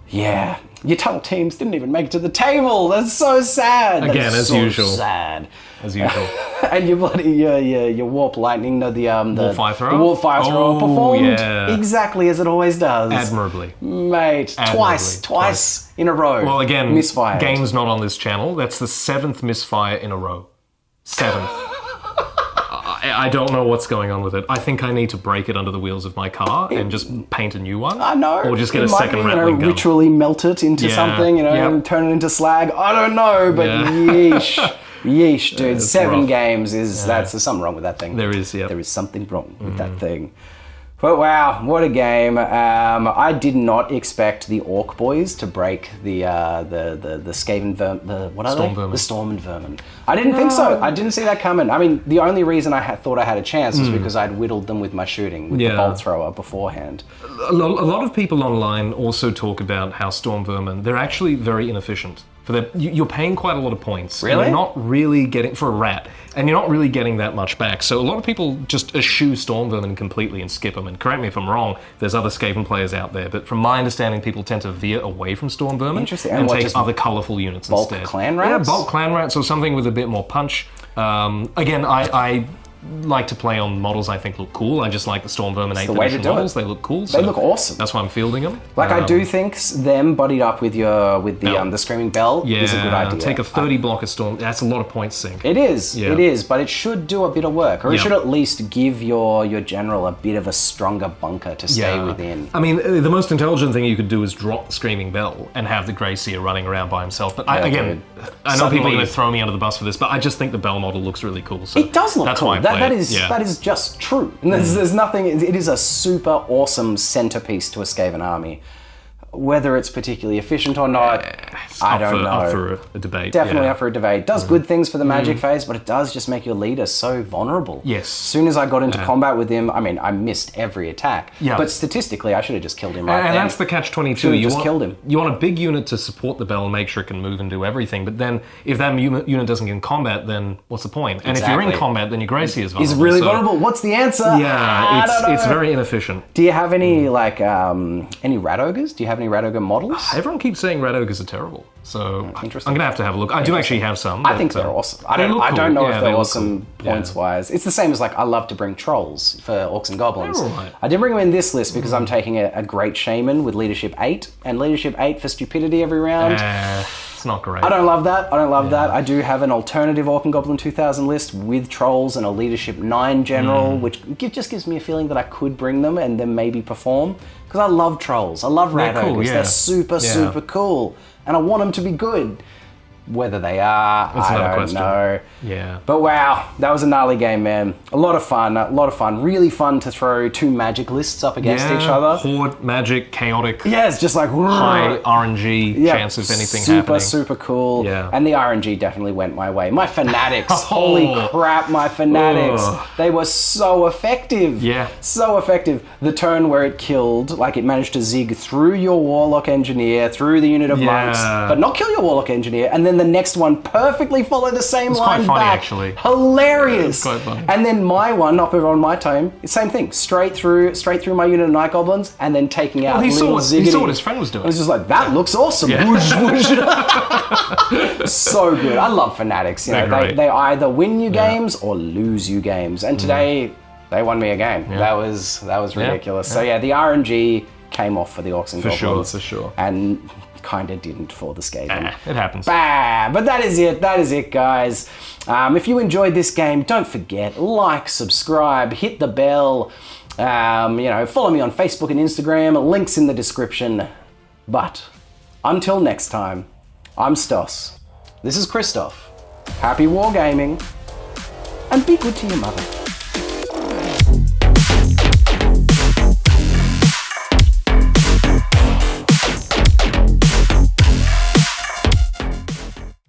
Yeah, your tunnel teams didn't even make it to the table. That's so sad. Again, as usual. Sad. As usual. And your bloody your warp lightning, the warp fire thrower. The warp fire thrower performed exactly as it always does. Admirably, mate. Twice in a row. Well, again, misfired. Game's not on this channel. That's the 7th misfire in a row. 7th. I don't know what's going on with it. I think I need to break it under the wheels of my car and just paint a new one. I know. Or just get a second rattling gun. Ritually melt it into something, and turn it into slag. I don't know, but yeesh. Yeesh, dude. 7 games there's something wrong with that thing. There is, yeah. There is something wrong with that thing. But wow, what a game! I did not expect the Orc boys to break the Skaven Storm The Storm Vermin. I didn't think so. I didn't see that coming. I mean, the only reason I thought I had a chance was because I'd whittled them with my shooting, with the bolt thrower beforehand. A lot of people online also talk about how Storm Vermin, they're actually very inefficient. You're paying quite a lot of points. Really? And you're not really getting, for a rat, and you're not really getting that much back. So a lot of people just eschew Storm Vermin completely and skip them. And correct me if I'm wrong, there's other Skaven players out there, but from my understanding, people tend to veer away from Storm Vermin. Interesting. And take other colourful units bulk instead. Clan rats? Yeah, bulk clan rats or something with a bit more punch. Again, I like to play on models I think look cool. I just like the Storm Vermin 8th edition models. They look cool. They look awesome. That's why I'm fielding them. Like I do think them buddied up with the Screaming Bell is a good idea. Take a 30 blocker Storm. That's a lot of points sink. It is. Yeah. It is, but it should do a bit of work, or it should at least give your general a bit of a stronger bunker to stay within. I mean, the most intelligent thing you could do is drop the Screaming Bell and have the Grey Seer running around by himself. But I know people are going to throw me under the bus for this, but I just think the Bell model looks really cool. So it does look that's cool. Why I play it. That is just true. And there's nothing. It is a super awesome centerpiece to a Skaven army. Whether it's particularly efficient or not, I don't know. Up for a debate. Definitely up for a debate. It does good things for the magic phase, but it does just make your leader so vulnerable. Yes. As soon as I got into combat with him, I mean, I missed every attack. Yeah. But statistically, I should have just killed him right then. And that's the catch-22. You just killed him. You want a big unit to support the bell and make sure it can move and do everything. But then, if that unit doesn't get in combat, then what's the point? And if you're in combat, then your Grey Seer is vulnerable. He's really vulnerable. What's the answer? Yeah, it's very inefficient. Do you have any any rat ogres? Do you have any rat ogre models? Everyone keeps saying rat ogres are terrible, so I'm going to have a look. I do actually have some. I think they're awesome. I don't know if they're awesome points-wise. It's the same as, like, I love to bring trolls for Orcs and Goblins. Right. I didn't bring them in this list because I'm taking a Great Shaman with Leadership 8, and Leadership 8 for stupidity every round. It's not great. I don't love that. I do have an alternative Orc and Goblin 2000 list with trolls and a Leadership 9 general, which just gives me a feeling that I could bring them and then maybe perform. Because I love trolls. I love rat ogres. They're super cool. And I want them to be good. Whether they are, I don't know. Yeah. But wow, that was a gnarly game, man. A lot of fun. Really fun to throw two magic lists up against each other. Horde, magic, chaotic. Yeah, it's just like high RNG chance of anything happening. Super cool. Yeah. And the RNG definitely went my way. My fanatics, holy crap, my fanatics. They were so effective. Yeah. So effective. The turn where it killed, like it managed to zig through your Warlock Engineer, through the unit of monks, but not kill your Warlock Engineer, and then the next one perfectly followed the same line quite funny, back. actually. Hilarious. Yeah, it's quite funny. And then my one, up over on my tome, same thing. Straight through my unit of Night Goblins, and then taking out. He saw Ziggity. what his friend was doing. I was just like, that looks awesome. Yeah. Whoosh, whoosh. So good. I love fanatics. You know, they either win you games or lose you games. And today they won me a game. Yeah. That was ridiculous. So yeah, the RNG came off for the Orcs and Goblins. For sure. And kind of didn't for the Skaven. It happens. But that is it, guys. If you enjoyed this game, don't forget, like, subscribe, hit the bell, follow me on Facebook and Instagram, links in the description. But until next time, I'm Stos. This is Christoph. Happy wargaming, and be good to your mother.